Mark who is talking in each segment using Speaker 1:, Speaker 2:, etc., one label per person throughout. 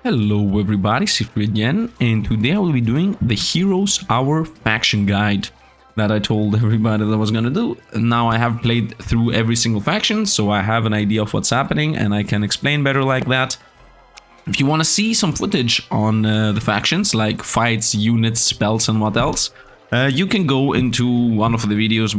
Speaker 1: Hello everybody, Sifd again, and today I will be doing the Heroes Hour faction guide that I told everybody that I was gonna do. Now I have played through every single faction, so I have an idea of what's happening and I can explain better like that. If you want to see some footage on the factions, like fights, units, spells and what else, you can go into one of the videos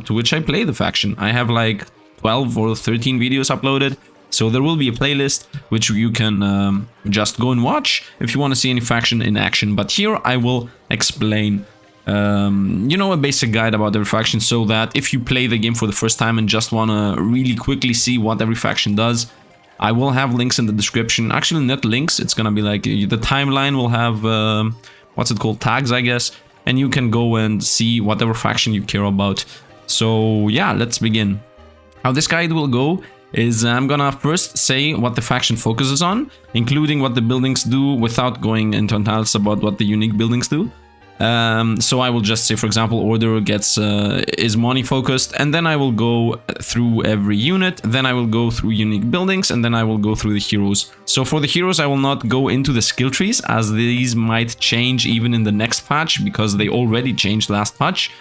Speaker 1: to which I play the faction. I have like 12 or 13 videos uploaded. So there will be a playlist which you can just go and watch if you want to see any faction in action. But here I will explain, a basic guide about every faction, so that if you play the game for the first time and just want to really quickly see what every faction does, I will have links in the description. Actually, not links. It's gonna be like the timeline will have what's it called, tags, I guess, and you can go and see whatever faction you care about. So yeah, let's begin. How this guide will go is I'm gonna first say what the faction focuses on, including what the buildings do, without going into details about what the unique buildings do. So I will just say, for example, Order is money focused, and then I will go through every unit, then I will go through unique buildings, and then I will go through the heroes. So for the heroes, I will not go into the skill trees, as these might change even in the next patch, because they already changed last patch.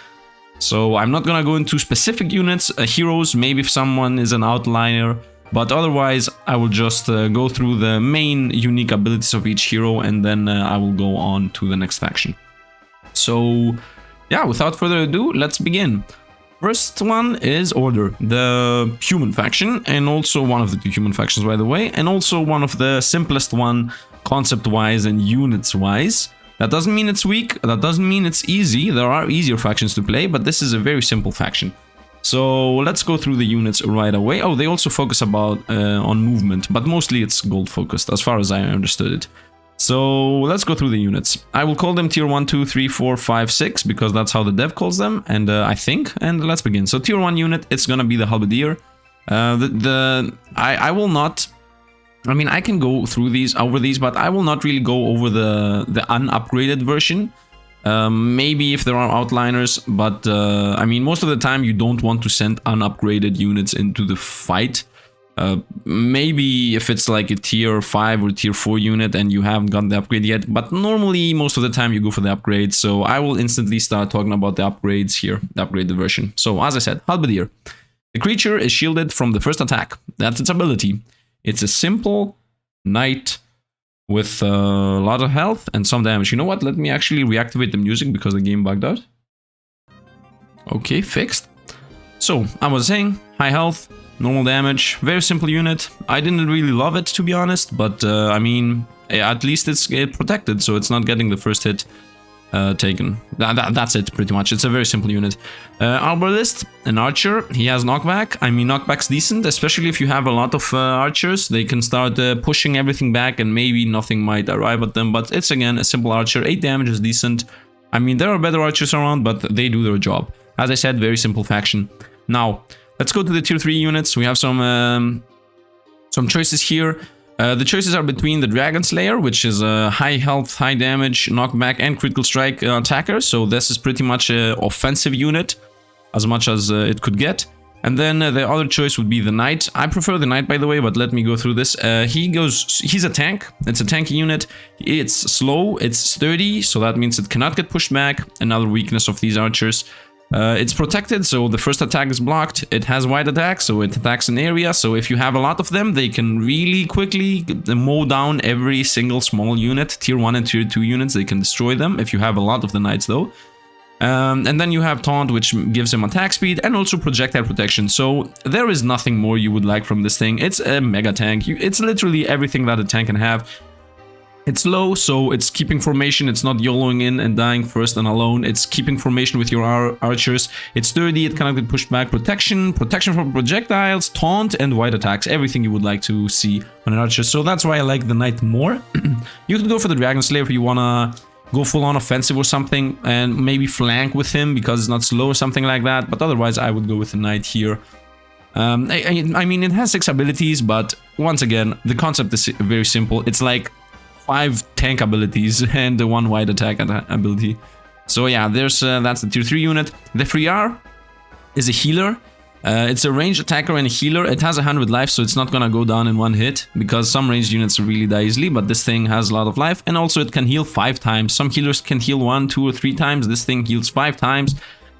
Speaker 1: So I'm not gonna go into specific units, heroes, maybe if someone is an outliner, but otherwise I will just go through the main unique abilities of each hero, and then I will go on to the next faction. So yeah, without further ado, let's begin. First one is Order, the human faction, and also one of the two human factions, by the way, and also one of the simplest one concept-wise and units-wise. That doesn't mean it's weak, that doesn't mean it's easy. There are easier factions to play, but this is a very simple faction. So let's go through the units right away. Oh, they also focus on movement, but mostly it's gold focused, as far as I understood it. So let's go through the units. I will call them tier 1, 2, 3, 4, 5, 6, because that's how the dev calls them, and I think. And let's begin. So tier 1 unit, it's gonna be the Halberdier. I will not... I mean, I can go through over these, but I will not really go over the unupgraded version. Maybe if there are outliners, but I mean, most of the time you don't want to send unupgraded units into the fight. Maybe if it's like a tier 5 or tier 4 unit and you haven't gotten the upgrade yet, but normally most of the time you go for the upgrade. So I will instantly start talking about the upgrades here, the upgraded version. So as I said, Halberdier. The creature is shielded from the first attack. That's its ability. It's a simple knight with a lot of health and some damage. You know what? Let me actually reactivate the music because the game bugged out. Okay, fixed. So, I was saying, high health, normal damage, very simple unit. I didn't really love it, to be honest, but I mean, at least it's protected, so it's not getting the first hit taken. That's it, pretty much. It's a very simple unit. Arbalist, an archer. He has knockback. I mean, knockback's decent, especially if you have a lot of archers. They can start pushing everything back, and maybe nothing might arrive at them. But it's, again, a simple archer. 8 damage is decent. I mean, there are better archers around, but they do their job. As I said, very simple faction. Now, let's go to the tier 3 units. We have some choices here. The choices are between the Dragon Slayer, which is a high health, high damage, knockback, and critical strike attacker. So this is pretty much an offensive unit, as much as it could get. And then the other choice would be the Knight. I prefer the Knight, by the way, but let me go through this. He's a tank. It's a tanky unit. It's slow, it's sturdy, so that means it cannot get pushed back. Another weakness of these archers. It's protected, so the first attack is blocked. It has wide attack, so it attacks an area. So if you have a lot of them, they can really quickly mow down every single small unit. Tier 1 and tier 2 units, they can destroy them if you have a lot of the knights, though. And then you have Taunt, which gives him attack speed and also projectile protection. So there is nothing more you would like from this thing. It's a mega tank. It's literally everything that a tank can have. It's low, so it's keeping formation. It's not YOLOing in and dying first and alone. It's keeping formation with your archers. It's sturdy, it cannot get pushed back. Protection from projectiles, taunt, and wide attacks. Everything you would like to see on an archer. So that's why I like the knight more. You could go for the Dragon Slayer if you wanna go full-on offensive or something, and maybe flank with him because it's not slow or something like that. But otherwise, I would go with the knight here. I mean, it has 6 abilities, but once again, the concept is very simple. It's like 5 tank abilities and 1 wide attack ability. So yeah, that's the tier 3 unit. The Friar is a healer. It's a ranged attacker and a healer. It has 100 life, so it's not gonna go down in one hit, because some ranged units really die easily, but this thing has a lot of life. And also it can heal 5 times. Some healers can heal 1, 2, or 3 times. This thing heals 5 times.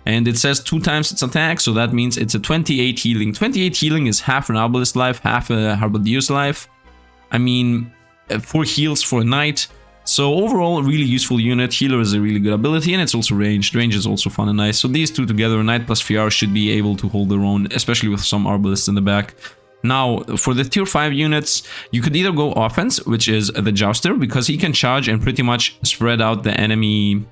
Speaker 1: And it says 2 times its attack, so that means it's a 28 healing. 28 healing is half an Arbalist life, half a Harbadier's life. I mean, 4 heals for a knight. So overall, a really useful unit. Healer is a really good ability, and it's also ranged. Range is also fun and nice. So these two together, Knight plus VR, should be able to hold their own, especially with some Arbalists in the back. Now, for the tier 5 units, you could either go offense, which is the Jouster, because he can charge and pretty much spread out the enemy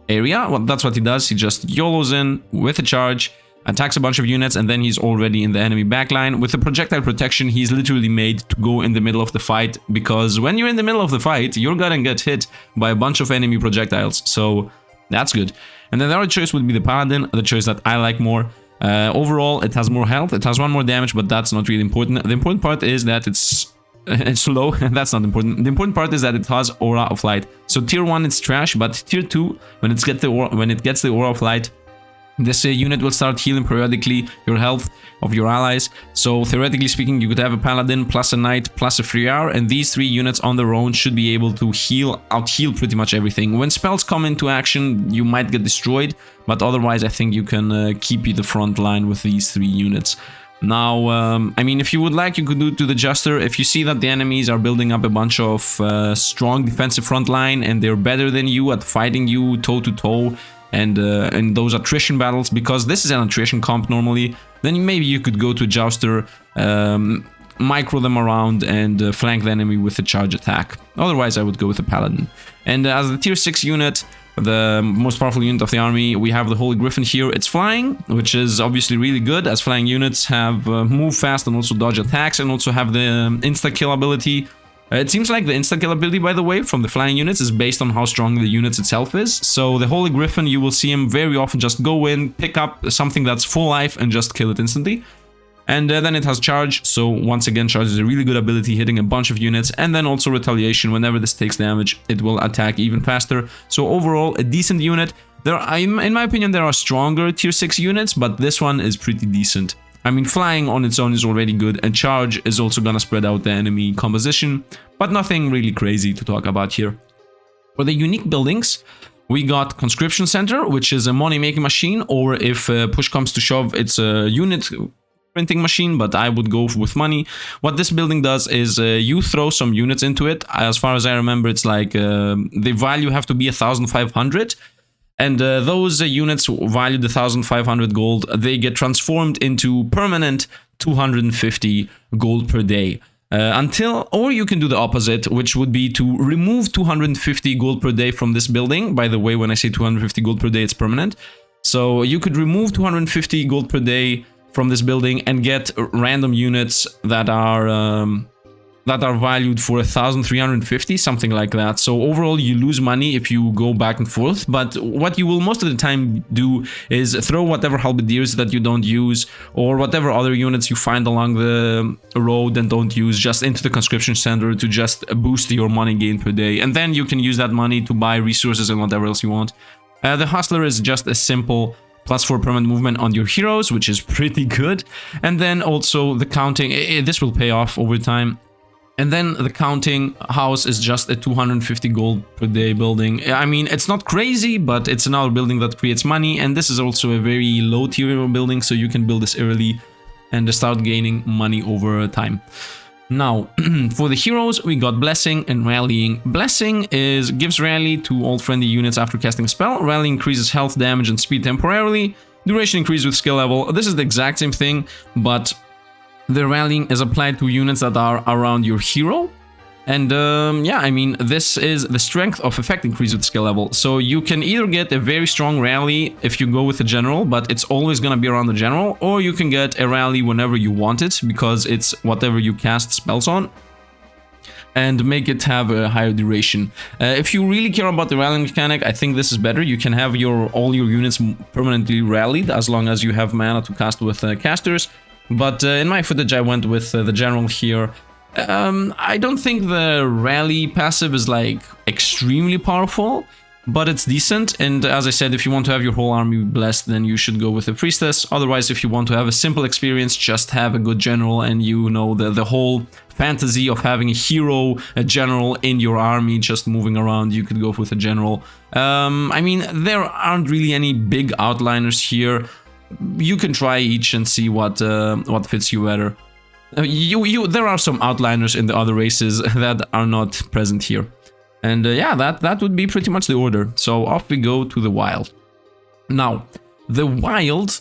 Speaker 1: area. Well, that's what he does. He just YOLOs in with a charge, attacks a bunch of units, and then he's already in the enemy backline. With the projectile protection, he's literally made to go in the middle of the fight, because when you're in the middle of the fight, you're gonna get hit by a bunch of enemy projectiles, so that's good. And then the other choice would be the Paladin, the choice that I like more. Overall, it has more health, it has 1 more damage, but that's not really important. The important part is that it's low, and that's not important. The important part is that it has Aura of Light. So tier 1 it's trash, but tier 2, when it gets the Aura of Light, this unit will start healing periodically your health of your allies. So theoretically speaking, you could have a Paladin plus a Knight plus a Friar, and these 3 units on their own should be able to out-heal pretty much everything. When spells come into action, you might get destroyed, but otherwise I think you can keep the front line with these 3 units. Now, I mean, if you would like, you could do it to the Juster. If you see that the enemies are building up a bunch of strong defensive front line, and they're better than you at fighting you toe-to-toe, and in those attrition battles, because this is an attrition comp normally, then maybe you could go to Jouster, micro them around, and flank the enemy with a charge attack. Otherwise, I would go with a Paladin. And as the tier 6 unit, the most powerful unit of the army, we have the Holy Griffin here. It's flying, which is obviously really good, as flying units have move fast and also dodge attacks, and also have the insta-kill ability. It seems like the insta-kill ability, by the way, from the flying units is based on how strong the unit itself is. So the Holy Griffin, you will see him very often just go in, pick up something that's full life, and just kill it instantly. And then it has charge, so once again, charge is a really good ability, hitting a bunch of units. And then also retaliation, whenever this takes damage, it will attack even faster. So overall, a decent unit. In my opinion, there are stronger tier 6 units, but this one is pretty decent. I mean, flying on its own is already good, and charge is also gonna spread out the enemy composition, but nothing really crazy to talk about here. For the unique buildings, we got Conscription Center, which is a money-making machine, or if push comes to shove, it's a unit printing machine, but I would go with money. What this building does is you throw some units into it. As far as I remember, it's like the value have to be 1,500. And those units valued 1,500 gold, they get transformed into permanent 250 gold per day. Or you can do the opposite, which would be to remove 250 gold per day from this building. By the way, when I say 250 gold per day, it's permanent. So you could remove 250 gold per day from this building and get random units that are valued for 1,350, something like that. So overall, you lose money if you go back and forth. But what you will most of the time do is throw whatever halberdiers that you don't use, or whatever other units you find along the road and don't use, just into the conscription center to just boost your money gain per day. And then you can use that money to buy resources and whatever else you want. The hustler is just a simple +4 permanent movement on your heroes, which is pretty good. And then also the counting, this will pay off over time. And then the counting house is just a 250 gold per day building. I mean, it's not crazy, but it's another building that creates money. And this is also a very low tier building, so you can build this early and start gaining money over time. Now, for the heroes, we got Blessing and Rallying. Blessing gives Rally to all friendly units after casting a spell. Rally increases health, damage, and speed temporarily. Duration increases with skill level. This is the exact same thing, but the Rallying is applied to units that are around your hero. And yeah, I mean, this is the strength of effect increase with skill level. So you can either get a very strong rally if you go with a general, but it's always going to be around the general, or you can get a rally whenever you want it, because it's whatever you cast spells on, and make it have a higher duration. If you really care about the rallying mechanic, I think this is better. You can have all your units permanently rallied as long as you have mana to cast with casters. But in my footage, I went with the general here. I don't think the rally passive is like extremely powerful. but it's decent. And as I said, if you want to have your whole army blessed, then you should go with the priestess. Otherwise, if you want to have a simple experience, just have a good general, and you know the whole fantasy of having a hero, a general in your army just moving around, you could go with a general. I mean, there aren't really any big outliners here. You can try each and see what fits you better. There are some outliners in the other races that are not present here. And yeah, that would be pretty much the order. So off we go to the Wild. Now, the Wild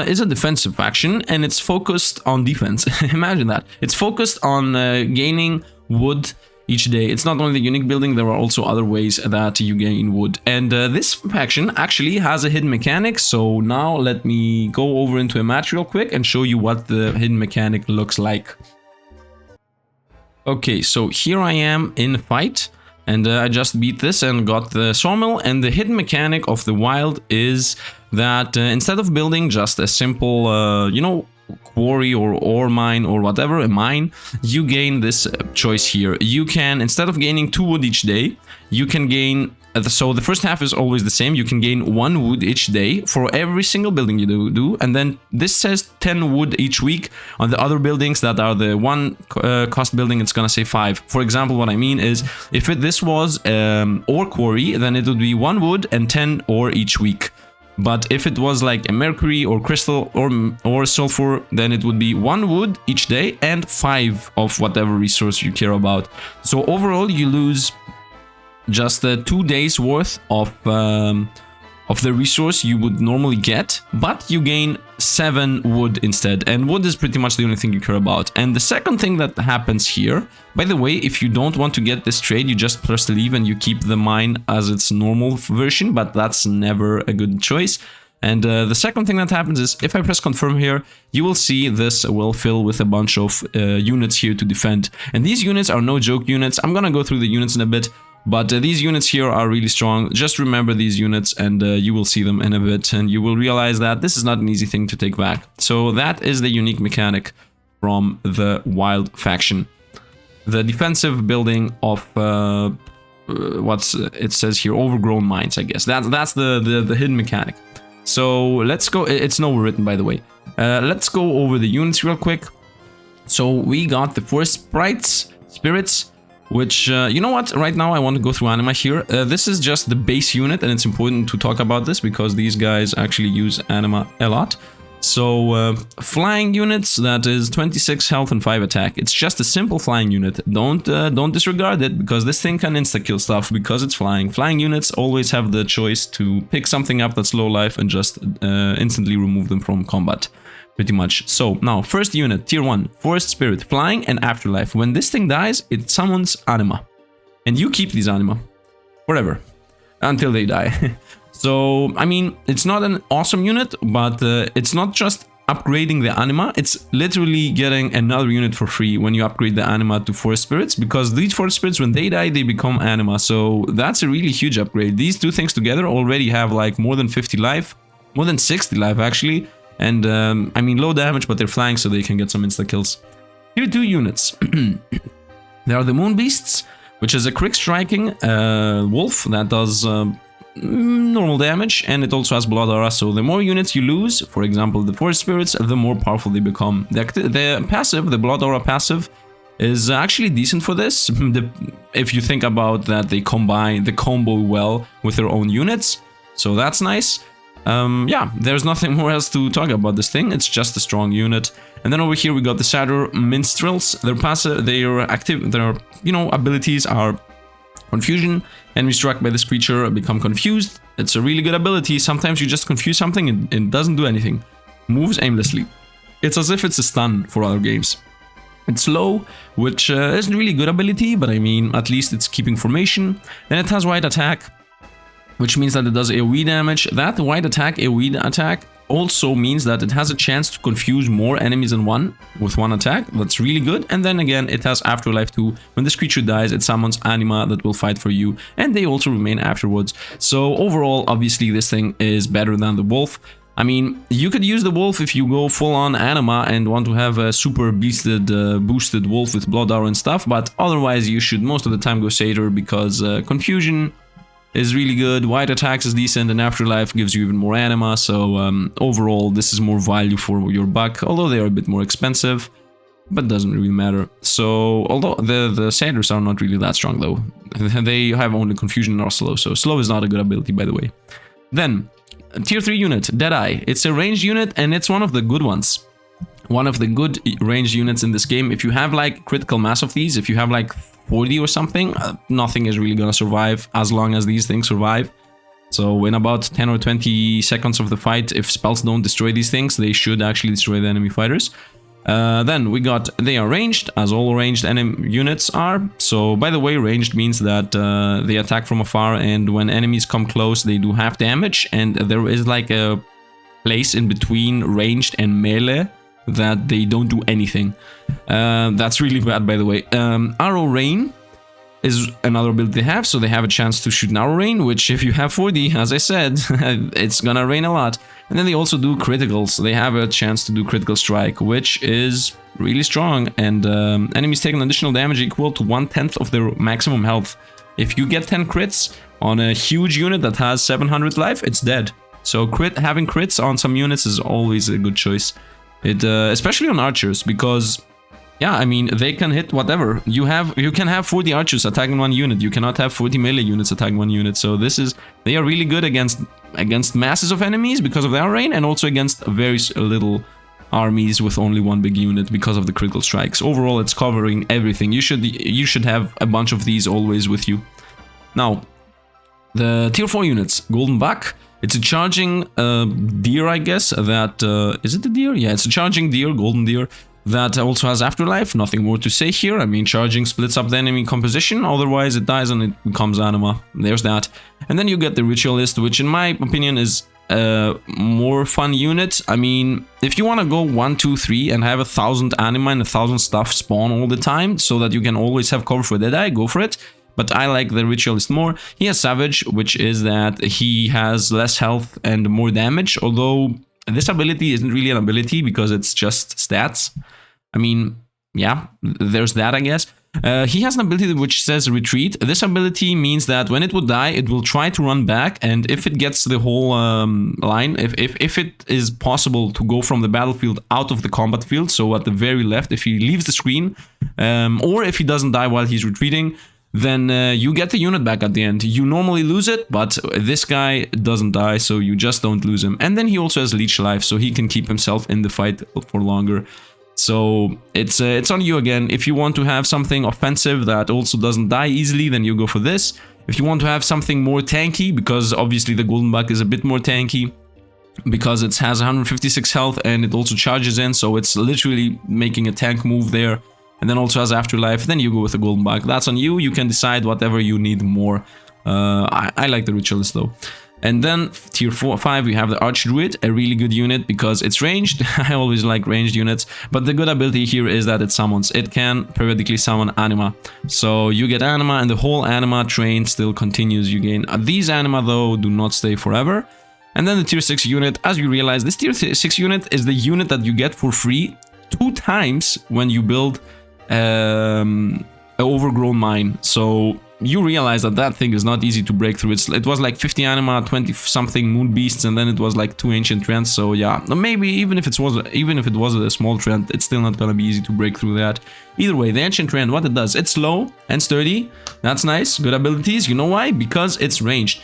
Speaker 1: is a defensive faction, and it's focused on defense. Imagine that. It's focused on gaining wood each day. It's not only the unique building, there are also other ways that you gain wood. And this faction actually has a hidden mechanic. So now let me go over into a match real quick and show you what the hidden mechanic looks like. Okay, so here I am in a fight. And I just beat this and got the sawmill. And the hidden mechanic of the Wild is that instead of building just a simple, you know, quarry or ore mine or whatever, a mine, you gain this choice here. You can, instead of gaining 2 wood each day, you can gain, so the first half is always the same. You can gain 1 wood each day for every single building you do. And then this says 10 wood each week. On the other buildings that are the 1 cost building, it's gonna say 5. For example, what I mean is, if this was ore quarry, then it would be 1 wood and 10 ore each week. But if it was like a mercury or crystal or sulfur, then it would be 1 wood each day and 5 of whatever resource you care about. So overall, you lose just 2 days worth of the resource you would normally get, but you gain 7 wood instead. And wood is pretty much the only thing you care about. And the second thing that happens here, by the way, if you don't want to get this trade, you just press leave and you keep the mine as its normal version, but that's never a good choice. And the second thing that happens is, if I press confirm here, you will see this will fill with a bunch of units here to defend. And these units are no joke units. I'm gonna go through the units in a bit. But these units here are really strong. Just remember these units and you will see them in a bit. And you will realize that this is not an easy thing to take back. So that is the unique mechanic from the Wild faction. The defensive building of, it says here, overgrown mines, I guess. That's the hidden mechanic. So let's go. It's nowhere written, by the way. Let's go over the units real quick. So we got the forest spirits. Which, you know what, right now I want to go through anima here. This is just the base unit, and it's important to talk about this because these guys actually use anima a lot. So, flying units, that is 26 health and 5 attack. It's just a simple flying unit. Don't disregard it, because this thing can insta-kill stuff because it's flying. Flying units always have the choice to pick something up that's low life and just instantly remove them from combat. Pretty much. So now, first unit, tier 1, Forest Spirit, Flying and Afterlife. When this thing dies, it summons anima. And you keep these anima. Forever. Until they die. So, I mean, it's not an awesome unit, but it's not just upgrading the anima. It's literally getting another unit for free when you upgrade the anima to Forest Spirits. Because these Forest Spirits, when they die, they become anima. So that's a really huge upgrade. These two things together already have like more than 50 life. More than 60 life, actually. And, I mean, low damage, but they're flying, so they can get some insta-kills. Here are 2 units. There are the Moon Beasts, which is a quick striking wolf that does normal damage, and it also has Blood Aura, so the more units you lose, for example, the Forest Spirits, the more powerful they become. The passive, the Blood Aura passive, is actually decent for this, if you think about that they combine the combo well with their own units, so that's nice. Yeah, there's nothing more else to talk about this thing. It's just a strong unit. And then over here we got the Shadow Minstrels. Their passive, their active, their abilities are Confusion. Enemy struck by this creature become confused. It's a really good ability. Sometimes you just confuse something and it doesn't do anything. Moves aimlessly. It's as if it's a stun for other games. It's slow, which isn't really good ability, but I mean, at least it's keeping formation. Then it has wide attack, which means that it does AoE damage. That wide attack, AoE attack, also means that it has a chance to confuse more enemies than one with one attack. That's really good. And then again, it has Afterlife too. When this creature dies, it summons anima that will fight for you, and they also remain afterwards. So overall, obviously, this thing is better than the wolf. I mean, you could use the wolf if you go full-on anima and want to have a super boosted wolf with blood aura and stuff, but otherwise you should most of the time go satyr because confusion is really good, White Attacks is decent, and Afterlife gives you even more anima, so overall this is more value for your buck, although they are a bit more expensive, but doesn't really matter. So, although the Satyrs are not really that strong though, they have only Confusion and are slow, so slow is not a good ability, by the way. Then, Tier 3 unit, Deadeye. It's a ranged unit and it's one of the good ones. One of the good ranged units in this game. If you have like critical mass of these, if you have like 40 or something, nothing is really gonna survive as long as these things survive. So in about 10 or 20 seconds of the fight, if spells don't destroy these things, they should actually destroy the enemy fighters. Then we got, they are ranged, as all ranged enemy units are. So, by the way, ranged means that they attack from afar, and when enemies come close, they do half damage, and there is like a place in between ranged and melee that they don't do anything. That's really bad, by the way. Arrow Rain is another ability they have, so they have a chance to shoot an arrow rain, which if you have 40, as I said, it's gonna rain a lot. And then they also do criticals. They have a chance to do critical strike, which is really strong, and enemies take an additional damage equal to 1/10 of their maximum health. If you get 10 crits on a huge unit that has 700 life, it's dead. So having crits on some units is always a good choice. Especially on archers, because yeah, I mean, they can hit whatever. You can have 40 archers attacking one unit. You cannot have 40 melee units attacking one unit. So they are really good against masses of enemies because of the arrow rain, and also against very little armies with only one big unit because of the critical strikes. Overall, it's covering everything. You should have a bunch of these always with you. Now, the tier 4 units, Golden Buck. It's a charging deer, I guess. Is it the deer? Yeah, it's a charging deer, golden deer. That also has Afterlife, nothing more to say here. I mean, charging splits up the enemy composition, otherwise it dies and it becomes anima. There's that. And then you get the Ritualist, which in my opinion is a more fun unit. I mean, if you want to go 1, 2, 3 and have 1,000 anima and 1,000 stuff spawn all the time, so that you can always have cover for Deadeye, go for it. But I like the Ritualist more. He has Savage, which is that he has less health and more damage, although this ability isn't really an ability because it's just stats. I mean, yeah, there's that, I guess. He has an ability which says Retreat. This ability means that when it would die, it will try to run back, and if it gets the whole line, if it is possible to go from the battlefield out of the combat field, so at the very left, if he leaves the screen, or if he doesn't die while he's retreating, then you get the unit back at the end. You normally lose it, but this guy doesn't die, so you just don't lose him. And then he also has Leech Life, so he can keep himself in the fight for longer. So it's on you again. If you want to have something offensive that also doesn't die easily, then you go for this. If you want to have something more tanky, because obviously the Golden Buck is a bit more tanky, because it has 156 health and it also charges in, so it's literally making a tank move there. And then also has Afterlife, then you go with the Golden Buck. That's on you. You can decide whatever you need more. I like the Ritualist though. And then tier 5, we have the Archdruid, a really good unit because it's ranged. I always like ranged units, but the good ability here is that it summons. It can periodically summon anima. So you get anima and the whole anima train still continues. You gain these anima though do not stay forever. And then the tier 6 unit, as you realize, this tier 6 unit is the unit that you get for free 2 times when you build an overgrown mine. So you realize that that thing is not easy to break through. It was like 50 anima, 20 something moon beasts, and then it was like 2 ancient trends. So yeah, maybe even if it was a small trend, it's still not gonna be easy to break through that. Either way, the ancient trend, what it does, it's slow and sturdy. That's nice, good abilities. You know why? Because it's ranged.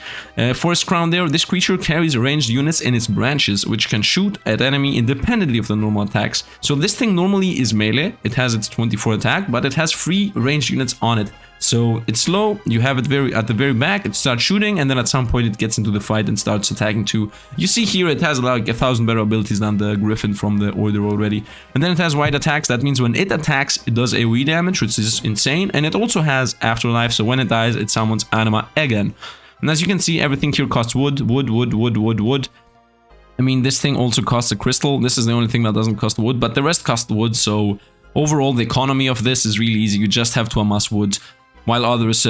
Speaker 1: Forest Crown there, this creature carries ranged units in its branches, which can shoot at enemy independently of the normal attacks. So this thing normally is melee. It has its 24 attack, but it has 3 ranged units on it. So it's slow, you have it at the very back, it starts shooting, and then at some point it gets into the fight and starts attacking too. You see here it has like 1,000 better abilities than the Griffin from the Order already. And then it has wide attacks. That means when it attacks, it does AoE damage, which is insane. And it also has Afterlife, so when it dies, it summons anima again. And as you can see, everything here costs wood. I mean, this thing also costs a crystal. This is the only thing that doesn't cost wood, but the rest cost wood, so overall the economy of this is really easy. You just have to amass wood, while others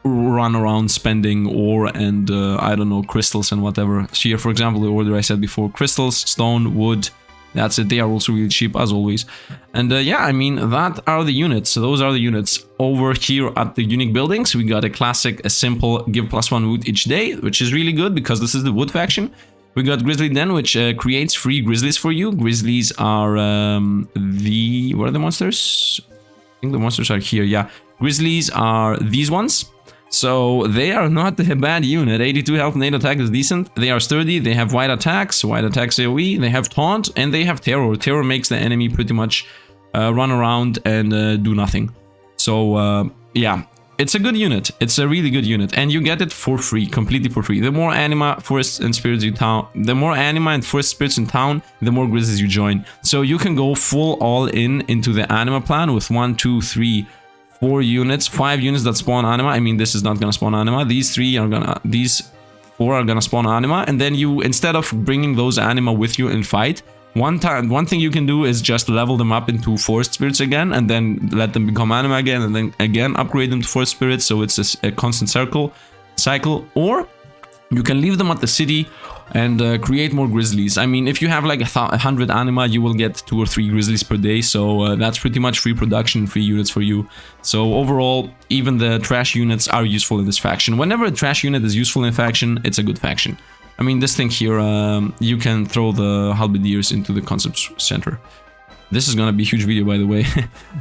Speaker 1: run around spending ore and, I don't know, crystals and whatever. So here, for example, the Order I said before, crystals, stone, wood, That's it. They are also really cheap as always. And yeah, I mean, that are the units. So those are the units. Over here at the unique buildings, we got a classic, a simple give +1 wood each day, which is really good because this is the wood faction. We got Grizzly Den, which creates free grizzlies for you. Grizzlies are where are the monsters? I think the monsters are here, yeah. Grizzlies are these ones. So they are not a bad unit. 82 health and 8 attack is decent. They are sturdy, they have wide attacks AoE, they have taunt, and they have terror. Terror makes the enemy pretty much run around and do nothing. So yeah, it's a good unit. It's a really good unit, and you get it for free, completely for free. The more anima, forests, and spirits you town, the more anima and forest spirits in town, the more grizzlies you join. So you can go full all in into the anima plan with 1, 2, 3, 4 units, 5 units that spawn anima. I mean, this is not gonna spawn anima. These 4 are gonna spawn anima, and then you, instead of bringing those anima with you in fight, one thing you can do is just level them up into forest spirits again, and then let them become anima again, and then again upgrade them to forest spirits. So it's a constant cycle. Or you can leave them at the city and create more grizzlies. I mean, if you have like 100 anima, you will get 2 or 3 grizzlies per day. So that's pretty much free production, free units for you. So overall, even the trash units are useful in this faction. Whenever a trash unit is useful in a faction, it's a good faction. I mean, this thing here, you can throw the halberdiers into the concept center. This is gonna be a huge video, by the way,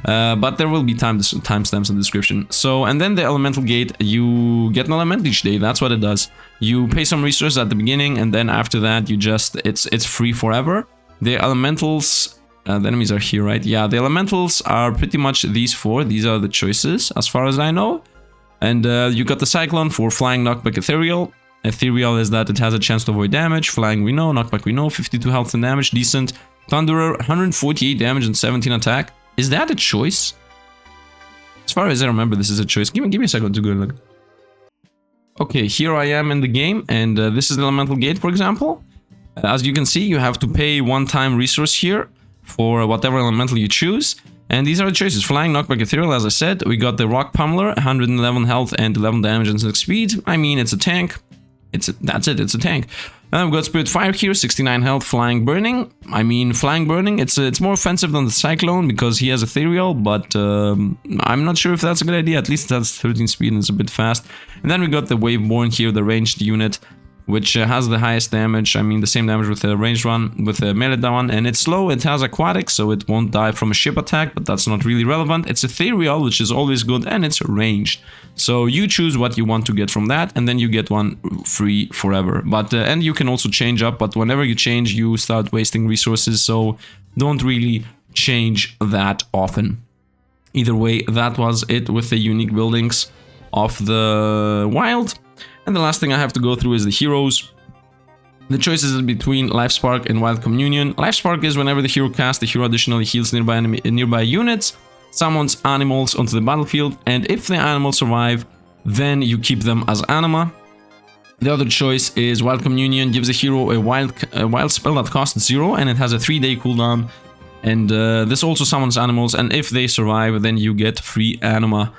Speaker 1: but there will be timestamps in the description. So, and then the elemental gate, you get an element each day. That's what it does. You pay some resources at the beginning, and then after that, you just it's free forever. The elementals, the enemies are here, right? Yeah, the elementals are pretty much these 4. These are the choices, as far as I know. And you got the cyclone for flying, knockback, ethereal. Ethereal is that it has a chance to avoid damage. Flying, we know. Knockback, we know. 52 health and damage, decent. Thunderer, 148 damage and 17 attack. Is that a choice? As far as I remember, this is a choice. Give me a second to go look. Okay, here I am in the game, and this is the elemental gate, for example. As you can see, you have to pay one-time resource here for whatever elemental you choose. And these are the choices. Flying, knockback, ethereal, as I said. We got the rock pummeler, 111 health and 11 damage and 6 speed. I mean, it's a tank. That's it, it's a tank. Then we've got Spirit Fire here, 69 health, Flying Burning. I mean, Flying Burning, it's more offensive than the Cyclone because he has Ethereal, but I'm not sure if that's a good idea. At least that's 13 speed and it's a bit fast. And then we got the Waveborn here, the ranged unit, which has the highest damage. I mean, the same damage with the ranged one, with the melee one, and it's slow. It has aquatic, so it won't die from a ship attack, but that's not really relevant. It's ethereal, which is always good, and it's ranged. So you choose what you want to get from that, and then you get one free forever. But and you can also change up, but whenever you change, you start wasting resources, so don't really change that often. Either way, that was it with the unique buildings of the wild. And the last thing I have to go through is the heroes. The choices are between Life Spark and Wild Communion. Life Spark is whenever the hero casts, the hero additionally heals nearby units, summons animals onto the battlefield, and if the animals survive, then you keep them as anima. The other choice is Wild Communion, gives the hero a wild spell that costs 0, and it has a 3-day cooldown. And this also summons animals, and if they survive, then you get free anima.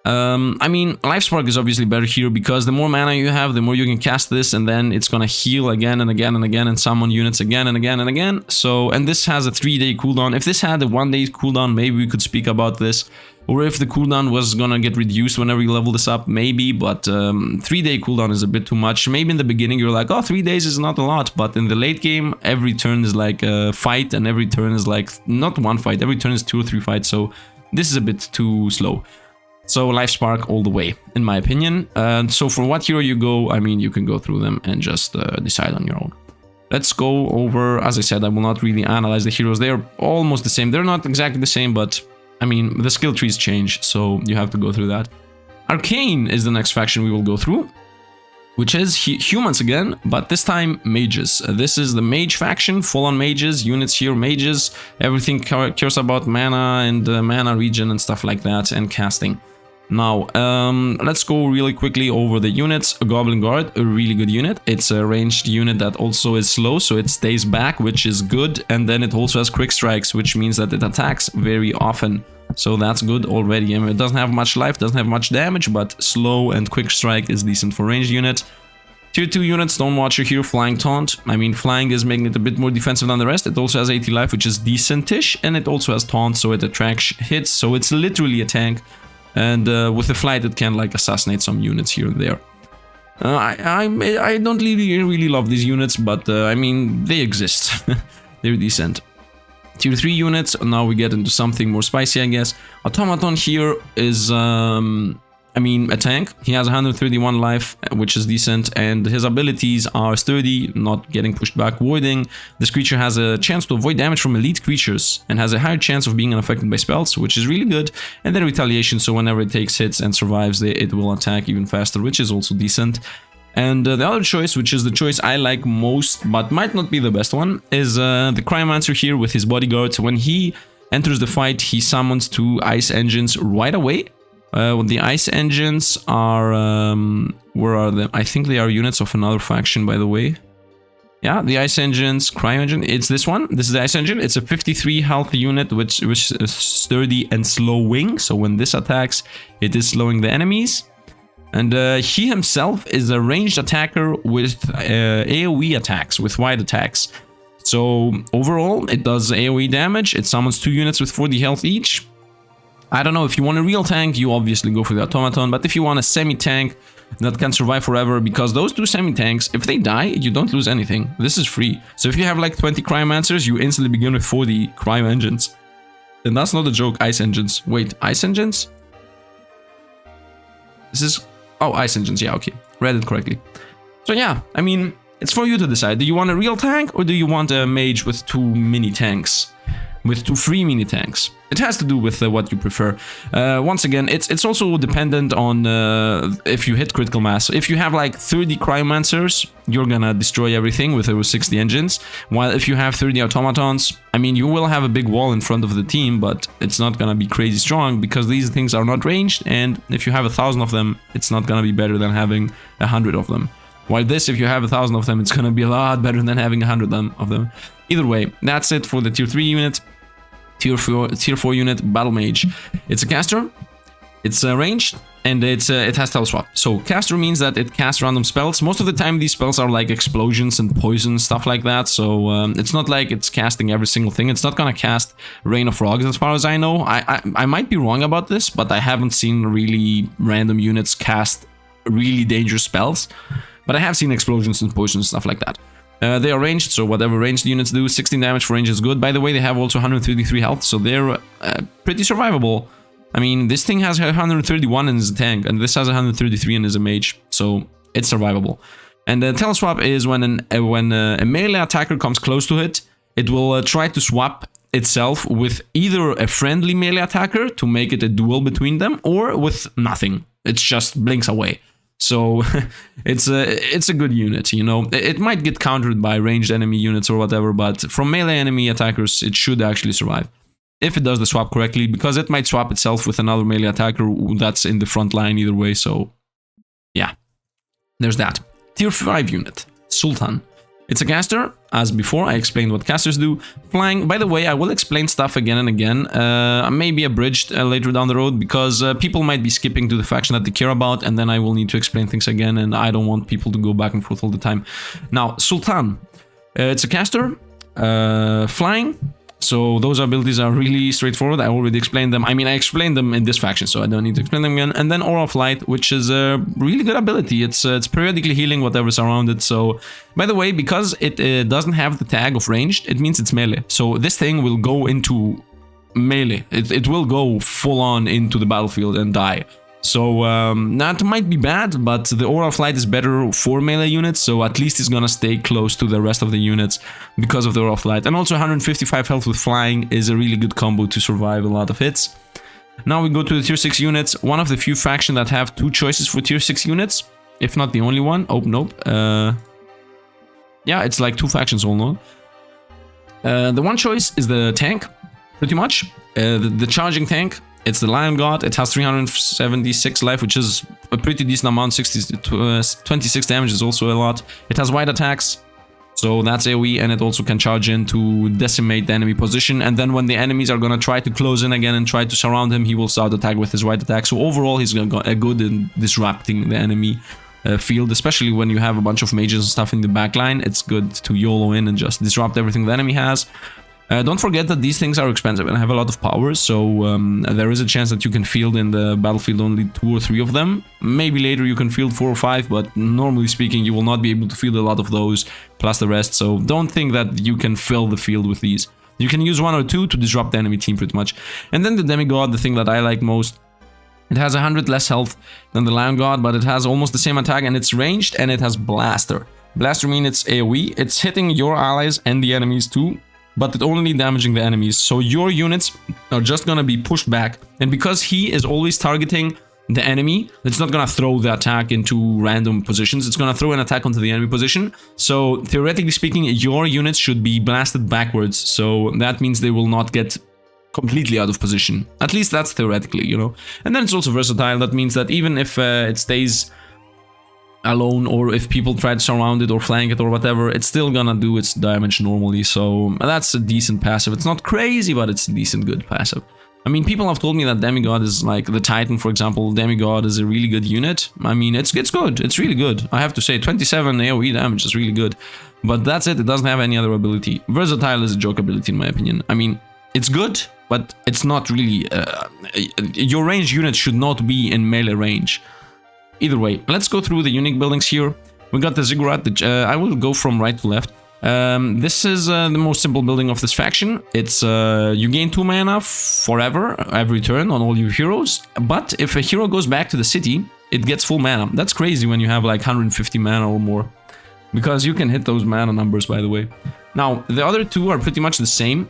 Speaker 1: I mean, Life Spark is obviously better here because the more mana you have, the more you can cast this, and then it's gonna heal again and again and again and summon units again and again and again. So, and this has a 3-day cooldown. If this had a 1-day cooldown, maybe we could speak about this. Or if the cooldown was gonna get reduced whenever you level this up, maybe, but 3-day cooldown is a bit too much. Maybe in the beginning you're like, oh, 3 days is not a lot, but in the late game, every turn is like a fight, and every turn is like, not one fight, every turn is 2 or 3 fights, so this is a bit too slow. So Life Spark all the way, in my opinion. So for what hero you go, I mean, you can go through them and just decide on your own. Let's go over, as I said, I will not really analyze the heroes. They're almost the same. They're not exactly the same, but I mean, the skill trees change, so you have to go through that. Arcane is the next faction we will go through, which is humans again, but this time mages. This is the mage faction, full-on mages, units here, mages. Everything cares about mana and mana regen and stuff like that, and casting. Now, let's go really quickly over the units. A Goblin Guard, a really good unit. It's a ranged unit that also is slow, so it stays back, which is good. And then it also has quick strikes, which means that it attacks very often. So that's good already. I mean, it doesn't have much life, doesn't have much damage, but slow and quick strike is decent for ranged unit. Tier 2 unit, Stonewatcher here, Flying Taunt. I mean, Flying is making it a bit more defensive than the rest. It also has 80 life, which is decentish, and it also has Taunt, so it attracts hits, so it's literally a tank. And with the Flight, it can like assassinate some units here and there. I don't really love these units, but I mean, they exist. They're decent. Tier 3 units, now we get into something more spicy, I guess. Automaton here is, I mean, a tank. He has 131 life, which is decent, and his abilities are sturdy, not getting pushed back, voiding. This creature has a chance to avoid damage from elite creatures, and has a higher chance of being unaffected by spells, which is really good. And then retaliation, so whenever it takes hits and survives, it will attack even faster, which is also decent. And the other choice, which is the choice I like most, but might not be the best one, is the Cryomancer here with his bodyguards. When he enters the fight, he summons 2 ice engines right away. The ice engines are... where are they? I think they are units of another faction, by the way. Yeah, the ice engines, Cryo engine, it's this one. This is the ice engine. It's a 53 health unit, which is sturdy and slow wing. So when this attacks, it is slowing the enemies. And he himself is a ranged attacker with AoE attacks, with wide attacks. So overall, it does AoE damage. It summons 2 units with 40 health each. I don't know, if you want a real tank, you obviously go for the Automaton. But if you want a semi-tank that can survive forever, because those 2 semi-tanks, if they die, you don't lose anything. This is free. So if you have like 20 Cryomancers, you instantly begin with 40 Cryo engines. And that's not a joke, ice engines. Wait, ice engines? This is... Oh, ice engines, yeah, okay. Read it correctly. So yeah, I mean, it's for you to decide. Do you want a real tank, or do you want a mage with 2 mini tanks? With 2 free mini tanks? It has to do with what you prefer. Once again, it's also dependent on if you hit critical mass. If you have like 30 Cryomancers, you're gonna destroy everything with over 60 engines. While if you have 30 Automatons, I mean, you will have a big wall in front of the team, but it's not gonna be crazy strong because these things are not ranged, and if you have 1,000 of them, it's not gonna be better than having 100 of them. While this, if you have 1,000 of them, it's gonna be a lot better than having 100 of them. Either way, that's it for the tier 3 unit. Tier 4 unit, Battle Mage. It's a caster, it's ranged, and it has Spell Swap. So caster means that it casts random spells. Most of the time these spells are like explosions and poison, stuff like that. So it's not like it's casting every single thing. It's not gonna cast Rain of Frogs as far as I know. I might be wrong about this, but I haven't seen really random units cast really dangerous spells. But I have seen explosions and poison, stuff like that. They are ranged, so whatever ranged units do, 16 damage for range is good. By the way, they have also 133 health, so they're pretty survivable. I mean, this thing has 131 and is a tank, and this has 133 and is a mage, so it's survivable. And the Teleswap is when a melee attacker comes close to it, it will try to swap itself with either a friendly melee attacker to make it a duel between them, or with nothing. It just blinks away. So it's a good unit, you know. It might get countered by ranged enemy units or whatever, but from melee enemy attackers, it should actually survive. If it does the swap correctly, because it might swap itself with another melee attacker that's in the front line either way, so yeah. There's that. Tier 5 unit, Sultan. It's a caster. As before, I explained what casters do. Flying, by the way, I will explain stuff again and again, maybe abridged later down the road, because people might be skipping to the faction that they care about, and then I will need to explain things again, and I don't want people to go back and forth all the time. Now, Sultan. It's a caster. Flying. So those abilities are really straightforward. I already explained them. I mean, I explained them in this faction, so I don't need to explain them again. And then Aura of Light, which is a really good ability. It's periodically healing whatever's around it. So, by the way, because it doesn't have the tag of ranged, it means it's melee. So this thing will go into melee. It will go full on into the battlefield and die. So that might be bad, but the Aura of Light is better for melee units, so at least it's gonna stay close to the rest of the units because of the Aura of Light. And also 155 health with flying is a really good combo to survive a lot of hits. Now we go to the tier 6 units, one of the few factions that have 2 choices for tier 6 units, if not the only one. Oh, nope. Yeah, it's like 2 factions all know. The one choice is the tank, pretty much. The charging tank. It's the Lion God. It has 376 life, which is a pretty decent amount. 26 damage is also a lot. It has wide attacks, so that's AoE, and it also can charge in to decimate the enemy position. And then when the enemies are gonna try to close in again and try to surround him, he will start attack with his wide attack. So overall, he's good in disrupting the enemy field, especially when you have a bunch of mages and stuff in the backline. It's good to YOLO in and just disrupt everything the enemy has. Don't forget that these things are expensive and have a lot of power, so there is a chance that you can field in the battlefield only 2 or 3 of them. Maybe later you can field 4 or 5, but normally speaking you will not be able to field a lot of those, plus the rest, so don't think that you can fill the field with these. You can use 1 or 2 to disrupt the enemy team pretty much. And then the Demigod, the thing that I like most, it has 100 less health than the Lion God, but it has almost the same attack, and it's ranged, and it has Blaster. Blaster means it's AoE, it's hitting your allies and the enemies too, but it's only damaging the enemies, so your units are just gonna be pushed back, and because he is always targeting the enemy, it's not gonna throw the attack into random positions, it's gonna throw an attack onto the enemy position, so theoretically speaking, your units should be blasted backwards, so that means they will not get completely out of position, at least that's theoretically, you know. And then it's also versatile, that means that even if it stays alone, or if people try to surround it or flank it or whatever, it's still gonna do its damage normally, so that's a decent passive. It's not crazy, but it's a decent good passive. I mean, people have told me that Demigod is like the Titan, for example. Demigod is a really good unit. I mean, it's good, it's really good. I have to say, 27 AoE damage is really good, but that's it, it doesn't have any other ability. Versatile is a joke ability in my opinion. I mean, it's good, but it's not really... your ranged unit should not be in melee range. Either way, let's go through the unique buildings here. We got the Ziggurat, I will go from right to left. This is the most simple building of this faction. It's you gain 2 mana forever, every turn on all your heroes. But if a hero goes back to the city, it gets full mana. That's crazy when you have like 150 mana or more, because you can hit those mana numbers, by the way. Now, the other 2 are pretty much the same.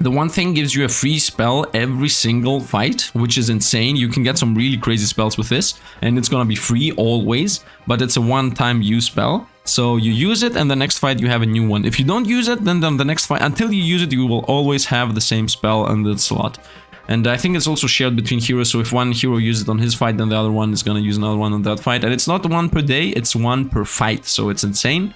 Speaker 1: The one thing gives you a free spell every single fight, which is insane. You can get some really crazy spells with this, and it's gonna be free always, but it's a one-time use spell. So you use it, and the next fight you have a new one. If you don't use it, then the next fight, until you use it, you will always have the same spell in the slot. And I think it's also shared between heroes, so if one hero uses it on his fight, then the other one is gonna use another one on that fight. And it's not 1 per day, it's 1 per fight, so it's insane.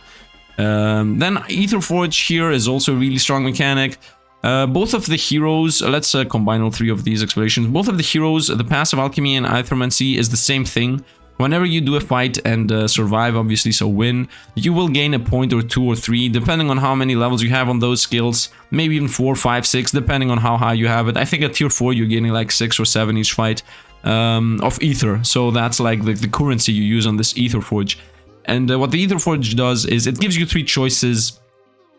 Speaker 1: Then Ether Forge here is also a really strong mechanic. Both of the heroes, let's combine all 3 of these explorations. Both of the heroes, the passive Alchemy and Aethermancy, is the same thing. Whenever you do a fight and survive, obviously, so win, you will gain a point or 2 or 3, depending on how many levels you have on those skills. Maybe even 4, 5, 6, depending on how high you have it. I think at tier 4 you're gaining like 6 or 7 each fight of Ether. So that's like the currency you use on this Ether Forge. And what the Ether Forge does is it gives you 3 choices,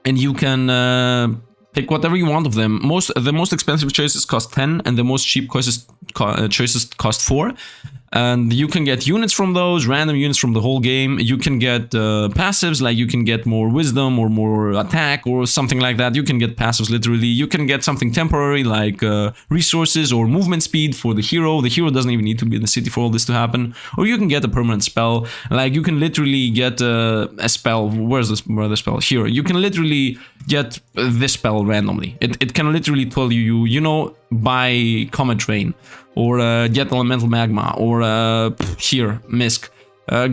Speaker 1: and you can... pick whatever you want of them. The most expensive choices cost 10, and the most cheap choices cost 4. And you can get units from those, random units from the whole game. You can get passives, like you can get more wisdom or more attack or something like that. You can get passives literally. You can get something temporary like resources or movement speed for the hero. The hero doesn't even need to be in the city for all this to happen. Or you can get a permanent spell. Like you can literally get a spell. Where's the spell? Here. You can literally get this spell randomly. It can literally tell you, you know, buy Comet Rain, or get Elemental Magma, or here, Misk,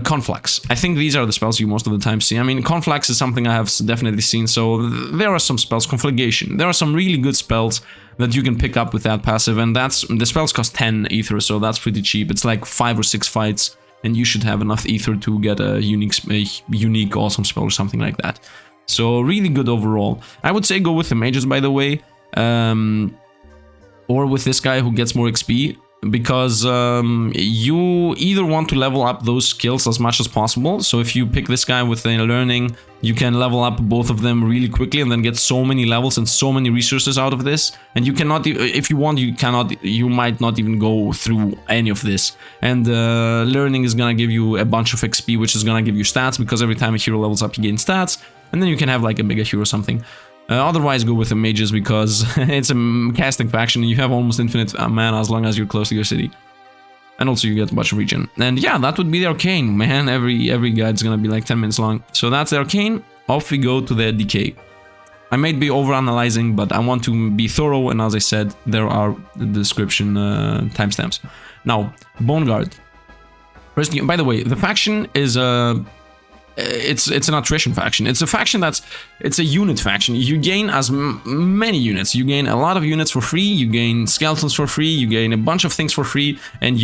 Speaker 1: Conflux. I think these are the spells you most of the time see. I mean, Conflux is something I have definitely seen, so there are some spells. Conflagration. There are some really good spells that you can pick up with that passive, and the spells cost 10 ether, so that's pretty cheap. It's like 5 or 6 fights, and you should have enough ether to get a unique awesome spell or something like that. So really good overall. I would say go with the mages, by the way. Or with this guy who gets more XP, because you either want to level up those skills as much as possible. So if you pick this guy with the learning, you can level up both of them really quickly and then get so many levels and so many resources out of this. And you cannot, if you want, you might not even go through any of this. And learning is gonna give you a bunch of XP, which is gonna give you stats, because every time a hero levels up, you gain stats, and then you can have like a bigger hero or something. Otherwise, go with the mages, because it's a casting faction and you have almost infinite mana as long as you're close to your city. And also you get a bunch of regen. And yeah, that would be the Arcane, man. Every guide's gonna be like 10 minutes long. So that's the Arcane. Off we go to the Decay. I might be over-analyzing, but I want to be thorough, and as I said, there are the description timestamps. Now, Bone Guard. First, by the way, the faction is it's an attrition faction. It's a faction it's a unit faction. You gain many units. You gain a lot of units for free. You gain skeletons for free. You gain a bunch of things for free. And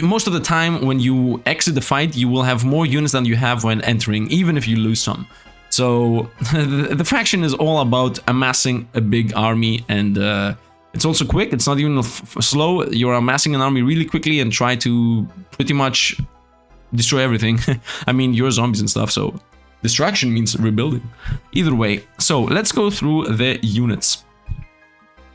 Speaker 1: most of the time when you exit the fight, you will have more units than you have when entering, even if you lose some. So the faction is all about amassing a big army, and it's also quick. It's not even slow. You're amassing an army really quickly and try to pretty much destroy everything. I mean, you're zombies and stuff, so destruction means rebuilding. Either way, so let's go through the units.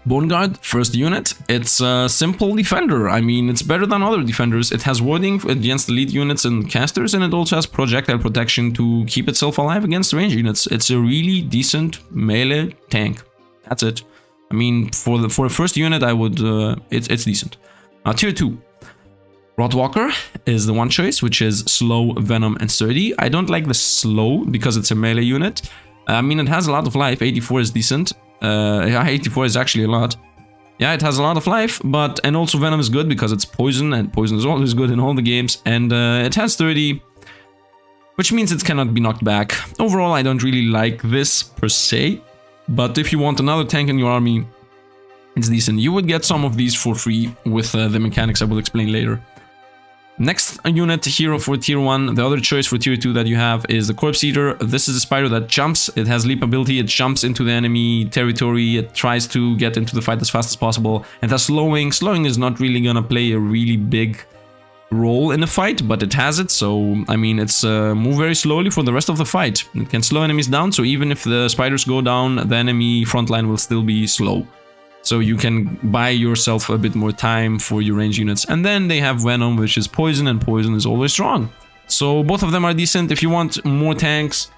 Speaker 1: Bone Guard, first unit. It's a simple defender. I mean, it's better than other defenders. It has warding against elite units and casters, and it also has projectile protection to keep itself alive against range units. It's a really decent melee tank. That's it. I mean, for a first unit, I would it's decent. Now, tier 2. Rotwalker is the one choice, which is slow, venom, and sturdy. I don't like the slow because it's a melee unit. I mean, it has a lot of life. 84 is decent. 84 is actually a lot. Yeah, it has a lot of life, and also venom is good because it's poison, and poison is always good in all the games. And it has 30, which means it cannot be knocked back. Overall, I don't really like this per se, but if you want another tank in your army, it's decent. You would get some of these for free with the mechanics I will explain later. Next unit, hero for tier 1. The other choice for tier 2 that you have is the Corpse Eater. This is a spider that jumps. It has leap ability. It jumps into the enemy territory. It tries to get into the fight as fast as possible. It has slowing. Slowing is not really gonna play a really big role in the fight, but it has it. So, I mean, it's move very slowly for the rest of the fight. It can slow enemies down, so even if the spiders go down, the enemy frontline will still be slow. So you can buy yourself a bit more time for your range units. And then they have Venom, which is poison, and poison is always strong. So both of them are decent. If you want more tanks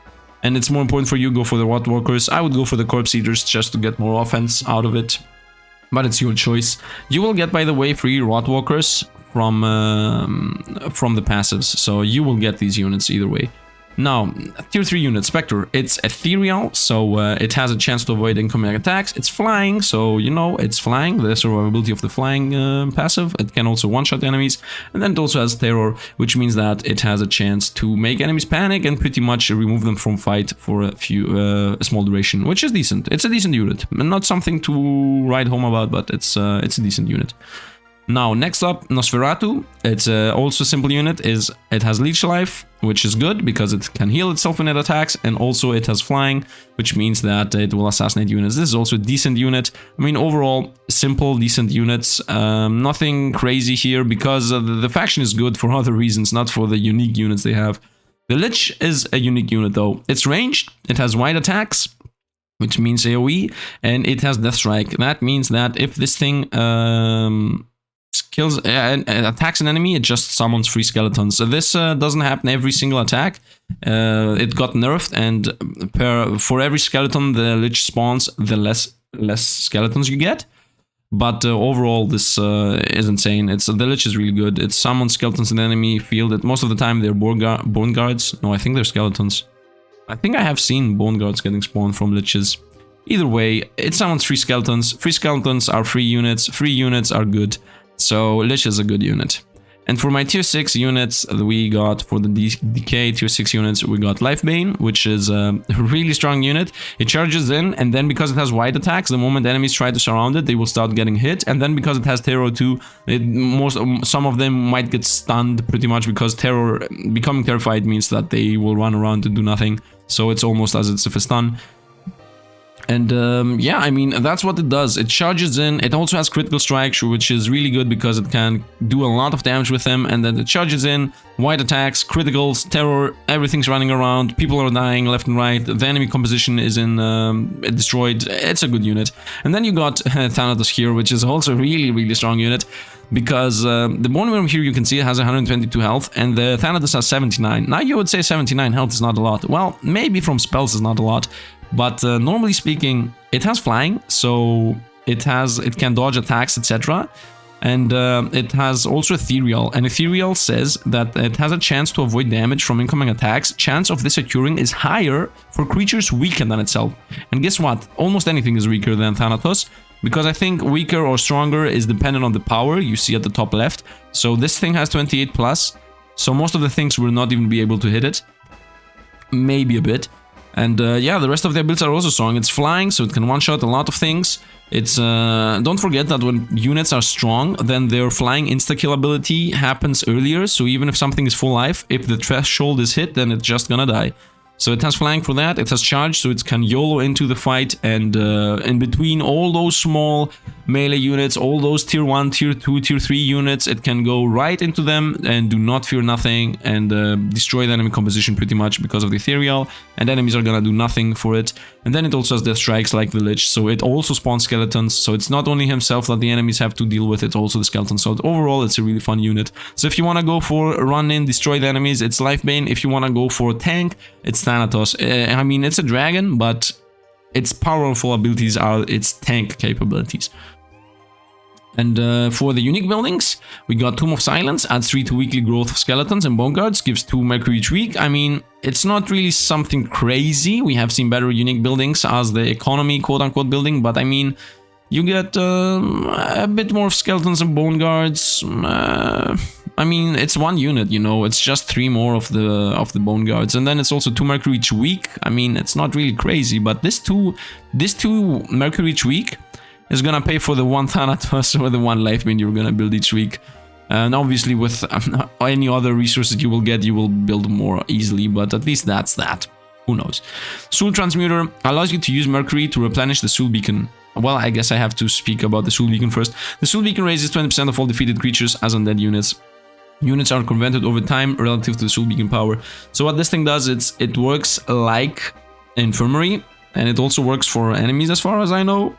Speaker 1: and it's more important for you, go for the Rotwalkers. I would go for the Corpse Eaters just to get more offense out of it. But it's your choice. You will get, by the way, free Rotwalkers from the passives. So you will get these units either way. Now, tier 3 unit, Spectre. It's ethereal, so it has a chance to avoid incoming attacks. It's flying, so you know it's flying, the survivability of the flying passive. It can also one-shot enemies, and then it also has terror, which means that it has a chance to make enemies panic and pretty much remove them from fight for a small duration, which is decent. It's a decent unit, not something to write home about, but it's a decent unit. Now, next up, Nosferatu. It's also a simple unit. It has leech life, which is good because it can heal itself when it attacks, and also it has flying, which means that it will assassinate units. This is also a decent unit. I mean, overall, simple, decent units. Nothing crazy here because the faction is good for other reasons, not for the unique units they have. The Lich is a unique unit, though. It's ranged, it has wide attacks, which means AoE, and it has Death Strike. That means that if this thing kills attacks an enemy, it just summons free skeletons. So this doesn't happen every single attack. It got nerfed, and for every skeleton the Lich spawns, the less skeletons you get. But overall, this is insane. The Lich is really good. It summons skeletons in the enemy field. Most of the time they're bone guards. No, I think they're skeletons. I think I have seen bone guards getting spawned from Liches. Either way, it summons free skeletons. Free skeletons are free units. Free units are good. So Lich is a good unit. And for my tier 6 units, we got, for the Decay tier 6 units, we got Lifebane, which is a really strong unit. It charges in, and then because it has wide attacks, the moment enemies try to surround it, they will start getting hit. And then because it has Terror too, some of them might get stunned pretty much, because becoming terrified means that they will run around and do nothing. So it's almost as if a stun. And yeah, I mean, that's what it does. It charges in. It also has critical strike, which is really good because it can do a lot of damage with them. And then it charges in, wide attacks, criticals, terror, everything's running around. People are dying left and right. The enemy composition is destroyed. It's a good unit. And then you got Thanatos here, which is also a really, really strong unit. Because the Bone Worm here, you can see it has 122 health, and the Thanatos has 79. Now you would say 79 health is not a lot. Well, maybe from spells is not a lot. But normally speaking, it has flying, so it can dodge attacks, etc. And it has also ethereal, and ethereal says that it has a chance to avoid damage from incoming attacks. Chance of this occurring is higher for creatures weaker than itself. And guess what? Almost anything is weaker than Thanatos, because I think weaker or stronger is dependent on the power you see at the top left. So this thing has 28 plus, so most of the things will not even be able to hit it. maybe a bit. And yeah, the rest of their builds are also strong. It's flying, so it can one-shot a lot of things. It's don't forget that when units are strong, then their flying insta-kill ability happens earlier. So even if something is full life, if the threshold is hit, then it's just gonna die. So it has flying for that, it has charge, so it can YOLO into the fight, and in between all those small melee units, all those tier 1, tier 2, tier 3 units, it can go right into them and do not fear nothing and destroy the enemy composition pretty much because of the ethereal, and enemies are gonna do nothing for it. And then it also has death strikes like the Lich, so it also spawns skeletons, so it's not only himself that the enemies have to deal with, it's also the skeletons. So overall, it's a really fun unit. So if you want to go for run in, destroy the enemies, it's Lifebane. If you want to go for tank, it's Thanatos. I mean, it's a dragon, but its powerful abilities are its tank capabilities. And for the unique buildings, we got Tomb of Silence, adds 3 to weekly growth of skeletons and bone guards, gives 2 mercury each week. I mean, it's not really something crazy. We have seen better unique buildings as the economy quote-unquote building, but I mean, you get a bit more of skeletons and bone guards. I mean, it's one unit, you know, it's just 3 more of the bone guards, and then it's also 2 mercury each week. I mean, it's not really crazy, but this two mercury each week is gonna pay for the 1 Thanatos or the 1 Lifebane you're gonna build each week. And obviously with any other resources you will get, you will build more easily, but at least that's that. Who knows? Soul Transmuter allows you to use Mercury to replenish the Soul Beacon. Well, I guess I have to speak about the Soul Beacon first. The Soul Beacon raises 20% of all defeated creatures as undead units. Units are converted over time relative to the Soul Beacon power. So what this thing does, it works like Infirmary, and it also works for enemies as far as I know.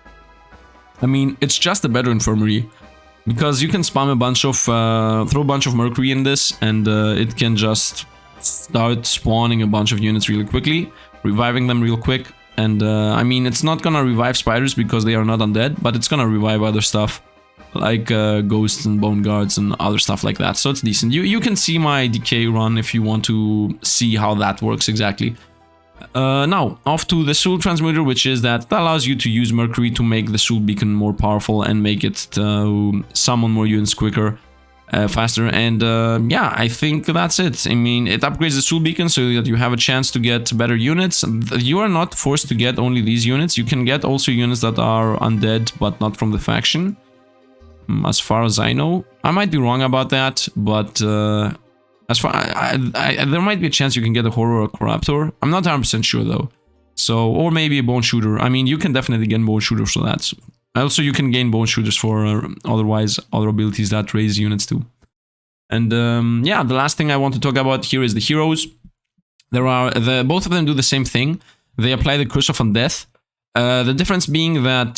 Speaker 1: I mean, it's just a better Infirmary, because you can spam a bunch of, throw a bunch of Mercury in this, and it can just start spawning a bunch of units really quickly, reviving them real quick. And I mean, it's not gonna revive spiders because they are not undead, but it's gonna revive other stuff, like ghosts and bone guards and other stuff like that. So it's decent. You can see my Decay run if you want to see how that works exactly. Now, off to the Soul Transmuter, which is that allows you to use Mercury to make the Soul Beacon more powerful and make it summon more units quicker, faster. And yeah, I think that's it. I mean, it upgrades the Soul Beacon so that you have a chance to get better units. You are not forced to get only these units. You can get also units that are undead, but not from the faction, as far as I know. I might be wrong about that, but as far there might be a chance you can get a Horror or a Corruptor. I'm not 100% sure though. So, or maybe a Bone Shooter. I mean, you can definitely get Bone Shooters for that. Also, you can gain Bone Shooters for other abilities that raise units too. And yeah, the last thing I want to talk about here is the heroes. Both of them do the same thing. They apply the Curse of Undeath. The difference being that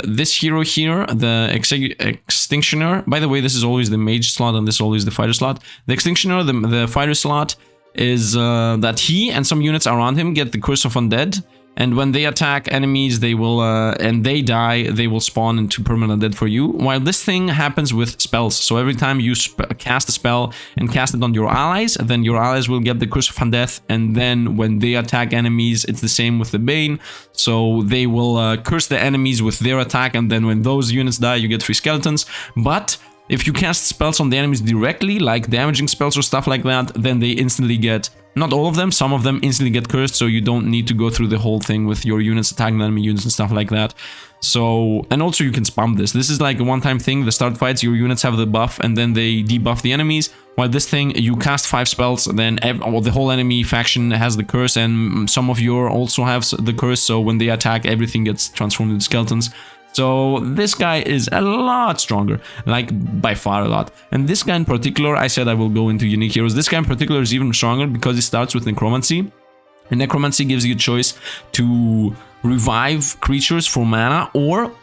Speaker 1: this hero here, the Extinctioner, by the way, this is always the mage slot and this is always the fighter slot. The Extinctioner, the fighter slot, is that he and some units around him get the Curse of Undead, and when they attack enemies, they will, and they die, they will spawn into permanent undead for you, while this thing happens with spells. So every time you cast a spell and cast it on your allies, then your allies will get the Curse of Undeath, and then when they attack enemies, it's the same with the Bane, so they will curse the enemies with their attack, and then when those units die, you get 3 skeletons. But if you cast spells on the enemies directly, like damaging spells or stuff like that, then they instantly get, not all of them, some of them instantly get cursed, so you don't need to go through the whole thing with your units attacking enemy units and stuff like that. So, and also you can spam this. This is like a one-time thing. The start fights, your units have the buff, and then they debuff the enemies. While this thing, you cast 5 spells, then the whole enemy faction has the curse, and some of your also have the curse, so when they attack, everything gets transformed into skeletons. So this guy is a lot stronger, like by far a lot. And this guy in particular, I said I will go into unique heroes. This guy in particular is even stronger because it starts with Necromancy. And Necromancy gives you a choice to revive creatures for mana or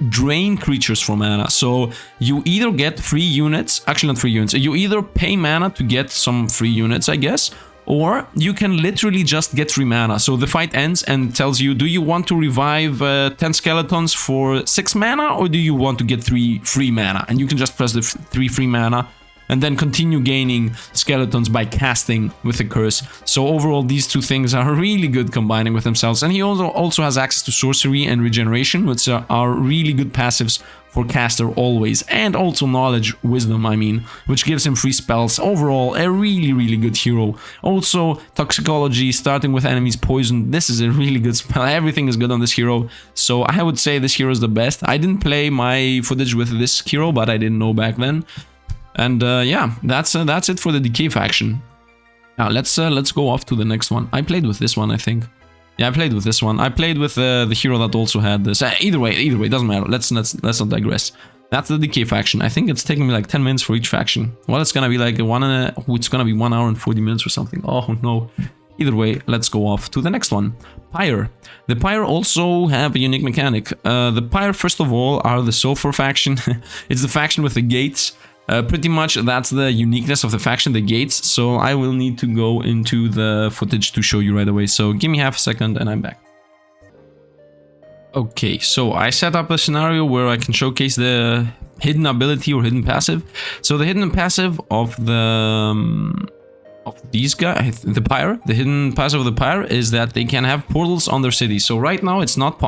Speaker 1: drain creatures for mana. So you either get free units, actually not free units, you either pay mana to get some free units, I guess, or you can literally just get free mana. So the fight ends and tells you, do you want to revive 10 skeletons for 6 mana, or do you want to get 3 free mana? And you can just press the 3 free mana and then continue gaining skeletons by casting with the curse. So overall, these two things are really good combining with themselves. And he also has access to sorcery and regeneration, which are really good passives for caster always, and also knowledge, wisdom, I mean, which gives him free spells. Overall, a really good hero. Also, toxicology, starting with enemies poison. This is a really good spell. Everything is good on this hero, so I would say this hero is the best. I didn't play my footage with this hero, but I didn't know back then. And yeah, that's it for the Decay faction. Now let's go off to the next one. I played with this one, I think. Yeah, I played with this one. I played with the hero that also had this. Either way, doesn't matter. Let's not digress. That's the Decay faction. I think it's taking me like 10 minutes for each faction. Well, it's gonna be like it's gonna be 1 hour and 40 minutes or something. Oh no. Either way, let's go off to the next one. Pyre. The Pyre also have a unique mechanic. The Pyre, first of all, are the Sulfur faction. It's the faction with the gates. Pretty much that's the uniqueness of the faction, the gates, so I will need to go into the footage to show you right away, so give me half a second and I'm back. Okay, so I set up a scenario where I can showcase the hidden ability or hidden passive. So the hidden passive of these guys, the Pyre, the hidden passive of the Pyre is that they can have portals on their cities. So right now it's not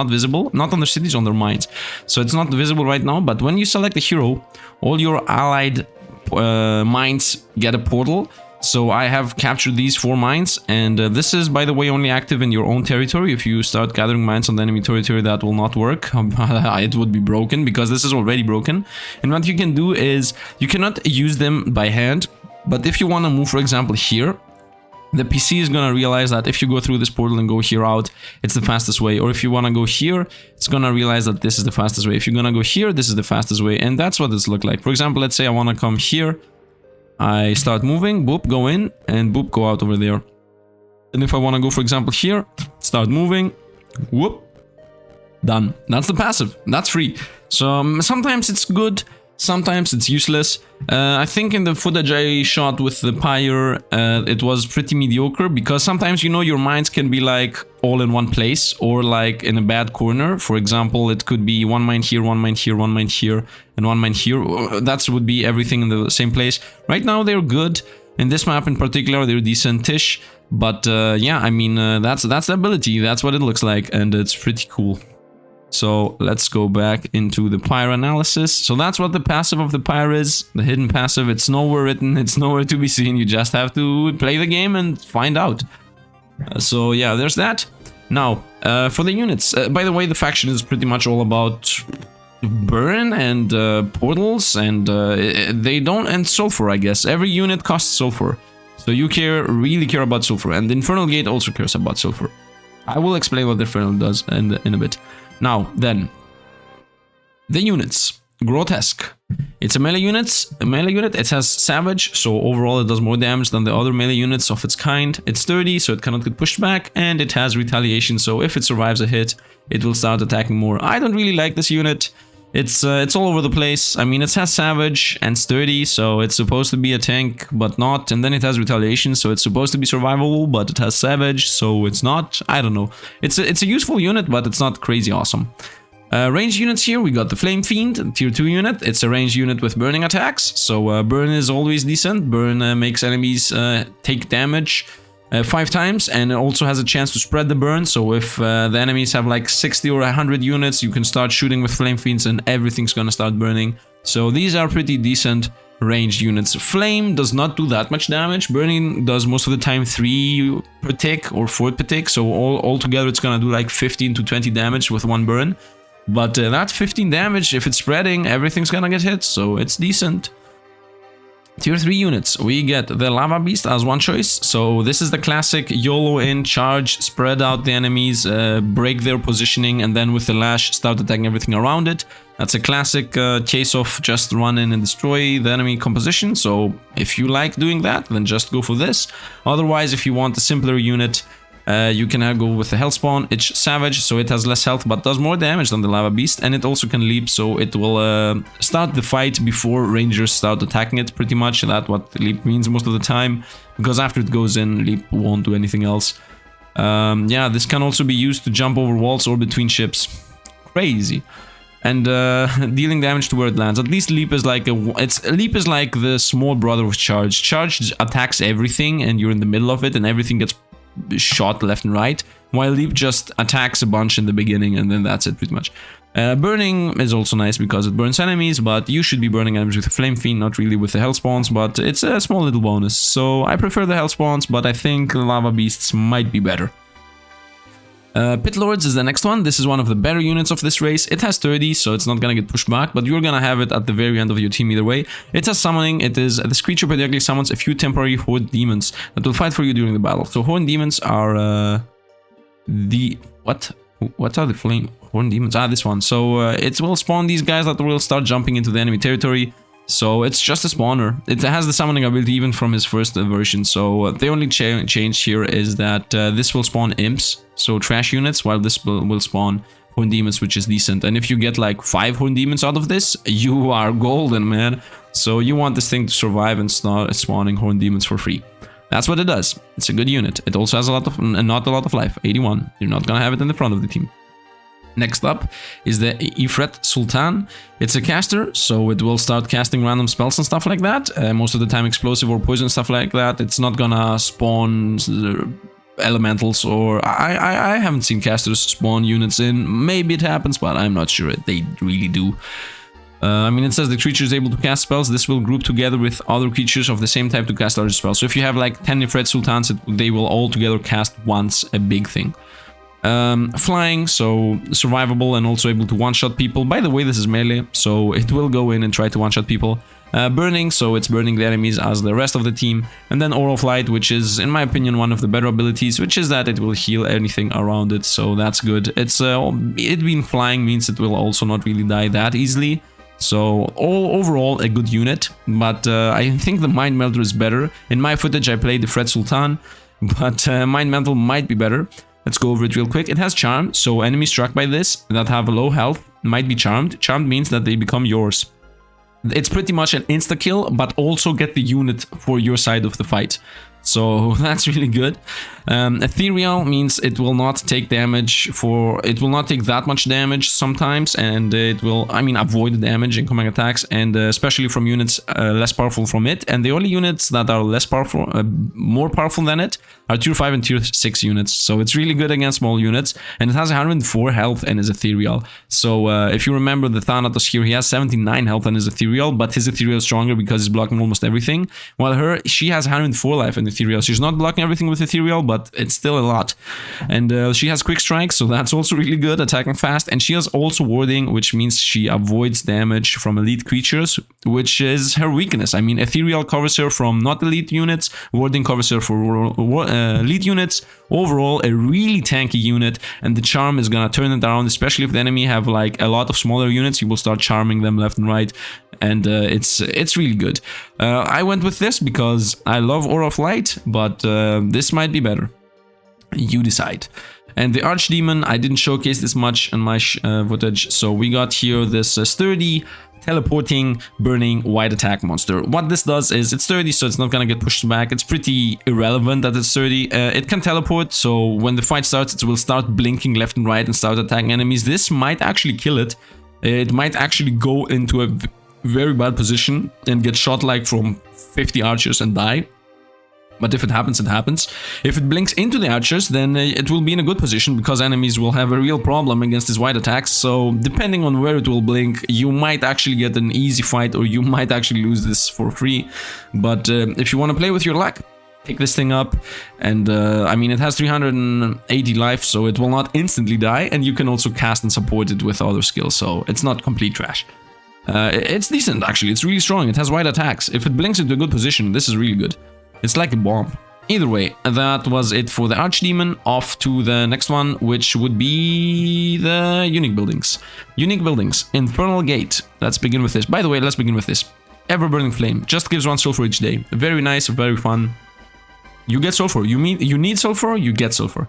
Speaker 1: visible, not on their cities, on their mines. So it's not visible right now, but when you select a hero, all your allied mines get a portal. So I have captured these 4 mines, and this is, by the way, only active in your own territory. If you start gathering mines on the enemy territory, that will not work. It would be broken, because this is already broken. And what you can do is, you cannot use them by hand, but if you want to move, for example, here, the PC is going to realize that if you go through this portal and go here out, it's the fastest way. Or if you want to go here, it's going to realize that this is the fastest way. If you're going to go here, this is the fastest way. And that's what this looks like. For example, let's say I want to come here. I start moving, boop, go in, and boop, go out over there. And if I want to go, for example, here, start moving, whoop, done. That's the passive. That's free. So sometimes it's good. Sometimes it's useless. I think in the footage I shot with the Pyre, it was pretty mediocre, because sometimes, you know, your mines can be like all in one place or like in a bad corner. For example, it could be 1 mine here, 1 mine here, 1 mine here, and 1 mine here. That would be everything in the same place. Right now they're good. In this map in particular, they're decent-ish. But yeah, I mean, that's the ability. That's what it looks like, and it's pretty cool. So let's go back into the Pyre analysis. So that's what the passive of the Pyre is, the hidden passive. It's nowhere written, it's nowhere to be seen. You just have to play the game and find out. So yeah, there's that. Now, for the units, by the way, the faction is pretty much all about burn and portals, and they don't, and sulfur, I guess. Every unit costs sulfur. So you really care about sulfur, and the Infernal Gate also cares about sulfur. I will explain what the Infernal does in a bit. Now, then, the units. Grotesque. It's a melee unit. It has Savage, so overall it does more damage than the other melee units of its kind. It's sturdy, so it cannot get pushed back, and it has Retaliation, so if it survives a hit, it will start attacking more. I don't really like this unit. It's all over the place. I mean, it has Savage and Sturdy, so it's supposed to be a tank, but not. And then it has Retaliation, so it's supposed to be survivable, but it has Savage, so it's not. I don't know. It's a useful unit, but it's not crazy awesome. Ranged units here, we got the Flame Fiend, tier 2 unit. It's a ranged unit with burning attacks, so burn is always decent. Burn makes enemies take damage 5 times, and it also has a chance to spread the burn. So if the enemies have like 60 or 100 units, you can start shooting with Flame Fiends and everything's gonna start burning. So these are pretty decent ranged units. Flame does not do that much damage. Burning does most of the time 3 per tick or 4 per tick, so all together it's gonna do like 15 to 20 damage with 1 burn. But that 15 damage, if it's spreading, everything's gonna get hit, so it's decent. Tier 3 units, we get the Lava Beast as one choice. So this is the classic YOLO in, charge, spread out the enemies, break their positioning, and then with the lash start attacking everything around it. That's a classic case of just run in and destroy the enemy composition. So if you like doing that, then just go for this. Otherwise, if you want a simpler unit, you can go with the Hellspawn. It's Savage, so it has less health but does more damage than the Lava Beast, and it also can leap, so it will start the fight before Rangers start attacking it, pretty much. That's what leap means most of the time, because after it goes in, leap won't do anything else. Yeah, this can also be used to jump over walls or between ships. Crazy. and dealing damage to where it lands. At least leap is like leap is like the small brother of charge. Charge attacks everything, and you're in the middle of it, and everything gets shot left and right. While leap just attacks a bunch in the beginning, and then that's it pretty much. Burning is also nice because it burns enemies, but you should be burning enemies with a Flame Fiend, not really with the Hell Spawns, but it's a small little bonus. So I prefer the Hell Spawns, but I think Lava Beasts might be better. Pit Lords is the next one. This is one of the better units of this race. It has 30, so it's not gonna get pushed back, but you're gonna have it at the very end of your team either way. It has summoning. It is this creature periodically summons a few temporary Horde demons that will fight for you during the battle. So Horde demons are what are the flame Horde demons? This one. So it will spawn these guys that will start jumping into the enemy territory. So it's just a spawner. It has the summoning ability even from his first version. So the only change here is that this will spawn imps, so trash units, while this will spawn Horde demons, which is decent. And if you get like 5 Horde demons out of this, you are golden, man. So you want this thing to survive and start spawning Horde demons for free. That's what it does. It's a good unit. It also has a lot of, not a lot of life, 81. You're not gonna have it in the front of the team. Next up is the Ifrit Sultan. It's a caster, so it will start casting random spells and stuff like that. Most of the time explosive or poison stuff like that. It's not gonna spawn elementals, or I haven't seen casters spawn units in. Maybe it happens, but I'm not sure they really do. I mean, it says the creature is able to cast spells. This will group together with other creatures of the same type to cast larger spells. So if you have like 10 Ifrit Sultans, they will all together cast once a big thing. Flying, so survivable and also able to one-shot people. By the way, this is melee, so it will go in and try to one-shot people. Burning, so it's burning the enemies as the rest of the team. And then Aura of Light, which is, in my opinion, one of the better abilities, which is that it will heal anything around it, so that's good. It's it being flying means it will also not really die that easily. So overall a good unit, but I think the Mind Melter is better. In my footage I played the Ifrit Sultan, but Mind Melter might be better. Let's go over it real quick. It has Charm, so enemies struck by this that have a low health might be charmed. Charmed means that they become yours. It's pretty much an insta-kill, but also get the unit for your side of the fight. So that's really good. Ethereal means it will not take damage it will not take that much damage sometimes, and it will, I mean, avoid the damage in incoming attacks, and especially from units less powerful from it. And the only units that are less powerful, more powerful than it, are tier 5 and tier 6 units. So it's really good against small units, and it has 104 health and is ethereal. So if you remember the Thanatos here, he has 79 health and is ethereal, but his ethereal is stronger because he's blocking almost everything. While she has 104 life and ethereal. She's not blocking everything with ethereal, but it's still a lot. And she has quick strike, so that's also really good, attacking fast. And she has also warding, which means she avoids damage from elite creatures, which is her weakness. I mean, ethereal covers her from not elite units, warding covers her for elite units. Overall, a really tanky unit, and the charm is gonna turn it around, especially if the enemy have like a lot of smaller units. You will start charming them left and right, and it's really good. I went with this because I love Aura of Light, but this might be better. You decide. And the Archdemon, I didn't showcase this much in my footage, so we got here this sturdy, teleporting, burning, wide attack monster. What this does is it's sturdy, so it's not gonna get pushed back. It's pretty irrelevant that it's sturdy. It can teleport, so when the fight starts, it will start blinking left and right and start attacking enemies. This might actually kill it. It might actually go into a very bad position and get shot like from 50 archers and die. But if it happens, it happens. If it blinks into the archers, then it will be in a good position because enemies will have a real problem against these wide attacks. So depending on where it will blink, you might actually get an easy fight, or you might actually lose this for free. But if you want to play with your luck, pick this thing up. And I mean, it has 380 life, so it will not instantly die. And you can also cast and support it with other skills, so it's not complete trash. It's decent, actually. It's really strong. It has wide attacks. If it blinks into a good position, this is really good. It's like a bomb. Either way, that was it for the Archdemon. Off to the next one, which would be the Unique Buildings. Unique Buildings. Infernal Gate. Let's begin with this. By the way, let's begin with this. Ever-Burning Flame. Just gives 1 sulfur each day. Very nice, very fun. You get sulfur. You need sulfur, you get sulfur.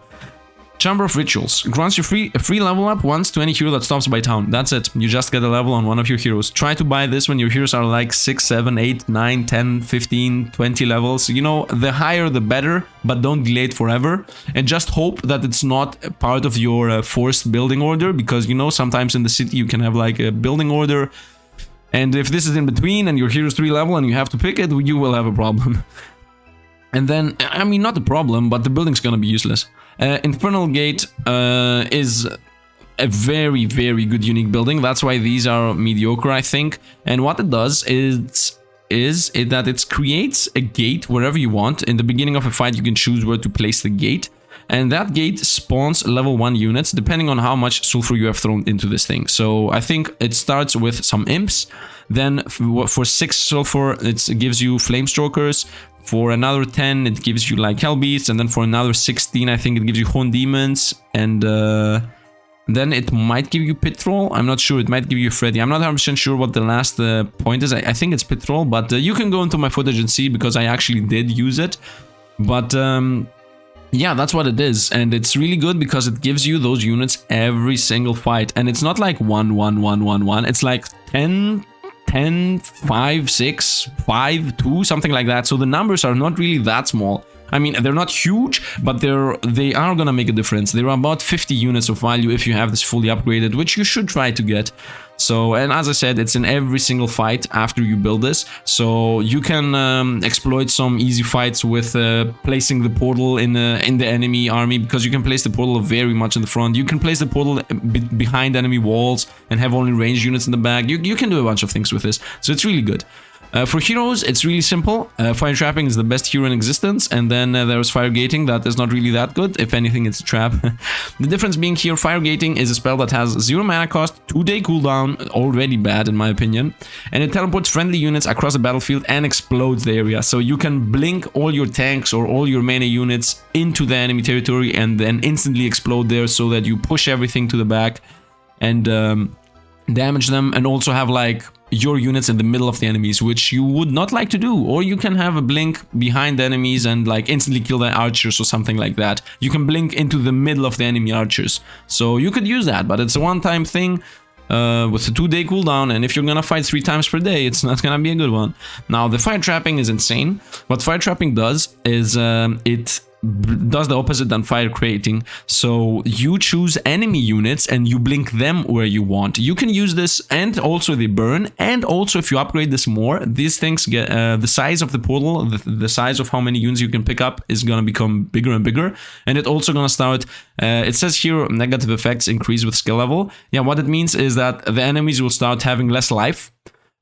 Speaker 1: Chamber of Rituals grants you a free level up once to any hero that stops by town. That's it. You just get a level on one of your heroes. Try to buy this when your heroes are like 6, 7, 8, 9, 10, 15, 20 levels. You know, the higher the better, but don't delay it forever. And just hope that it's not part of your forced building order, because, you know, sometimes in the city you can have like a building order. And if this is in between and your hero's 3 level and you have to pick it, you will have a problem. And then, I mean, not a problem, but the building's gonna be useless. Infernal Gate is a very, very good unique building. That's why these are mediocre, I think. And what it does is that it creates a gate wherever you want. In the beginning of a fight, you can choose where to place the gate. And that gate spawns level 1 units, depending on how much sulfur you have thrown into this thing. So I think it starts with some imps. Then for 6 sulfur, it gives you Flamestrokers. For another 10, it gives you like Hellbeasts, and then for another 16, I think it gives you Horn Demons, and then it might give you Pit Troll. I'm not sure, it might give you Freddy. I'm not 100% sure what the last point is. I think it's Pit Troll, but you can go into my footage and see, because I actually did use it. But yeah, that's what it is, and it's really good because it gives you those units every single fight, and it's not like 1, 1, 1, 1, 1. It's like 10, 5, 6, 5, 2, something like that. So the numbers are not really that small. I mean, they're not huge, but they are gonna make a difference. There are about 50 units of value if you have this fully upgraded, which you should try to get. So, and as I said, it's in every single fight after you build this. So you can exploit some easy fights with placing the portal in the enemy army, because you can place the portal very much in the front. You can place the portal behind enemy walls and have only ranged units in the back. You can do a bunch of things with this. So it's really good. For heroes, it's really simple. Fire Trapping is the best hero in existence, and then there's Fire Gating. That is not really that good. If anything, it's a trap. The difference being here, Fire Gating is a spell that has 0 mana cost, 2-day cooldown, already bad in my opinion, and it teleports friendly units across the battlefield and explodes the area. So you can blink all your tanks or all your melee units into the enemy territory and then instantly explode there, so that you push everything to the back and damage them, and also have like your units in the middle of the enemies, which you would not like to do. Or you can have a blink behind the enemies and like instantly kill the archers or something like that. You can blink into the middle of the enemy archers, so you could use that, but it's a one-time thing with a 2-day cooldown, and if you're gonna fight 3 times per day, it's not gonna be a good one. Now, the Fire Trapping is insane. What Fire Trapping does is it does the opposite than Fire Creating. So you choose enemy units and you blink them where you want. You can use this, and also they burn, and also if you upgrade this more, these things get the size of the portal, the size of how many units you can pick up is gonna become bigger and bigger, and it also gonna start it says here negative effects increase with skill level. Yeah, what it means is that the enemies will start having less life,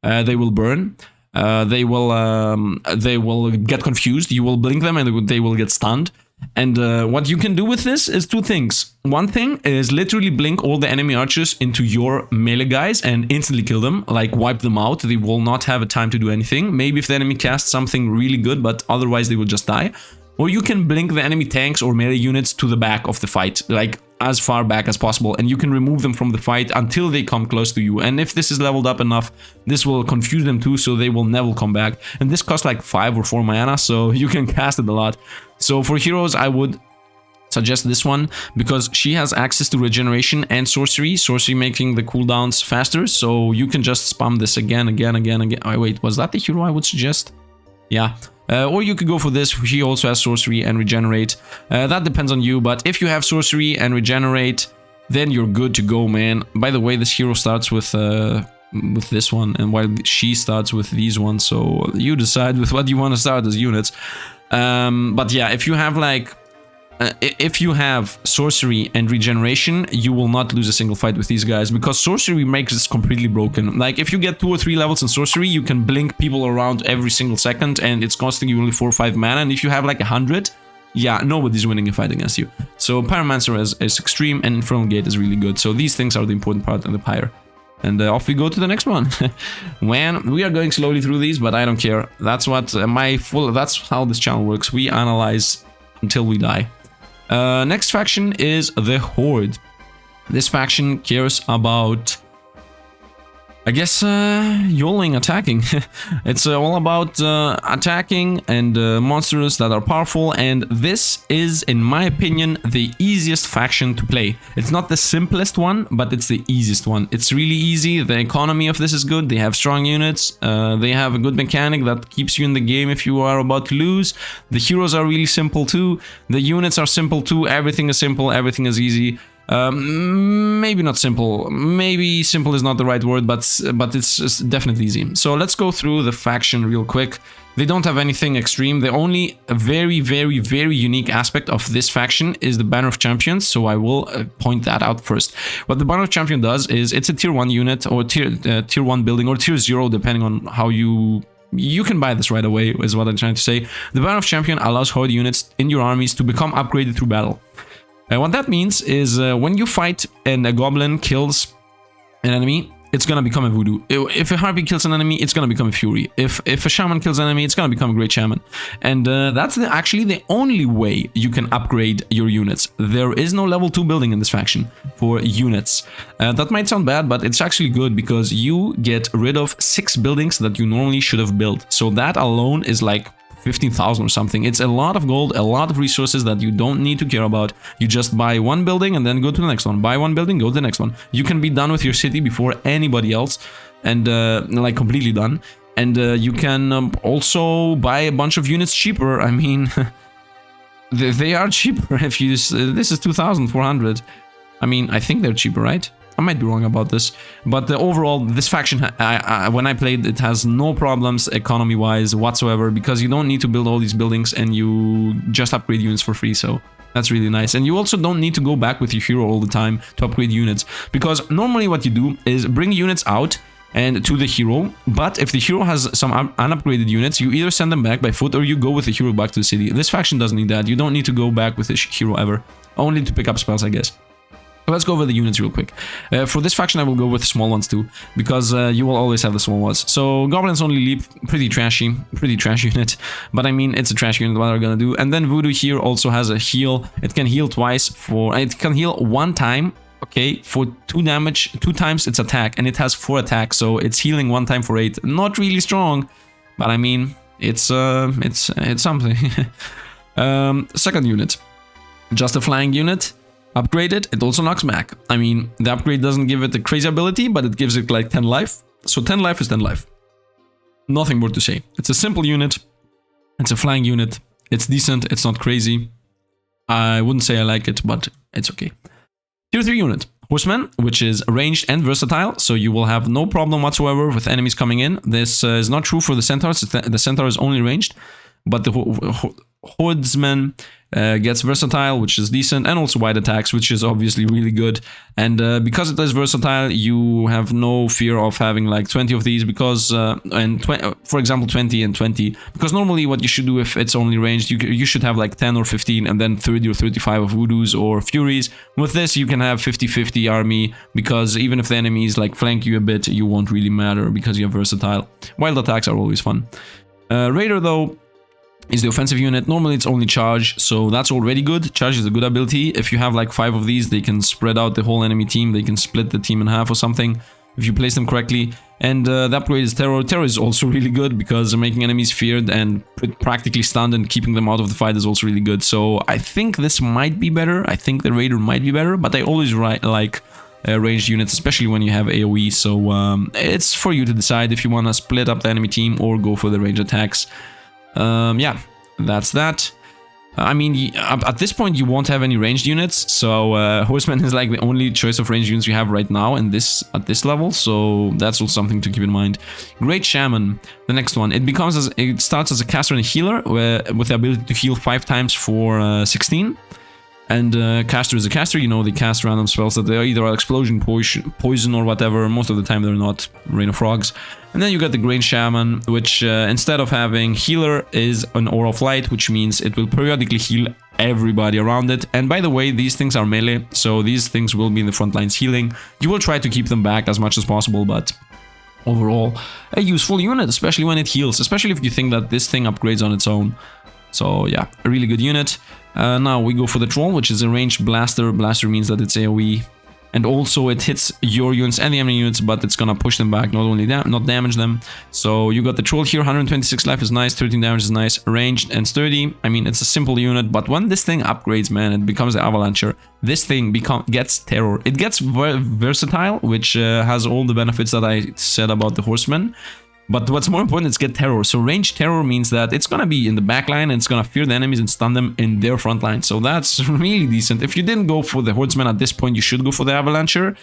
Speaker 1: they will burn, they will get confused, you will blink them and they will get stunned. And what you can do with this is 2 things. One thing is literally blink all the enemy archers into your melee guys and instantly kill them, like wipe them out. They will not have a time to do anything. Maybe if the enemy casts something really good, but otherwise they will just die. Or you can blink the enemy tanks or melee units to the back of the fight, like as far back as possible, and you can remove them from the fight until they come close to you. And if this is leveled up enough, this will confuse them too, so they will never come back. And this costs like 5 or 4 mana, so you can cast it a lot. So for heroes, I would suggest this one, because she has access to regeneration and sorcery making the cooldowns faster, so you can just spam this again. Oh, wait, was that the hero I would suggest? Yeah. Or you could go for this. She also has sorcery and regenerate. That depends on you, but if you have sorcery and regenerate, then you're good to go, man. By the way, this hero starts with this one, and while she starts with these ones, so you decide with what you want to start as units. But yeah, if you have like if you have sorcery and regeneration, you will not lose a single fight with these guys, because sorcery makes this completely broken. Like if you get 2 or 3 levels in sorcery, you can blink people around every single second, and it's costing you only 4 or 5 mana. And if you have like 100, yeah, nobody's winning a fight against you. So Pyromancer is extreme, and Infernal Gate is really good. So these things are the important part of the Pyre. And off we go to the next one. Man, we are going slowly through these, but I don't care. That's what that's how this channel works. We analyze until we die. Next faction is the Horde. This faction cares about I guess yoling attacking. It's all about attacking and monsters that are powerful, and this is, in my opinion, the easiest faction to play. It's not the simplest one, but it's the easiest one. It's really easy. The economy of this is good. They have strong units. They have a good mechanic that keeps you in the game if you are about to lose. The heroes are really simple too. The units are simple too. Everything is simple. Everything is easy. Maybe not simple. Maybe simple is not the right word, but it's definitely easy. So let's go through the faction real quick. They don't have anything extreme. The only very, very, very unique aspect of this faction is the Banner of Champions. So I will point that out first. What the Banner of Champion does is it's a tier 1 unit or tier 1 building or tier 0, depending on how you can buy this right away, is what I'm trying to say. The Banner of Champion allows Horde units in your armies to become upgraded through battle. What that means is when you fight and a goblin kills an enemy, it's gonna become a voodoo. If a harpy kills an enemy, it's gonna become a fury. If a shaman kills an enemy, it's gonna become a great shaman. And that's actually the only way you can upgrade your units. There is no level 2 building in this faction for units. That might sound bad, but it's actually good because you get rid of 6 buildings that you normally should have built. So that alone is like 15,000 or something. It's a lot of gold, a lot of resources that you don't need to care about. You just buy one building and then go to the next one. Buy one building, go to the next one. You can be done with your city before anybody else, and like completely done. And you can also buy a bunch of units cheaper. I mean, they are cheaper if you... this is 2,400. I mean, I think they're cheaper, right? I might be wrong about this, but overall, this faction, when I played, it has no problems economy-wise whatsoever, because you don't need to build all these buildings and you just upgrade units for free, so that's really nice. And you also don't need to go back with your hero all the time to upgrade units, because normally what you do is bring units out and to the hero, but if the hero has some unupgraded units, you either send them back by foot or you go with the hero back to the city. This faction doesn't need that. You don't need to go back with the hero ever, only to pick up spells, I guess. Let's go over the units real quick. For this faction, I will go with small ones too, because you will always have the small ones. So Goblins Only Leap, pretty trash unit. But I mean, it's a trash unit, what are we gonna do? And then Voodoo here also has a heal. It can heal twice it can heal 1 time, okay, for 2 damage, 2 times its attack, and it has 4 attacks, so it's healing 1 time for 8. Not really strong, but I mean, it's something. Second unit, just a flying unit. Upgraded, it also knocks back. I mean, the upgrade doesn't give it a crazy ability, but it gives it like 10 life. So 10 life is 10 life. Nothing more to say. It's a simple unit. It's a flying unit. It's decent. It's not crazy. I wouldn't say I like it, but it's okay. Tier 3 unit. Horseman, which is ranged and versatile, so you will have no problem whatsoever with enemies coming in. This is not true for the centaurs. The centaur is only ranged, but the Hordesman gets versatile, which is decent, and also wide attacks, which is obviously really good. And because it is versatile, you have no fear of having like 20 of these, because for example 20 and 20, because normally what you should do if it's only ranged, you should have like 10 or 15 and then 30 or 35 of voodoos or furies. With this you can have 50-50 army, because even if the enemies like flank you a bit, you won't really matter because you're versatile. Wild attacks are always fun. Raider though is the offensive unit. Normally it's only charge, so that's already good. Charge is a good ability. If you have like 5 of these, they can spread out the whole enemy team. They can split the team in half or something if you place them correctly. And the upgrade is Terror. Terror is also really good because making enemies feared and practically stunned and keeping them out of the fight is also really good. So I think this might be better. I think the Raider might be better, but I always like ranged units, especially when you have AoE. So it's for you to decide if you want to split up the enemy team or go for the ranged attacks. Yeah, that's that. I mean, at this point you won't have any ranged units, so Horseman is like the only choice of ranged units you have right now in at this level, so that's also something to keep in mind. Great Shaman, the next one. It starts as a caster and a healer with the ability to heal 5 times for 16. And caster is a caster, you know, they cast random spells that they are either explosion, poison or whatever. Most of the time they're not. Rain of Frogs. And then you got the Great Shaman, which instead of having healer is an Aura of Light, which means it will periodically heal everybody around it. And by the way, these things are melee, so these things will be in the front lines healing. You will try to keep them back as much as possible, but overall a useful unit, especially when it heals, especially if you think that this thing upgrades on its own. So yeah, a really good unit. Now we go for the Troll, which is a ranged blaster. Blaster means that it's AoE. And also it hits your units and the enemy units, but it's gonna push them back, not only not damage them. So you got the troll here, 126 life is nice, 13 damage is nice, ranged and sturdy. I mean, it's a simple unit, but when this thing upgrades, man, it becomes the avalancher. This thing gets terror. It gets versatile, which has all the benefits that I said about the horsemen. But what's more important is get terror. So range terror means that it's gonna be in the back line and it's gonna fear the enemies and stun them in their front line. So that's really decent. If you didn't go for the horseman at this point, you should go for the avalancher.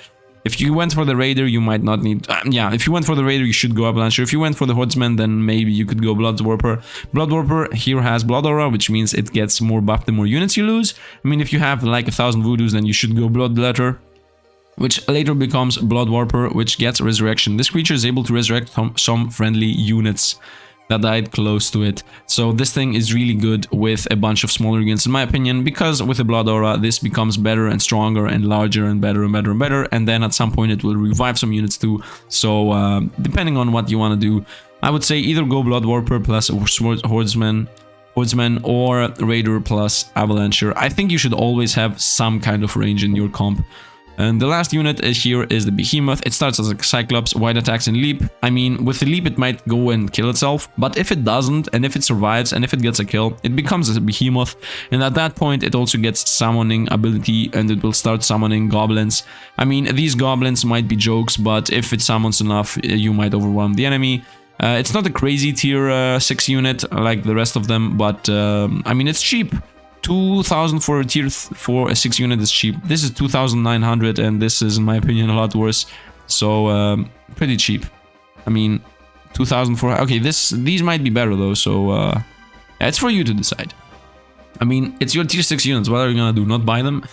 Speaker 1: If you went for the raider, you might not need... yeah, if you went for the raider, you should go avalancher. If you went for the horseman, then maybe you could go blood warper. Blood warper here has blood aura, which means it gets more buff the more units you lose. I mean, if you have like 1,000 voodoos, then you should go blood letter, which later becomes Blood Warper, which gets Resurrection. This creature is able to resurrect some friendly units that died close to it. So this thing is really good with a bunch of smaller units, in my opinion, because with the Blood Aura, this becomes better and stronger and larger and better and better and better, and then at some point it will revive some units too. So depending on what you want to do, I would say either go Blood Warper plus Horseman, or Raider plus Avalancher. I think you should always have some kind of range in your comp. And the last unit here is the Behemoth. It starts as a Cyclops, wide attacks and leap. I mean, with the leap it might go and kill itself, but if it doesn't, and if it survives, and if it gets a kill, it becomes a Behemoth. And at that point it also gets summoning ability, and it will start summoning goblins. I mean, these goblins might be jokes, but if it summons enough, you might overwhelm the enemy. It's not a crazy tier 6 unit like the rest of them, but I mean, it's cheap. 2,000 for a tier 4 a 6 unit is cheap. This is 2,900, and this is, in my opinion, a lot worse. So pretty cheap. I mean, 2,000 for... okay, these might be better though. So yeah, it's for you to decide. I mean, it's your tier 6 units. What are you gonna do? Not buy them?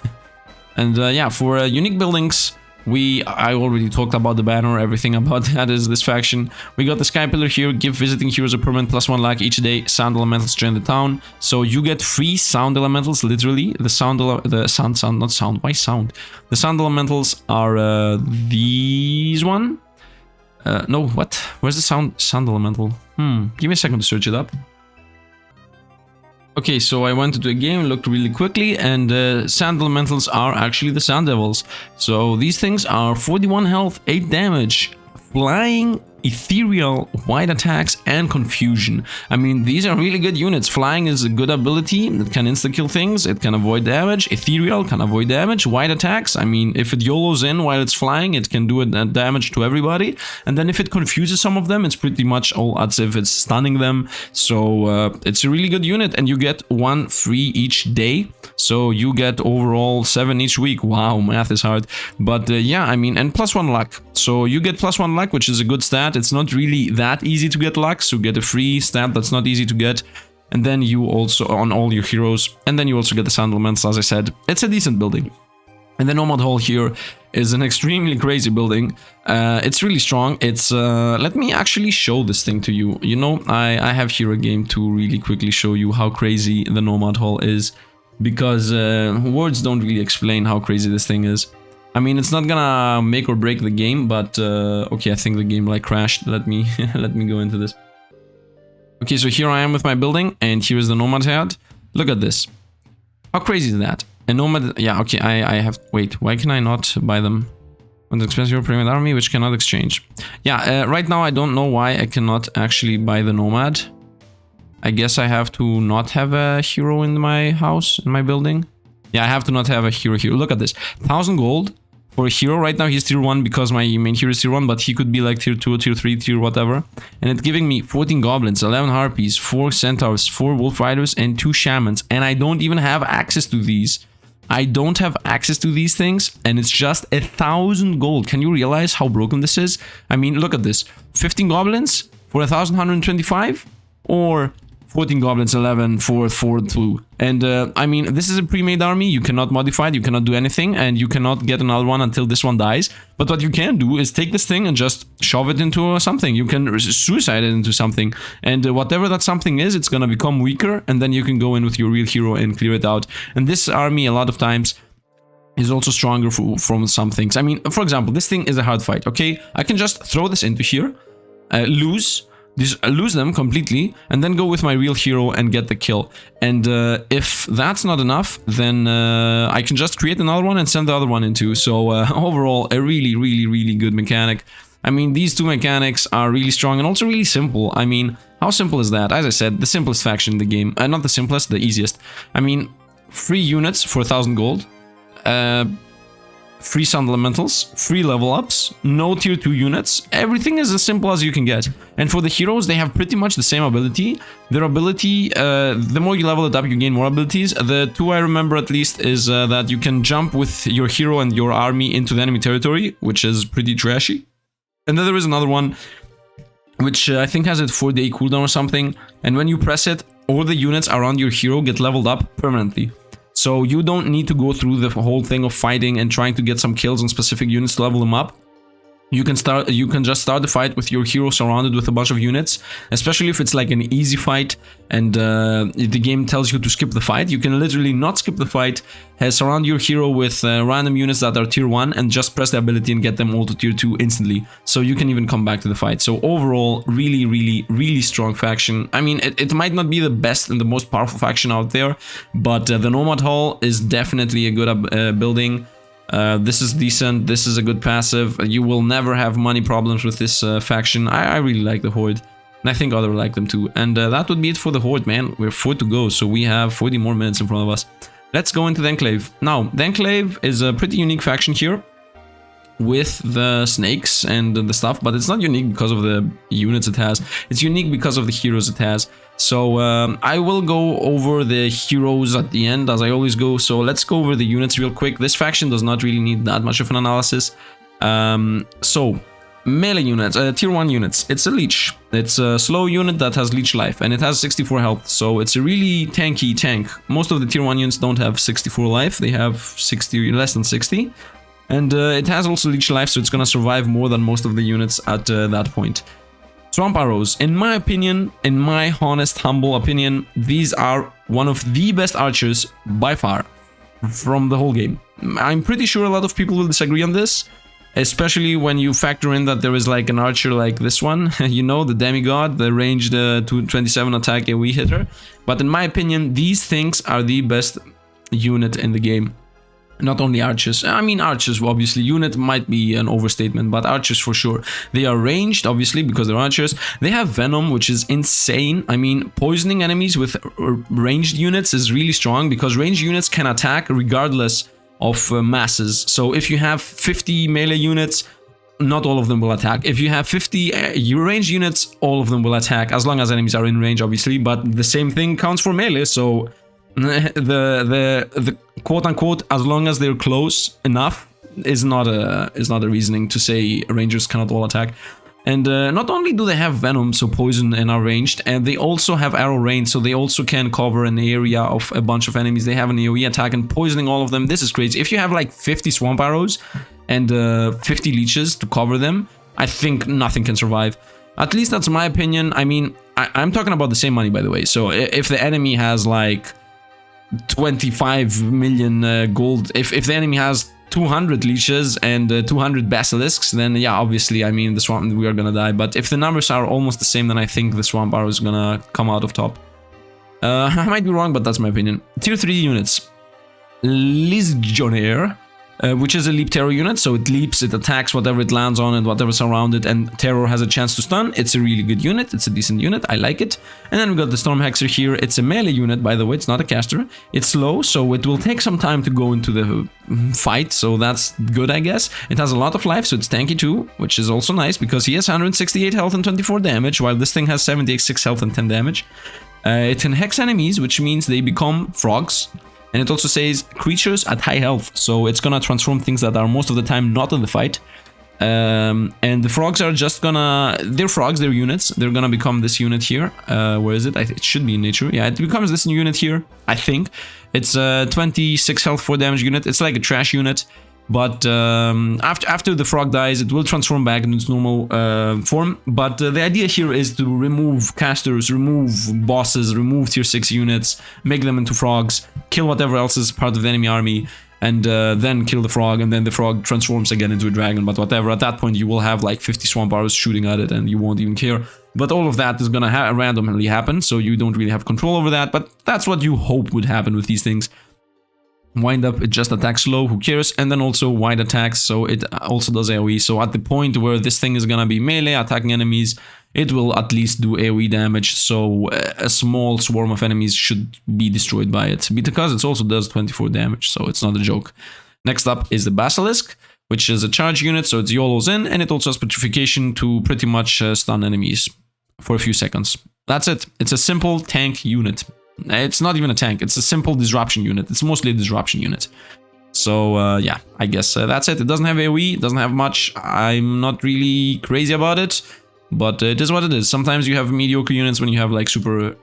Speaker 1: And yeah, for unique buildings, I already talked about the banner. Everything about that is this faction. We got the Sky Pillar here. Give visiting heroes a permanent +1 luck each day. Sound elementals join the town. So you get free sound elementals, literally. The sound, not sound. Why sound? The sound elementals are these one. No, what? Where's the sound elemental? Give me a second to search it up. Okay, so I went into a game, looked really quickly, and Sand Elementals are actually the Sand Devils. So these things are 41 health, 8 damage, flying, ethereal, wide attacks, and confusion. I mean, these are really good units. Flying is a good ability. It can insta-kill things. It can avoid damage. Ethereal can avoid damage. Wide attacks, I mean, if it YOLOs in while it's flying, it can do damage to everybody. And then if it confuses some of them, it's pretty much all as if it's stunning them. So it's a really good unit, and you get 1 free each day. So you get overall 7 each week. Wow, math is hard. But yeah, I mean, and +1 luck. So you get +1 luck, which is a good stat. It's not really that easy to get luck, so get a free stat that's not easy to get. And then you also, on all your heroes, and then you also get the Sound Elements, as I said. It's a decent building. And the Nomad Hall here is an extremely crazy building. It's really strong. It's, let me actually show this thing to you. You know, I have here a game to really quickly show you how crazy the Nomad Hall is. Because words don't really explain how crazy this thing is. I mean, it's not gonna make or break the game, but okay, I think the game like crashed. Let me go into this. Okay, so here I am with my building, and here is the Nomad Head. Look at this. How crazy is that? A Nomad, yeah, okay, I have, wait, why can I not buy them? When the expense your premium army, which cannot exchange. Yeah, right now I don't know why I cannot actually buy the Nomad. I guess I have to not have a hero in my house, in my building. Yeah, I have to not have a hero here. Look at this. 1,000 gold for a hero. Right now he's tier 1 because my main hero is tier 1, but he could be like tier 2, tier 3, tier whatever. And it's giving me 14 goblins, 11 harpies, 4 centaurs, 4 wolf riders, and 2 shamans. And I don't even have access to these. I don't have access to these things, and it's just 1,000 gold. Can you realize how broken this is? I mean, look at this. 15 goblins for 1,125? Or 14 goblins, 11 for 4-2. And I mean, this is a pre-made army. You cannot modify it, you cannot do anything, and you cannot get another one until this one dies. But what you can do is take this thing and just shove it into something. You can suicide it into something, and whatever that something is, it's gonna become weaker, and then you can go in with your real hero and clear it out. And this army, a lot of times, is also stronger from some things. I mean, for example, this thing is a hard fight, okay? I can just throw this into here, lose. just lose them completely, and then go with my real hero and get the kill. And if that's not enough, then I can just create another one and send the other one into. So overall, a really good mechanic. I mean, these two mechanics are really strong and also really simple. I mean, how simple is that? As I said, the simplest faction in the game. Not the simplest, the easiest. I mean, 3 units for 1,000 gold. Free Sound Elementals, free level ups, no tier 2 units, everything is as simple as you can get. And for the heroes, they have pretty much the same ability. Their ability, the more you level it up, you gain more abilities. The 2 I remember at least is that you can jump with your hero and your army into the enemy territory, which is pretty trashy. And then there is another one, which I think has a 4-day cooldown or something, and when you press it, all the units around your hero get leveled up permanently. So you don't need to go through the whole thing of fighting and trying to get some kills on specific units to level them up. You can just start the fight with your hero surrounded with a bunch of units, especially if it's like an easy fight and the game tells you to skip the fight. You can literally not skip the fight, surround your hero with random units that are tier 1 and just press the ability and get them all to tier 2 instantly. So you can even come back to the fight. So overall, really strong faction. I mean, it might not be the best and the most powerful faction out there, but the Nomad Hall is definitely a good building. This is decent, this is a good passive, you will never have money problems with this faction. I really like the Horde, and I think others like them too. And that would be it for the Horde, man. We're 4 to go, so we have 40 more minutes in front of us. Let's go into the Enclave. Now, the Enclave is a pretty unique faction here, with the snakes and the stuff, but it's not unique because of the units it has, it's unique because of the heroes it has. So I will go over the heroes at the end, as I always go. So let's go over the units real quick. This faction does not really need that much of an analysis. So melee units, tier 1 units. It's a leech. It's a slow unit that has leech life, and it has 64 health. So it's a really tanky tank. Most of the tier 1 units don't have 64 life. They have 60, less than 60. And it has also leech life, so it's gonna survive more than most of the units at that point. Swamp Arrows, in my opinion, in my honest, humble opinion, these are one of the best archers by far from the whole game. I'm pretty sure a lot of people will disagree on this, especially when you factor in that there is like an archer like this one, you know, the demigod, the ranged 227 attack AoE hitter. But in my opinion, these things are the best unit in the game. Not only archers, I mean archers, obviously, unit might be an overstatement, but archers for sure. They are ranged, obviously, because they're archers. They have venom, which is insane. I mean, poisoning enemies with ranged units is really strong, because ranged units can attack regardless of masses. So if you have 50 melee units, not all of them will attack. If you have 50 ranged units, all of them will attack, as long as enemies are in range, obviously, but the same thing counts for melee, so the quote-unquote as long as they're close enough is not a reasoning to say rangers cannot all attack. And not only do they have venom, so poison, and are ranged, and they also have arrow range, so they also can cover an area of a bunch of enemies. They have an AoE attack and poisoning all of them. This is crazy. If you have like 50 swamp arrows and 50 leeches to cover them, I think nothing can survive. At least that's my opinion. I mean, I'm talking about the same money, by the way. So if the enemy has like 25 million gold, if the enemy has 200 leeches and 200 basilisks, then yeah, obviously, I mean, the swamp, we are gonna die. But if the numbers are almost the same, then I think the swamp arrow is gonna come out of top. I might be wrong, but that's my opinion. Tier 3 units. Legionnaire, which is a leap terror unit, so it leaps, it attacks whatever it lands on and whatever's around it, and terror has a chance to stun. It's a really good unit, it's a decent unit, I like it. And then we got the Storm Hexer here. It's a melee unit, by the way, it's not a caster. It's slow, so it will take some time to go into the fight, so that's good, I guess. It has a lot of life, so it's tanky too, which is also nice, because he has 168 health and 24 damage, while this thing has 76 health and 10 damage. It can hex enemies, which means they become frogs. And it also says creatures at high health, so it's gonna transform things that are most of the time not in the fight. And the frogs are just gonna... They're frogs, they're units. They're gonna become this unit here. Where is it? It should be in nature. Yeah, it becomes this unit here, I think. It's a 26 health, 4 damage unit. It's like a trash unit. But after the frog dies, it will transform back into its normal form. But the idea here is to remove casters, remove bosses, remove tier 6 units, make them into frogs, kill whatever else is part of the enemy army, and then kill the frog, and then the frog transforms again into a dragon. But whatever, at that point you will have like 50 swamp arrows shooting at it, and you won't even care. But all of that is gonna randomly happen, so you don't really have control over that, but that's what you hope would happen with these things. Wind up, it just attacks slow, who cares? And then also wide attacks, so it also does AoE. So at the point where this thing is gonna be melee attacking enemies, it will at least do AoE damage, so a small swarm of enemies should be destroyed by it, because it also does 24 damage, so it's not a joke. Next up is the Basilisk, which is a charge unit, so it YOLOs in, and it also has petrification to pretty much stun enemies for a few seconds. That's it. It's a simple tank unit. It's not even a tank, it's a simple disruption unit. It's mostly a disruption unit. So yeah, I guess that's it. It doesn't have AoE, it doesn't have much. I'm not really crazy about it, but it is what it is. Sometimes you have mediocre units when you have like super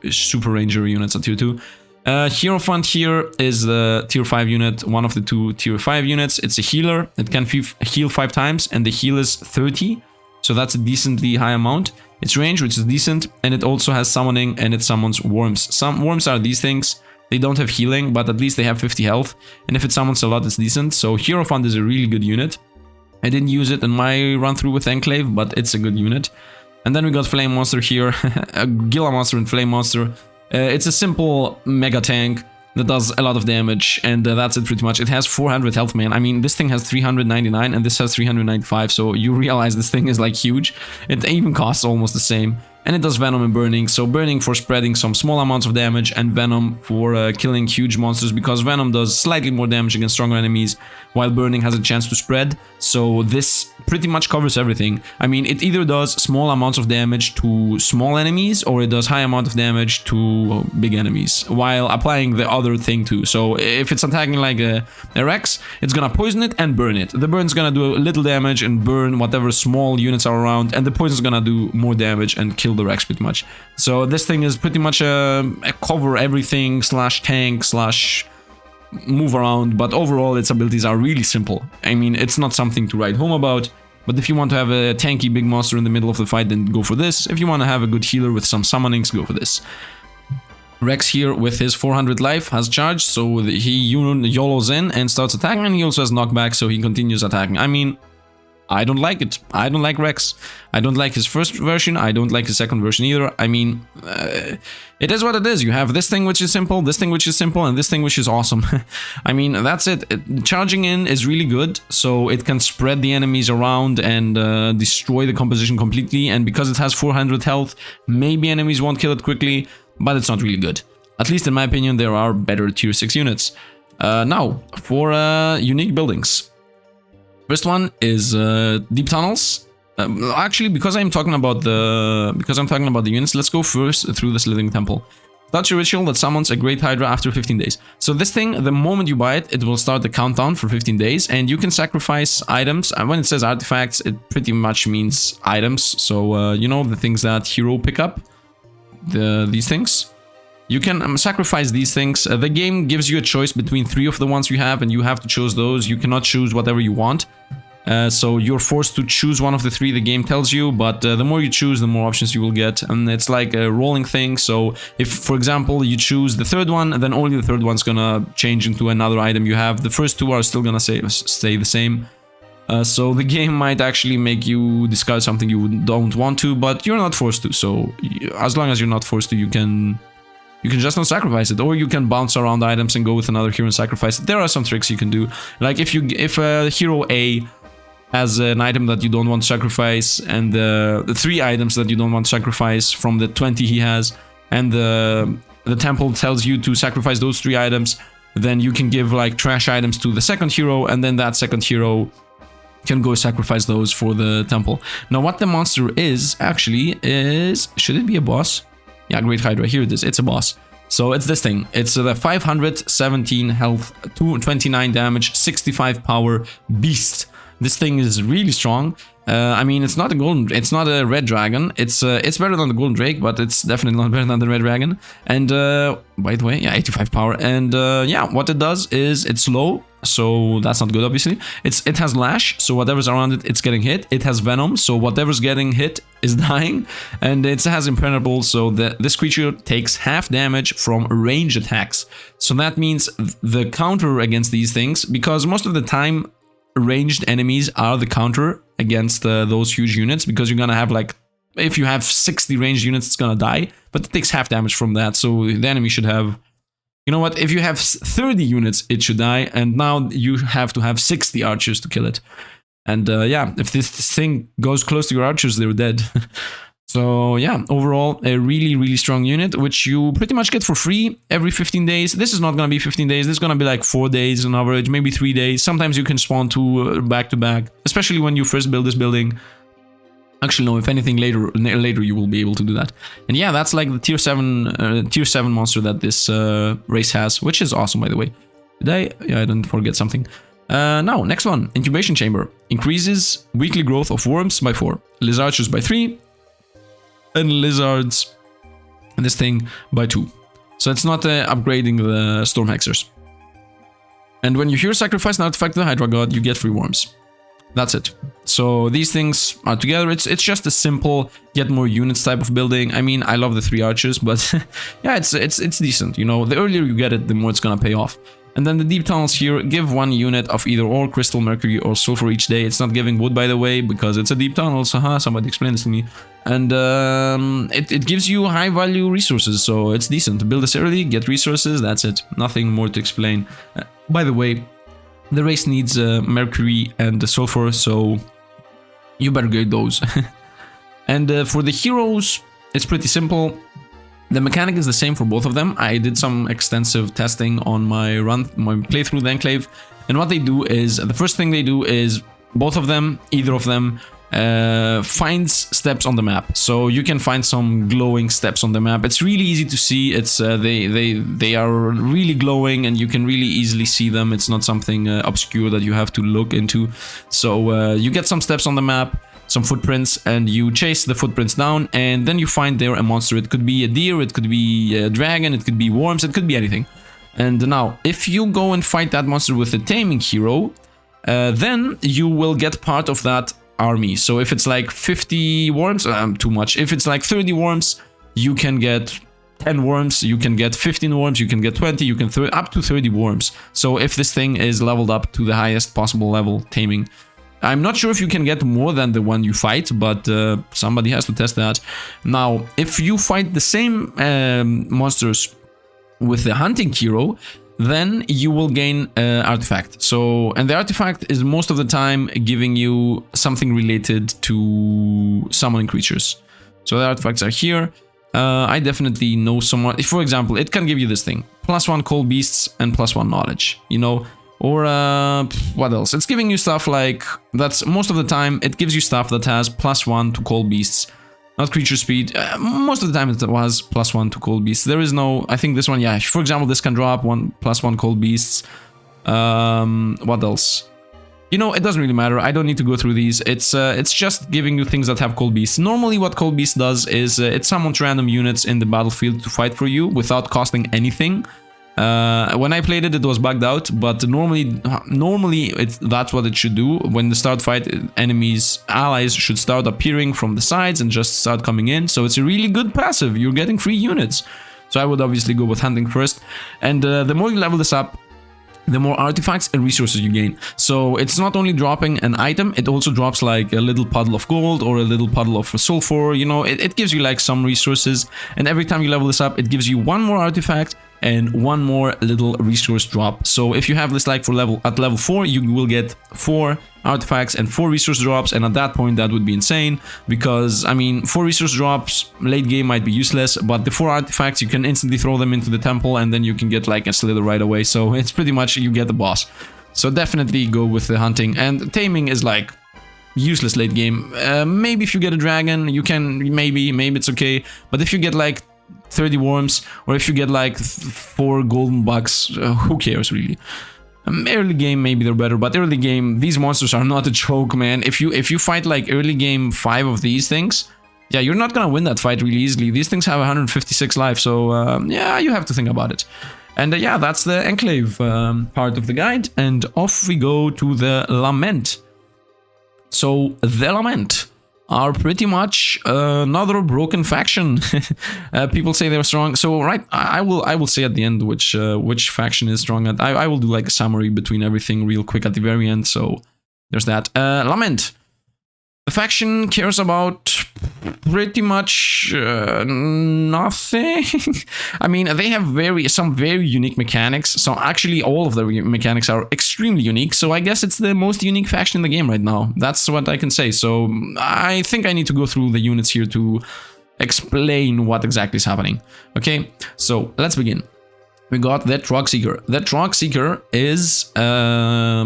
Speaker 1: ranger units at tier 2. Hierophant here is the tier 5 unit, one of the 2 tier 5 units. It's a healer. It can heal 5 times, and the heal is 30. So that's a decently high amount. Its range, which is decent, and it also has summoning, and it summons worms. Some worms are these things. They don't have healing, but at least they have 50 health. And if it summons a lot, it's decent. So Hierophant is a really good unit. I didn't use it in my run through with Enclave, but it's a good unit. And then we got Flame Monster here, a Gila Monster and Flame Monster. It's a simple mega tank that does a lot of damage, and that's it pretty much. It has 400 health, man. I mean, this thing has 399 and this has 395, so you realize this thing is like huge. It even costs almost the same. And it does Venom and Burning, so Burning for spreading some small amounts of damage, and Venom for killing huge monsters, because Venom does slightly more damage against stronger enemies, while Burning has a chance to spread. So this pretty much covers everything. I mean, it either does small amounts of damage to small enemies, or it does high amount of damage to big enemies, while applying the other thing too. So if it's attacking like a Rex, it's gonna poison it and burn it. The burn's gonna do a little damage and burn whatever small units are around, and the poison's gonna do more damage and kill the Rex pretty much. So this thing is pretty much a cover everything slash tank slash move around, but overall its abilities are really simple. I mean, it's not something to write home about, but if you want to have a tanky big monster in the middle of the fight, then go for this. If you want to have a good healer with some summonings, go for this. Rex here with his 400 life has charge, so he YOLOs in and starts attacking, and he also has knockback, so he continues attacking. I mean, I don't like it. I don't like Rex. I don't like his first version. I don't like his second version either. I mean, it is what it is. You have this thing which is simple, this thing which is simple, and this thing which is awesome. I mean, that's it. Charging in is really good, so it can spread the enemies around and destroy the composition completely. And because it has 400 health, maybe enemies won't kill it quickly, but it's not really good. At least in my opinion, there are better tier 6 units. Now, for unique buildings. First one is deep tunnels. Actually, because I'm talking about the units, let's go first through the Slithering Temple. Touch a ritual that summons a Great Hydra after 15 days. So this thing, the moment you buy it, it will start the countdown for 15 days, and you can sacrifice items. And when it says artifacts, it pretty much means items. So you know, the things that hero pick up, these things. You can sacrifice these things. The game gives you a choice between 3 of the ones you have, and you have to choose those. You cannot choose whatever you want. So you're forced to choose one of the 3 the game tells you, but the more you choose, the more options you will get. And it's like a rolling thing. So if, for example, you choose the 3rd one, then only the 3rd one's gonna change into another item you have. The first 2 are still gonna stay the same. So the game might actually make you discard something you don't want to, but you're not forced to. So as long as you're not forced to, you can just not sacrifice it, or you can bounce around items and go with another hero and sacrifice it. There are some tricks you can do. Like if hero A has an item that you don't want to sacrifice, and the 3 items that you don't want to sacrifice from the 20 he has, and the temple tells you to sacrifice those 3 items, then you can give like trash items to the second hero, and then that second hero can go sacrifice those for the temple. Now what the monster is actually is, should it be a boss? Yeah, Great Hydra, here it is, it's a boss. So it's this thing, it's the 517 health, 229 damage, 65 power beast. This thing is really strong. I mean, it's not a red dragon. It's better than the golden drake, but it's definitely not better than the red dragon. And by the way, yeah, 85 power. And yeah, what it does is it's slow, so that's not good, obviously. It has lash, so whatever's around it, it's getting hit. It has venom, so whatever's getting hit is dying. And it has impenetrable, so this creature takes half damage from range attacks. So that means the counter against these things, because most of the time ranged enemies are the counter against those huge units, because you're gonna have like if you have 60 ranged units, it's gonna die, but it takes half damage from that, so the enemy should have... You know what, if you have 30 units, it should die, and now you have to have 60 archers to kill it. And yeah, if this thing goes close to your archers, they're dead. So yeah, overall, a really, really strong unit, which you pretty much get for free every 15 days. This is not going to be 15 days. This is going to be like 4 days on average, maybe 3 days. Sometimes you can spawn 2 back to back, especially when you first build this building. Actually, no, if anything, later you will be able to do that. And yeah, that's like the tier 7 monster that this race has, which is awesome, by the way. Did I? Yeah, I didn't forget something. Now, next one, Incubation Chamber. Increases weekly growth of worms by 4, lizards by 3, and lizards, this thing, by 2. So it's not upgrading the Storm Hexers. And when you here sacrifice an artifact to the Hydra God, you get free worms. That's it. So these things are together. It's just a simple get more units type of building. I mean, I love the 3 archers, but yeah, it's decent. You know, the earlier you get it, the more it's gonna pay off. And then the deep tunnels here give 1 unit of either ore, crystal, mercury, or sulfur each day. It's not giving wood, by the way, because it's a deep tunnel. So somebody explain this to me. And it gives you high value resources, so it's decent. Build this early, get resources. That's it. Nothing more to explain. By the way, the race needs mercury and sulfur, so you better get those. And for the heroes, it's pretty simple. The mechanic is the same for both of them. I did some extensive testing on my playthrough the Enclave, and what they do is, the first thing they do is, both of them, either of them, finds steps on the map. So you can find some glowing steps on the map. It's really easy to see. It's they are really glowing, and you can really easily see them. It's not something obscure that you have to look into. So you get some steps on the map, some footprints, and you chase the footprints down, and then you find there a monster. It could be a deer, it could be a dragon, it could be worms, it could be anything. And now, if you go and fight that monster with a taming hero, then you will get part of that army. So if it's like 50 worms, too much. If it's like 30 worms, you can get 10 worms, you can get 15 worms, you can get 20, you can up to 30 worms. So if this thing is leveled up to the highest possible level, taming. I'm not sure if you can get more than the one you fight, but somebody has to test that. Now, if you fight the same monsters with the hunting hero, then you will gain artifact. So, and the artifact is most of the time giving you something related to summoning creatures. So the artifacts are here. I definitely know someone. For example, it can give you this thing: +1 cold beasts and +1 knowledge. You know. Or what else? It's giving you stuff like, that's most of the time it gives you stuff that has +1 to cold beasts, not creature speed. Most of the time it was +1 to cold beasts. There is no, I think this one, yeah. For example, this can drop +1 cold beasts. What else? You know, it doesn't really matter. I don't need to go through these. It's just giving you things that have cold beasts. Normally, what cold beast does is it summons random units in the battlefield to fight for you without costing anything. When I played it, it was bugged out, but normally that's what it should do. When the start fight, allies should start appearing from the sides and just start coming in. So it's a really good passive. You're getting free units. So I would obviously go with hunting first. And the more you level this up, the more artifacts and resources you gain. So it's not only dropping an item, it also drops like a little puddle of gold or a little puddle of sulfur. You know, it gives you like some resources. And every time you level this up, it gives you 1 more artifact and 1 more little resource drop. So if you have this like at level 4, you will get 4 artifacts and 4 resource drops, and at that point that would be insane, because I mean 4 resource drops late game might be useless, but the 4 artifacts you can instantly throw them into the temple and then you can get like a slither right away. So it's pretty much you get the boss. So definitely go with the hunting, and taming is like useless late game. Maybe if you get a dragon you can, maybe it's okay, but if you get like 30 worms, or if you get like 4 golden bucks, who cares really? Early game maybe they're better, but early game these monsters are not a joke, man. If you fight like early game 5 of these things, yeah, you're not gonna win that fight really easily. These things have 156 life, so yeah, you have to think about it. And yeah, that's the Enclave part of the guide, and off we go to the Lament. So the Lament are pretty much another broken faction. People say they're strong, so right, I will say at the end which faction is strong. And I will do like a summary between everything real quick at the very end. So there's that. Lament. The faction cares about Pretty much nothing. I mean, they have some very unique mechanics. So actually, all of the mechanics are extremely unique. So I guess it's the most unique faction in the game right now. That's what I can say. So I think I need to go through the units here to explain what exactly is happening. Okay, so let's begin. We got the Trogseeker. The Trogseeker is a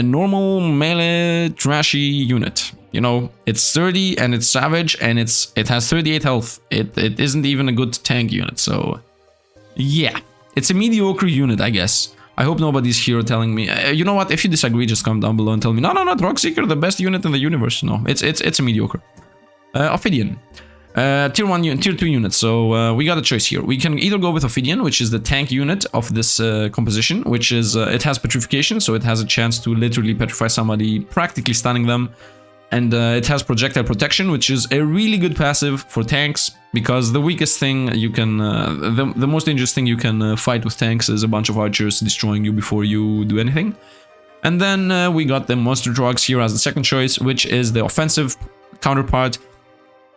Speaker 1: normal melee trashy unit. You know, it's sturdy and it's savage and it has 38 health. It isn't even a good tank unit. So yeah, it's a mediocre unit, I guess. I hope nobody's here telling me, you know what, if you disagree, just comment down below and tell me, no, Trogseeker, the best unit in the universe. No, it's a mediocre. Ophidian. Tier 1, Tier 2 units. So we got a choice here. We can either go with Ophidian, which is the tank unit of this composition, which is, it has petrification, so it has a chance to literally petrify somebody, practically stunning them. And it has projectile protection, which is a really good passive for tanks, because the weakest thing you can, the most dangerous thing you can fight with tanks is a bunch of archers destroying you before you do anything. And then we got the Monster Trogs here as the second choice, which is the offensive counterpart.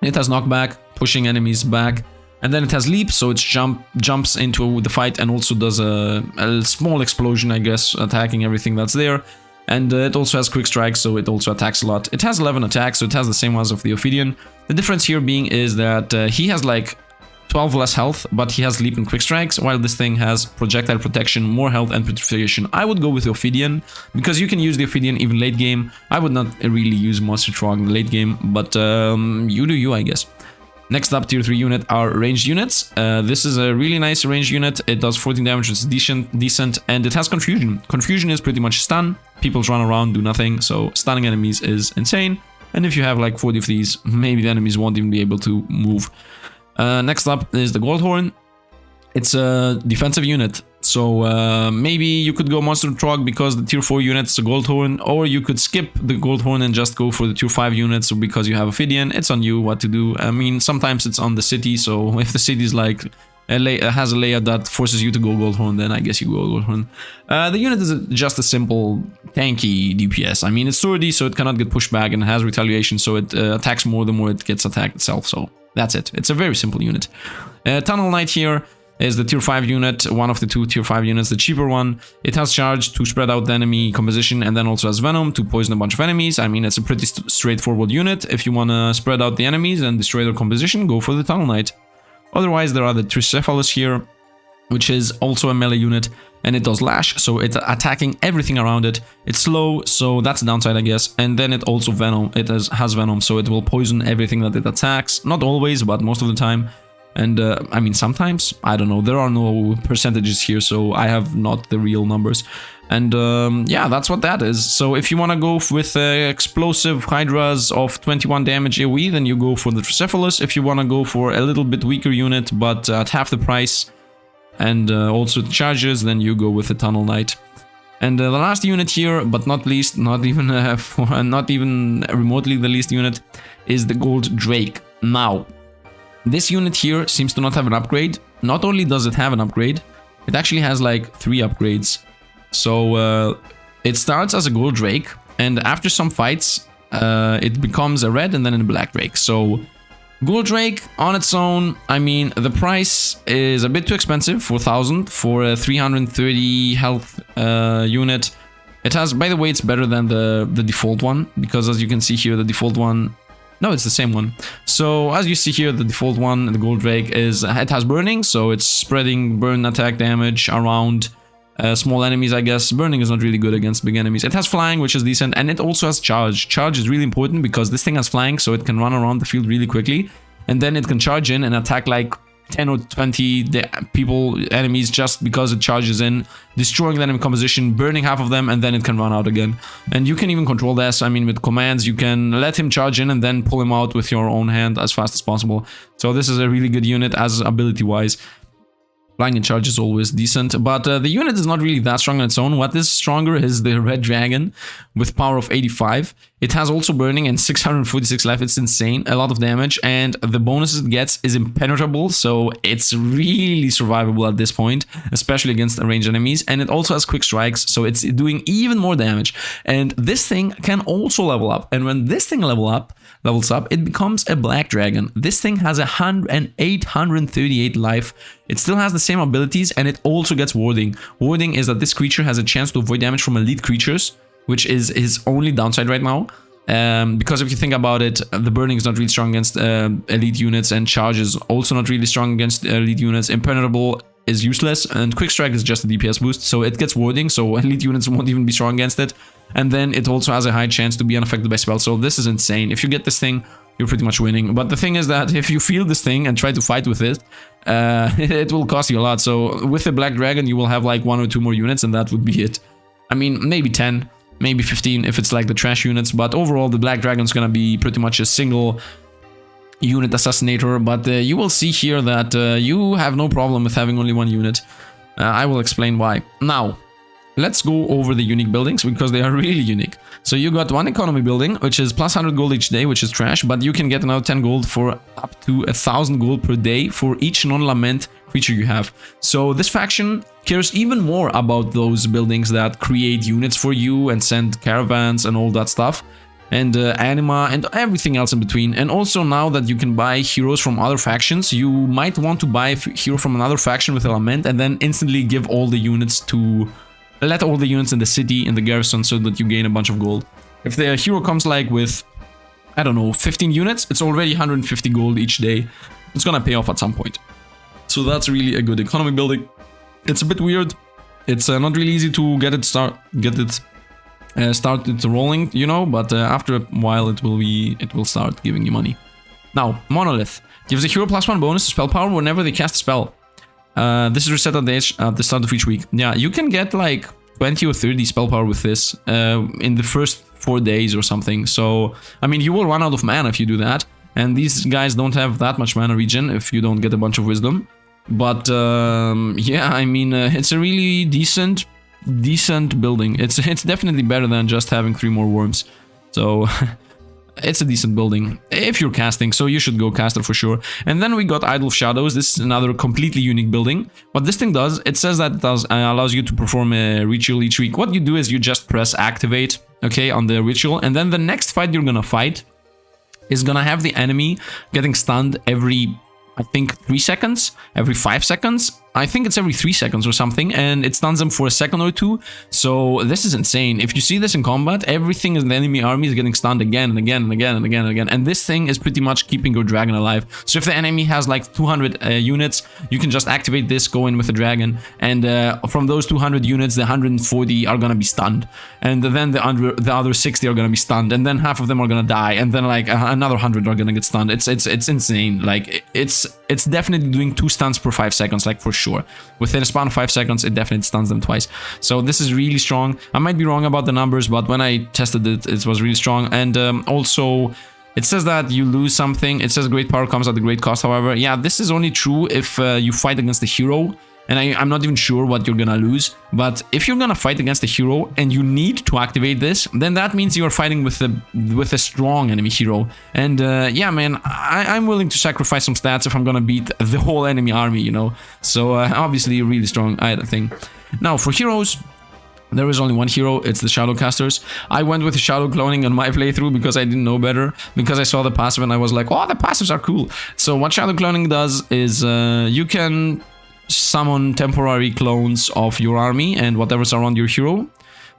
Speaker 1: It has knockback, pushing enemies back, and then it has leap, so it jumps into the fight and also does a small explosion, I guess, attacking everything that's there. And it also has quick strike, so it also attacks a lot. It has 11 attacks, so it has the same ones of the Ophidian. The difference here being is that he has like 12 less health, but he has leap and quick strikes, while this thing has projectile protection, more health and petrification. I would go with the Ophidian, because you can use the Ophidian even late game. I would not really use Monster Trog in the late game, but you do you, I guess. Next up, tier 3 unit are ranged units. This is a really nice ranged unit. It does 14 damage, it's decent, and it has confusion. Confusion is pretty much stun. People run around, do nothing, so stunning enemies is insane. And if you have like 40 of these, maybe the enemies won't even be able to move. Next up is the Goldhorn. It's a defensive unit, so maybe you could go Monster Trog because the tier 4 unit is a Goldhorn, or you could skip the Goldhorn and just go for the tier 5 units because you have Ophidian. It's on you what to do. I mean, sometimes it's on the city, so if the city is like has a layout that forces you to go Goldhorn, then I guess you go Goldhorn. The unit is just a simple tanky DPS. I mean, it's sturdy, so it cannot get pushed back, and it has retaliation, so it attacks more the more it gets attacked itself. So that's it. It's a very simple unit. Tunnel Knight here is the tier 5 unit, one of the two tier 5 units, the cheaper one. It has charge to spread out the enemy composition, and then also has venom to poison a bunch of enemies. I mean, it's a pretty straightforward unit. If you want to spread out the enemies and destroy their composition, go for the Tunnel Knight. Otherwise, there are the Tricephalus here, which is also a melee unit, and it does lash, so it's attacking everything around it. It's slow, so that's the downside, I guess. And then it also has venom, so it will poison everything that it attacks. Not always, but most of the time. And I mean, sometimes, I don't know, there are no percentages here, so I have not the real numbers. And yeah, that's what that is. So if you want to go with explosive hydras of 21 damage AoE, then you go for the Tricephalus. If you want to go for a little bit weaker unit, but at half the price, and also the charges, then you go with the Tunnel Knight. And the last unit here, but not least, not even remotely the least unit, is the Gold Drake. Now, this unit here seems to not have an upgrade. Not only does it have an upgrade, it actually has like 3 upgrades. So it starts as a Gold Drake, and after some fights, it becomes a red and then a black Drake. So Gold Drake on its own, I mean, the price is a bit too expensive, 4,000 for a 330 health unit. It has, by the way, it's better than the default one, because as you can see here, the default one, no, it's the same one. So as you see here, the default one, the Gold Drake, it has burning, so it's spreading burn attack damage around small enemies, I guess. Burning is not really good against big enemies. It has flying, which is decent, and it also has charge. Charge is really important because this thing has flying, so it can run around the field really quickly, and then it can charge in and attack like 10 or 20 enemies just because it charges in, destroying the enemy composition, burning half of them, and then it can run out again. And you can even control this. I mean, with commands, you can let him charge in and then pull him out with your own hand as fast as possible. So this is a really good unit as ability-wise. Flying and charge is always decent, but the unit is not really that strong on its own. What is stronger is the red dragon with power of 85. It has also burning and 646 life. It's insane, a lot of damage, and the bonuses it gets is impenetrable, so it's really survivable at this point, especially against ranged enemies. And it also has quick strikes, so it's doing even more damage. And this thing can also level up, and when this thing levels up, it becomes a black dragon. This thing has 838 life. It still has the same abilities, and it also gets warding. Warding is that this creature has a chance to avoid damage from elite creatures, which is his only downside right now. Because if you think about it, the burning is not really strong against elite units, and charge is also not really strong against elite units. Impenetrable is useless, and quick strike is just a DPS boost, so it gets warding, so elite units won't even be strong against it. And then it also has a high chance to be unaffected by spells, so this is insane. If you get this thing, you're pretty much winning. But the thing is that if you feel this thing and try to fight with it, it will cost you a lot. So with the black dragon, you will have like 1 or 2 more units, and that would be it. I mean, maybe 10, maybe 15 if it's like the trash units, but overall the black dragon's gonna be pretty much a single unit assassinator. But you will see here that you have no problem with having only 1 unit. I will explain why. Now, let's go over the unique buildings, because they are really unique. So you got one economy building, which is plus 100 gold each day, which is trash, but you can get another 10 gold for up to 1000 gold per day for each non-lament creature you have. So this faction cares even more about those buildings that create units for you and send caravans and all that stuff, and anima and everything else in between. And also, now that you can buy heroes from other factions, you might want to buy a hero from another faction with a lament and then instantly give all the units to... let all the units in the city, in the garrison, so that you gain a bunch of gold. If the hero comes like with, I don't know, 15 units, it's already 150 gold each day. It's gonna pay off at some point. So that's really a good economy building. It's a bit weird. It's not really easy to get it started rolling, you know, but after a while it will start giving you money. Now, Monolith gives a hero +1 bonus to spell power whenever they cast a spell. This is reset at the start of each week. Yeah, you can get like 20 or 30 spell power with this in the first 4 days or something. So, I mean, you will run out of mana if you do that. And these guys don't have that much mana regen if you don't get a bunch of wisdom. But yeah, I mean, it's a really decent building. It's definitely better than just having 3 more worms. So... it's a decent building if you're casting, so you should go caster for sure. And then we got Idol of Shadows. This is another completely unique building. What this thing does, it says that it allows you to perform a ritual each week. What you do is you just press activate, okay, on the ritual, and then the next fight you're gonna fight is gonna have the enemy getting stunned every, I think, 3 seconds, every 5 seconds. I think it's every 3 seconds or something, and it stuns them for a second or 2. So this is insane. If you see this in combat, everything in the enemy army is getting stunned again and again and again and again and again. And this thing is pretty much keeping your dragon alive. So if the enemy has like 200 units, you can just activate this, go in with the dragon, and from those 200 units, the 140 are gonna be stunned, and then the other 60 are gonna be stunned, and then half of them are gonna die, and then like another 100 are gonna get stunned. It's insane. Like it's definitely doing 2 stuns per 5 seconds, like for sure. Within a span of 5 seconds, it definitely stuns them twice. So this is really strong. I might be wrong about the numbers, but when I tested it, it was really strong. And also, it says that you lose something. It says great power comes at a great cost, however. Yeah, this is only true if you fight against the hero. And I'm not even sure what you're gonna lose. But if you're gonna fight against a hero and you need to activate this, then that means you're fighting with a strong enemy hero. And yeah, man, I'm willing to sacrifice some stats if I'm gonna beat the whole enemy army, you know. So obviously a really strong thing. Now for heroes, there is only one hero. It's the Shadowcasters. I went with the Shadow cloning on my playthrough because I didn't know better. Because I saw the passive and I was like, oh, the passives are cool. So what Shadow cloning does is you can summon temporary clones of your army and whatever's around your hero,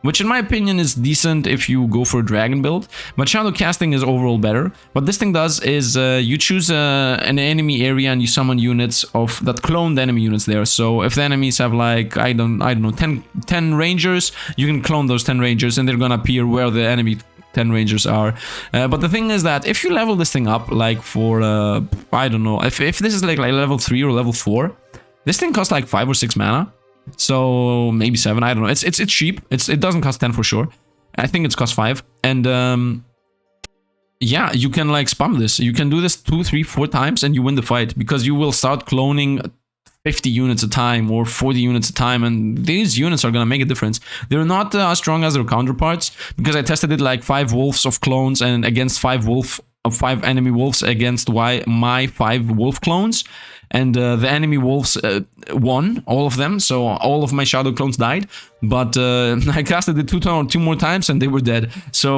Speaker 1: which in my opinion is decent if you go for a dragon build, but shadow casting is overall better. What this thing does is you choose an enemy area and you summon units of that cloned enemy units there. So if the enemies have like, I don't know, 10 rangers, you can clone those 10 rangers and they're gonna appear where the enemy 10 rangers are. But the thing is that if you level this thing up like for I don't know, if this is like level 3 or level 4, this thing costs like 5 or 6 mana. So maybe 7, I don't know. It's cheap. It doesn't cost 10 for sure. I think it's cost 5. And yeah, you can like spam this. You can do this 2, 3, 4 times and you win the fight because you will start cloning 50 units a time or 40 units a time, and these units are gonna make a difference. They're not as strong as their counterparts, because I tested it like 5 wolves of clones and against 5 enemy wolves against my 5 wolf clones, and the enemy wolves won all of them, so all of my shadow clones died, but I casted it 2 more times and they were dead. So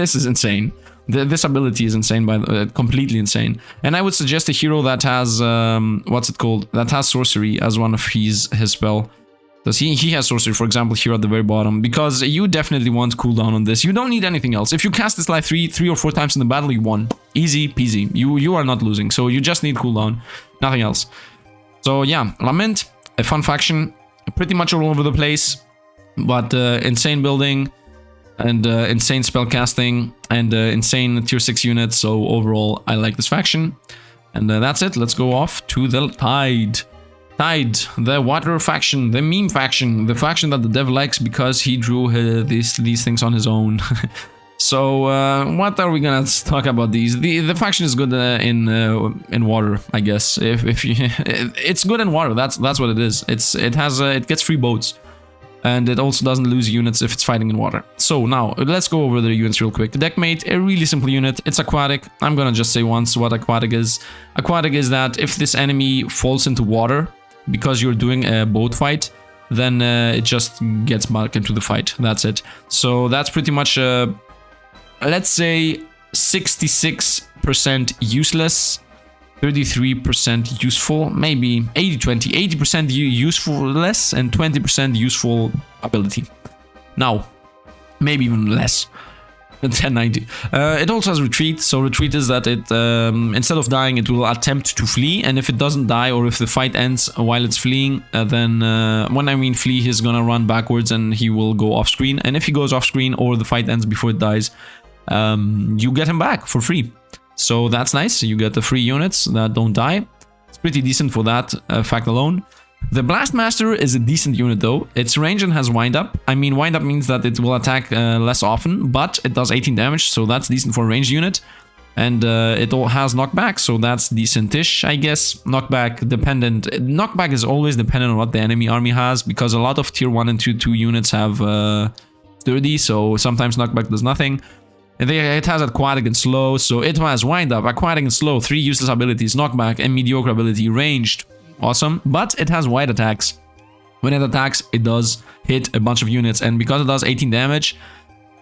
Speaker 1: this is insane. This ability is insane, completely insane. And I would suggest a hero that has what's it called? That has sorcery as one of his spell. Does he has sorcery, for example, here at the very bottom, because you definitely want cooldown on this. You don't need anything else. If you cast this like 3 or 4 times in the battle, you won. Easy peasy. You are not losing, so you just need cooldown, nothing else. So yeah, Lament, a fun faction, pretty much all over the place, but insane building and insane spell casting and insane tier 6 units. So overall, I like this faction. And that's it. Let's go off to the Tide. Tide, the water faction, the meme faction, the faction that the dev likes because he drew these things on his own. So what are we gonna talk about these? The faction is good in water, I guess. If you, it's good in water. That's what it is. It gets free boats. And it also doesn't lose units if it's fighting in water. So now, let's go over the units real quick. Deckmate, a really simple unit. It's aquatic. I'm gonna just say once what aquatic is. Aquatic is that if this enemy falls into water, because you're doing a boat fight, then it just gets back into the fight. That's it. So that's pretty much, let's say, 66% useless, 33% useful, maybe 80-20, 80% usefulness and 20% useful ability. Now, maybe even less, 1090. It also has retreat, so retreat is that it, instead of dying, it will attempt to flee, and if it doesn't die or if the fight ends while it's fleeing, then when I mean flee, he's gonna run backwards and he will go off screen, and if he goes off screen or the fight ends before it dies, you get him back for free. So that's nice. You get the free units that don't die. It's pretty decent for that fact alone. The Blastmaster is a decent unit though. Its range and has wind up. I mean, wind up means that it will attack less often, but it does 18 damage, so that's decent for a ranged unit. And it all has knockback, so that's decent-ish, I guess. Knockback dependent. Knockback is always dependent on what the enemy army has, because a lot of tier 1 and tier 2 units have 30, so sometimes knockback does nothing. It has aquatic and slow, so it has wind up, aquatic and slow, 3 useless abilities, knockback and mediocre ability, ranged, awesome, but it has wide attacks. When it attacks, it does hit a bunch of units, and because it does 18 damage,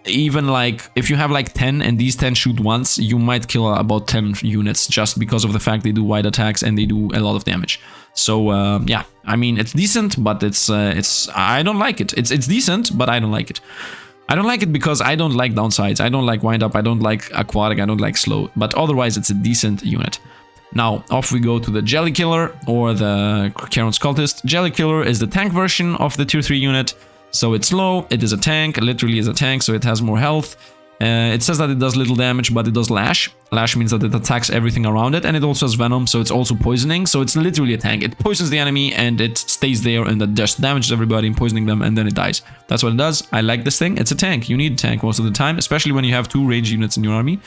Speaker 1: even like if you have like 10 and these 10 shoot once, you might kill about 10 units just because of the fact they do wide attacks and they do a lot of damage. So yeah, I mean, it's decent, but it's I don't like it. It's decent, but I don't like it. I don't like it because I don't like downsides. I don't like wind up. I don't like aquatic. I don't like slow. But otherwise, it's a decent unit. Now, off we go to the Jelly Killer or the Charon's Cultist. Jelly Killer is the tank version of the tier 3 unit. So it's slow. It is a tank. Literally is a tank. So it has more health. It says that it does little damage, but it does lash. Lash means that it attacks everything around it, and it also has venom, so it's also poisoning. So it's literally a tank. It poisons the enemy, and it stays there, and it just damages everybody, poisoning them, and then it dies. That's what it does. I like this thing. It's a tank. You need a tank most of the time, especially when you have 2 ranged units in your army.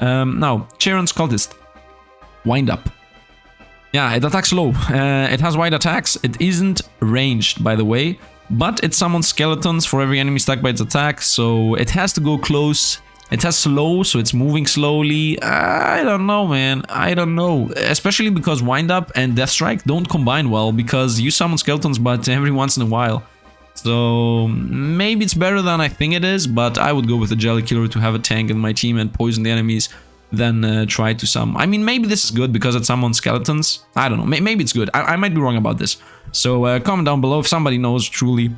Speaker 1: Now, Charon's Cultist. Wind up. Yeah, it attacks low. It has wide attacks. It isn't ranged, by the way. But it summons skeletons for every enemy stuck by its attack, so it has to go close. It has slow, so it's moving slowly. I don't know, man. I don't know. Especially because Wind Up and Death Strike don't combine well, because you summon skeletons but every once in a while. So maybe it's better than I think it is, but I would go with the Jelly Killer to have a tank in my team and poison the enemies, then try to summon. I mean, maybe this is good because it summons skeletons. I don't know. Maybe it's good. I might be wrong about this. So comment down below if somebody knows truly.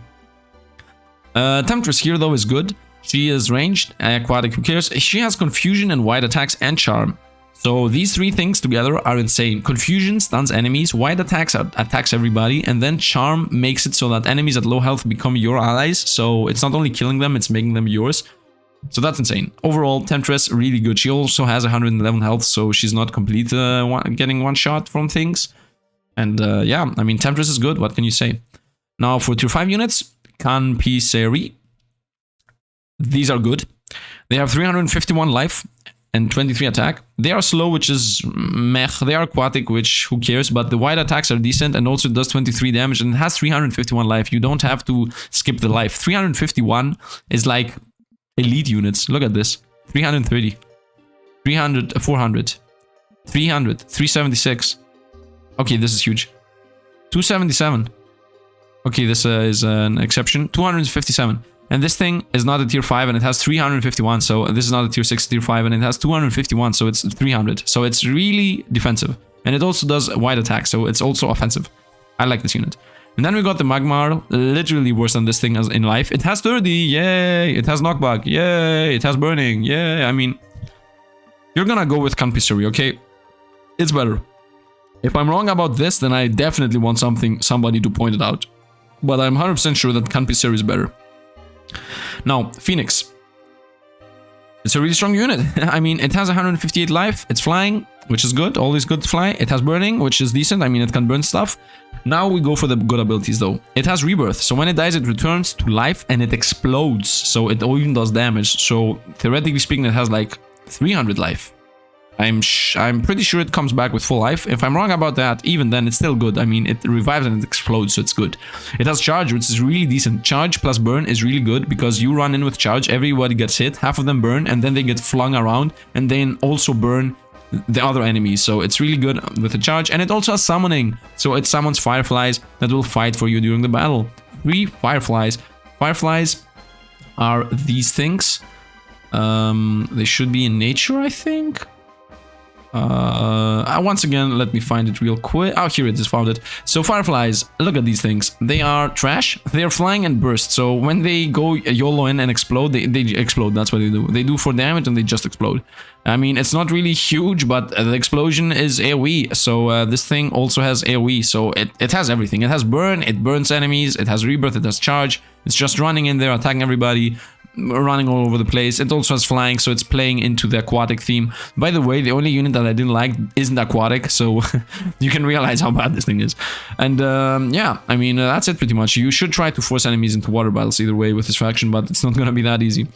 Speaker 1: Temptress here though is good. She is ranged, aquatic, who cares? She has confusion and wide attacks and charm. So these 3 things together are insane. Confusion stuns enemies, wide attacks attacks everybody, and then charm makes it so that enemies at low health become your allies. So it's not only killing them, it's making them yours. So that's insane. Overall, Temptress, really good. She also has 111 health, so she's not complete getting one shot from things. And yeah, I mean, Temptress is good. What can you say? Now for tier 5 units, Kanpiseri. These are good. They have 351 life. and 23 attack. They are slow, which is meh. They are aquatic, which who cares, but the wide attacks are decent, and also it does 23 damage, and it has 351 life. You don't have to skip the life. 351 is like elite units. Look at this. 330. 300, 400. 300. 376. Okay, this is huge. 277. Okay, this is an exception. 257. And this thing is not a tier 5 and it has 351. So this is not a tier 6, tier 5, and it has 251. So it's 300. So it's really defensive. And it also does wide attack. So it's also offensive. I like this unit. And then we got the Magmar, literally worse than this thing as in life. It has 30. Yay. It has knockback. Yay. It has burning. Yay. I mean, you're gonna go with Kanpisuri, okay? It's better. If I'm wrong about this, then I definitely want somebody to point it out. But I'm 100% sure that Kanpisuri is better. Now, Phoenix. It's a really strong unit. I mean, it has 158 life. It's flying, which is good. Always good to fly. It has burning, which is decent. I mean, it can burn stuff. Now we go for the good abilities, though. It has rebirth. So when it dies, it returns to life and it explodes. So it even does damage. So theoretically speaking, it has like 300 life. I'm pretty sure it comes back with full life. If I'm wrong about that, even then it's still good. I mean, it revives and it explodes, so it's good. It has charge, which is really decent. Charge plus burn is really good because you run in with charge, everybody gets hit, half of them burn, and then they get flung around, and then also burn the other enemies. So it's really good with the charge, and it also has summoning. So it summons fireflies that will fight for you during the battle. 3 fireflies. Fireflies are these things. They should be in nature, I think. Once again, let me find it real quick. Oh, here it is, found it. So fireflies, look at these things. They are trash. They are flying and burst. So when they go YOLO in and explode, they explode. That's what they do. They do 4 damage and they just explode. I mean, it's not really huge, but the explosion is AoE. So this thing also has AoE. So it has everything. It has burn, it burns enemies, it has rebirth, it has charge. It's just running in there, attacking everybody, running all over the place. It also has flying, so it's playing into the aquatic theme. By the way, the only unit that I didn't like isn't aquatic, so you can realize how bad this thing is. And yeah, I mean, that's it pretty much. You should try to force enemies into water battles either way with this faction, but it's not gonna be that easy.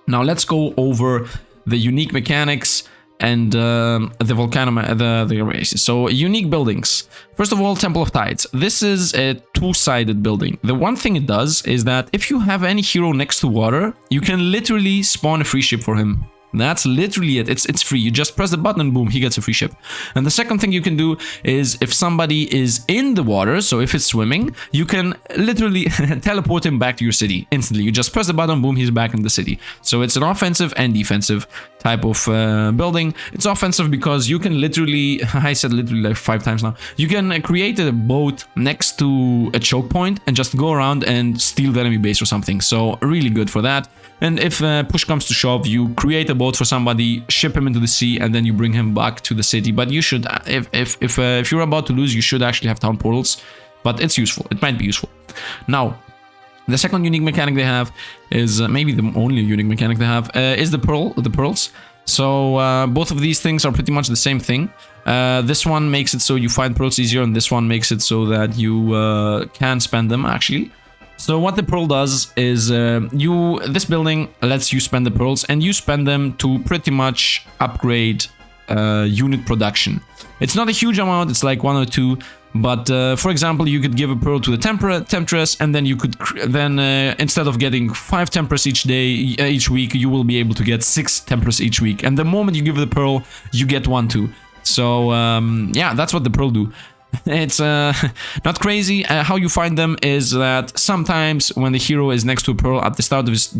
Speaker 1: Now let's go over the unique mechanics and the races. So unique buildings. First of all, Temple of Tides. This is a 2-sided building. The one thing it does is that if you have any hero next to water, you can literally spawn a free ship for him. That's literally it. It's free. You just press the button and boom, he gets a free ship. And the second thing you can do is if somebody is in the water, so if it's swimming, you can literally teleport him back to your city instantly. You just press the button, boom, he's back in the city. So it's an offensive and defensive type of building. It's offensive because you can literally, I said literally like 5 times now, you can create a boat next to a choke point and just go around and steal the enemy base or something. So really good for that. And if push comes to shove, you create a boat for somebody, ship him into the sea, and then you bring him back to the city. But you should, if you're about to lose, you should actually have town portals. But it's useful. It might be useful. Now, the second unique mechanic they have is maybe the only unique mechanic they have is the pearls. So both of these things are pretty much the same thing. This one makes it so you find pearls easier, and this one makes it so that you can spend them actually. So what the pearl does is this building lets you spend the pearls, and you spend them to pretty much upgrade unit production. It's not a huge amount, it's like 1 or 2, but for example, you could give a pearl to the temptress, and then you could instead of getting 5 tempress each week, you will be able to get 6 tempress each week. And the moment you give the pearl, you get 1 too. So yeah, that's what the pearl do. It's not crazy. How you find them is that sometimes when the hero is next to a pearl at the start of his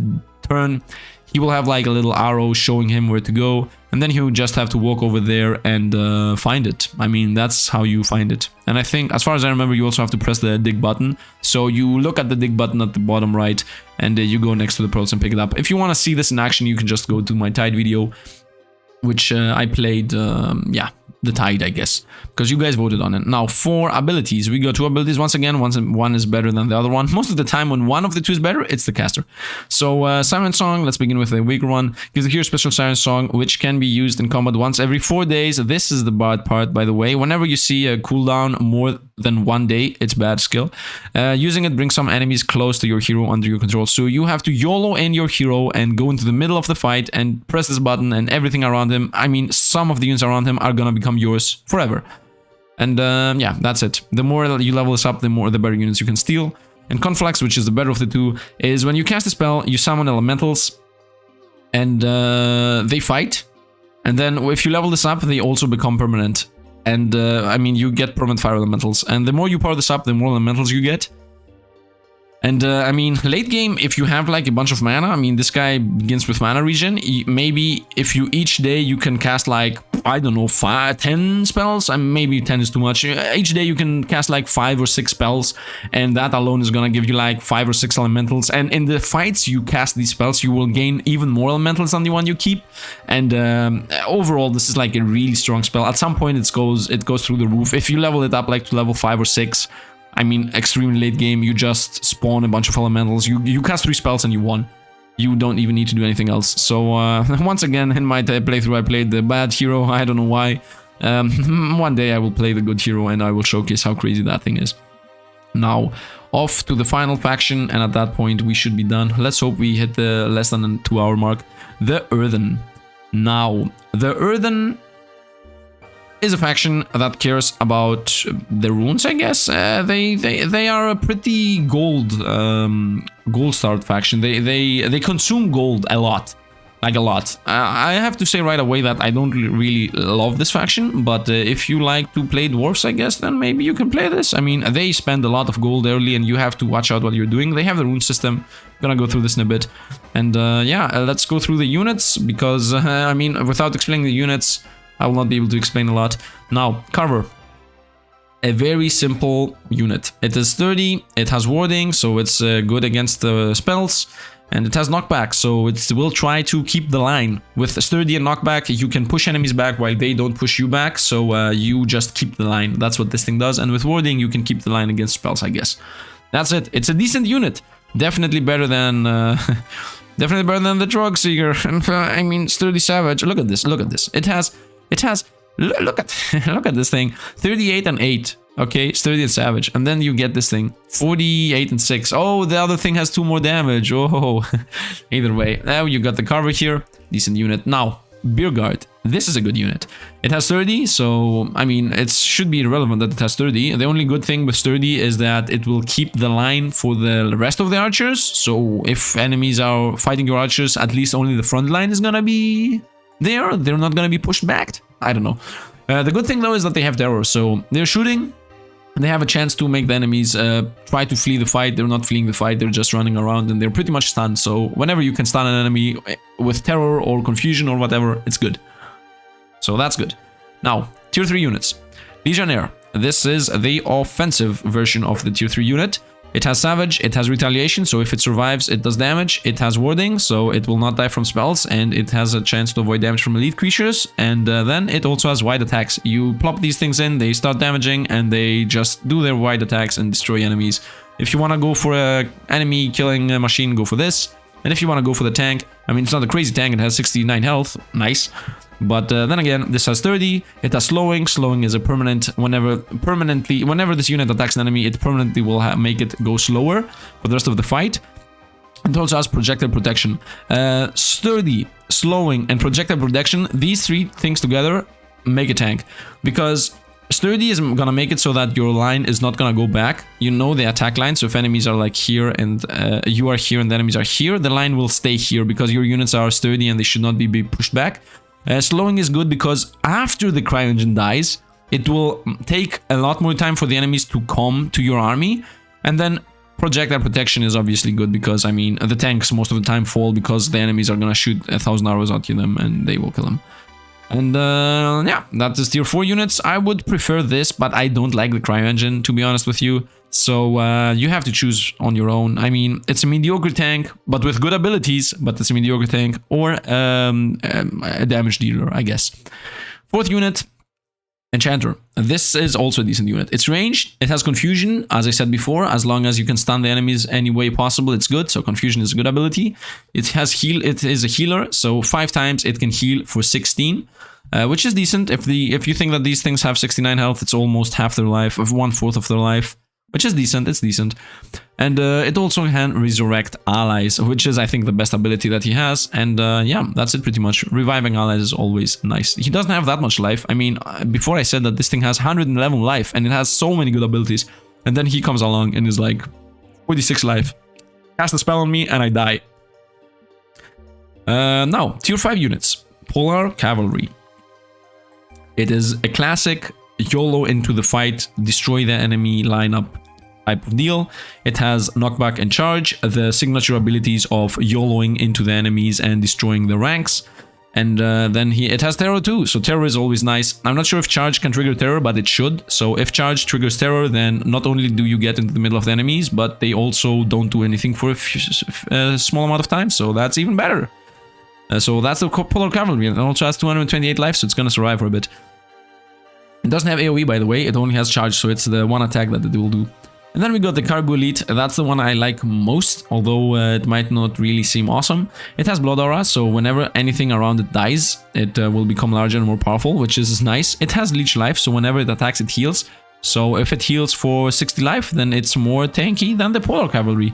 Speaker 1: turn, he will have like a little arrow showing him where to go, and then he will just have to walk over there and find it. I mean, that's how you find it. And I think, as far as I remember, you also have to press the dig button. So you look at the dig button at the bottom right, and you go next to the pearls and pick it up. If you want to see this in action, you can just go to my Tide video, which I played, yeah, the tide, I guess, because you guys voted on it. Now, for abilities, we got 2 abilities. Once again, one is better than the other one. Most of the time, when one of the 2 is better, it's the caster. So, Siren Song, let's begin with the weaker one. Gives the hero special Siren Song, which can be used in combat once every 4 days. This is the bad part, by the way. Whenever you see a cooldown more than 1 day, it's bad skill. Using it brings some enemies close to your hero under your control. So, you have to YOLO in your hero and go into the middle of the fight and press this button, and everything around him, I mean, some of the units around him are gonna become yours forever. And yeah, that's it. The more you level this up, the better units you can steal. And Conflux, which is the better of the 2, is when you cast a spell, you summon elementals, and they fight. And then if you level this up, they also become permanent. And I mean, you get permanent fire elementals. And the more you power this up, the more elementals you get. And I mean, late game, if you have like a bunch of mana, I mean, this guy begins with mana regen. Maybe if you each day you can cast like, I don't know, 10 spells. And maybe 10 is too much. Each day you can cast like 5 or 6 spells, and that alone is gonna give you like 5 or 6 elementals. And in the fights you cast these spells, you will gain even more elementals than the one you keep. And overall, this is like a really strong spell. At some point, it goes through the roof. If you level it up like to level 5 or 6. I mean, extremely late game, you just spawn a bunch of elementals, you cast 3 spells and you won. You don't even need to do anything else. So, once again, in my playthrough, I played the bad hero, I don't know why. One day I will play the good hero and I will showcase how crazy that thing is. Now, off to the final faction, and at that point we should be done. Let's hope we hit the less than 2 hour mark. The Earthen. Now, the Earthen is a faction that cares about the runes, I guess. They are a pretty gold starved faction. They consume gold a lot, like a lot. I have to say right away that I don't really love this faction, but if you like to play dwarves, I guess, then maybe you can play this. I mean, they spend a lot of gold early, and you have to watch out what you're doing. They have the rune system. I'm gonna go through this in a bit, and yeah, let's go through the units, because I mean, without explaining the units, I will not be able to explain a lot. Now, Carver. A very simple unit. It is sturdy, it has warding, so it's good against the spells, and it has knockback, so it will try to keep the line. With sturdy and knockback, you can push enemies back while they don't push you back, so you just keep the line. That's what this thing does, and with warding, you can keep the line against spells, I guess. That's it. It's a decent unit. Definitely better than... definitely better than the Drug Seeker. I mean, Sturdy Savage. Look at this, look at this. It has... Look at look at this thing. 38 and 8. Okay, Sturdy and Savage. And then you get this thing. 48 and 6. Oh, the other thing has 2 more damage. Oh, either way. Now you got the Carver here. Decent unit. Now, Beerguard. This is a good unit. It has 30, so, I mean, it should be irrelevant that it has 30. The only good thing with sturdy is that it will keep the line for the rest of the archers. So, if enemies are fighting your archers, at least only the front line is gonna be... They're not gonna be pushed back. I don't know. The good thing though is that they have terror, so they're shooting. They have a chance to make the enemies try to flee the fight. They're not fleeing the fight, they're just running around, and they're pretty much stunned. So whenever you can stun an enemy with terror or confusion or whatever, it's good. So that's good. Now, tier 3 units. Legionnaire. This is the offensive version of the tier 3 unit. It has Savage, it has Retaliation, so if it survives, it does damage. It has Warding, so it will not die from spells, and it has a chance to avoid damage from elite creatures. And then it also has wide attacks. You plop these things in, they start damaging, and they just do their wide attacks and destroy enemies. If you want to go for a enemy killing machine, go for this. And if you want to go for the tank, I mean, it's not a crazy tank, it has 69 health, nice. But then again, this has 30, it has slowing. Slowing is a permanent, whenever this unit attacks an enemy, it permanently will make it go slower for the rest of the fight. It also has projectile protection. Sturdy, slowing, and projectile protection, these 3 things together make a tank. Because sturdy is gonna make it so that your line is not gonna go back. You know the attack line, so if enemies are like here and you are here and the enemies are here, the line will stay here because your units are sturdy and they should not be pushed back. Slowing is good because after the cryo engine dies, it will take a lot more time for the enemies to come to your army. And then projectile protection is obviously good because, I mean, the tanks most of the time fall because the enemies are gonna shoot 1,000 arrows at them and they will kill them. And yeah, that is tier 4 units. I would prefer this, but I don't like the cryo engine, to be honest with you. So you have to choose on your own. I mean, it's a mediocre tank, but with good abilities, but it's a mediocre tank, or a damage dealer, I guess. 4th unit, Enchanter. This is also a decent unit. It's ranged, it has confusion, as I said before, as long as you can stun the enemies any way possible, it's good. So confusion is a good ability. It has heal, it is a healer, so 5 times it can heal for 16, which is decent. If you think that these things have 69 health, it's almost half their life, of 1/4 of their life, which is decent, it's decent. And it also can resurrect allies, which is, I think, the best ability that he has. And yeah, that's it pretty much. Reviving allies is always nice. He doesn't have that much life. I mean, before I said that this thing has 111 life, and it has so many good abilities. And then he comes along and is like, 46 life. Cast a spell on me, and I die. Now, tier 5 units. Polar Cavalry. It is a classic YOLO into the fight, destroy the enemy lineup type of deal. It has knockback and charge, the signature abilities of YOLOing into the enemies and destroying the ranks. And then it has terror too, so terror is always nice. I'm not sure if charge can trigger terror, but it should. So if charge triggers terror, then not only do you get into the middle of the enemies, but they also don't do anything for a small amount of time, so that's even better. So that's the Polar Cavalry, and it also has 228 life, so it's gonna survive for a bit. It doesn't have AoE, by the way, it only has charge, so it's the one attack that it will do. And then we got the Caribou Elite, that's the one I like most, although it might not really seem awesome. It has Blood Aura, so whenever anything around it dies, it will become larger and more powerful, which is nice. It has Leech Life, so whenever it attacks, it heals. So if it heals for 60 life, then it's more tanky than the Polar Cavalry.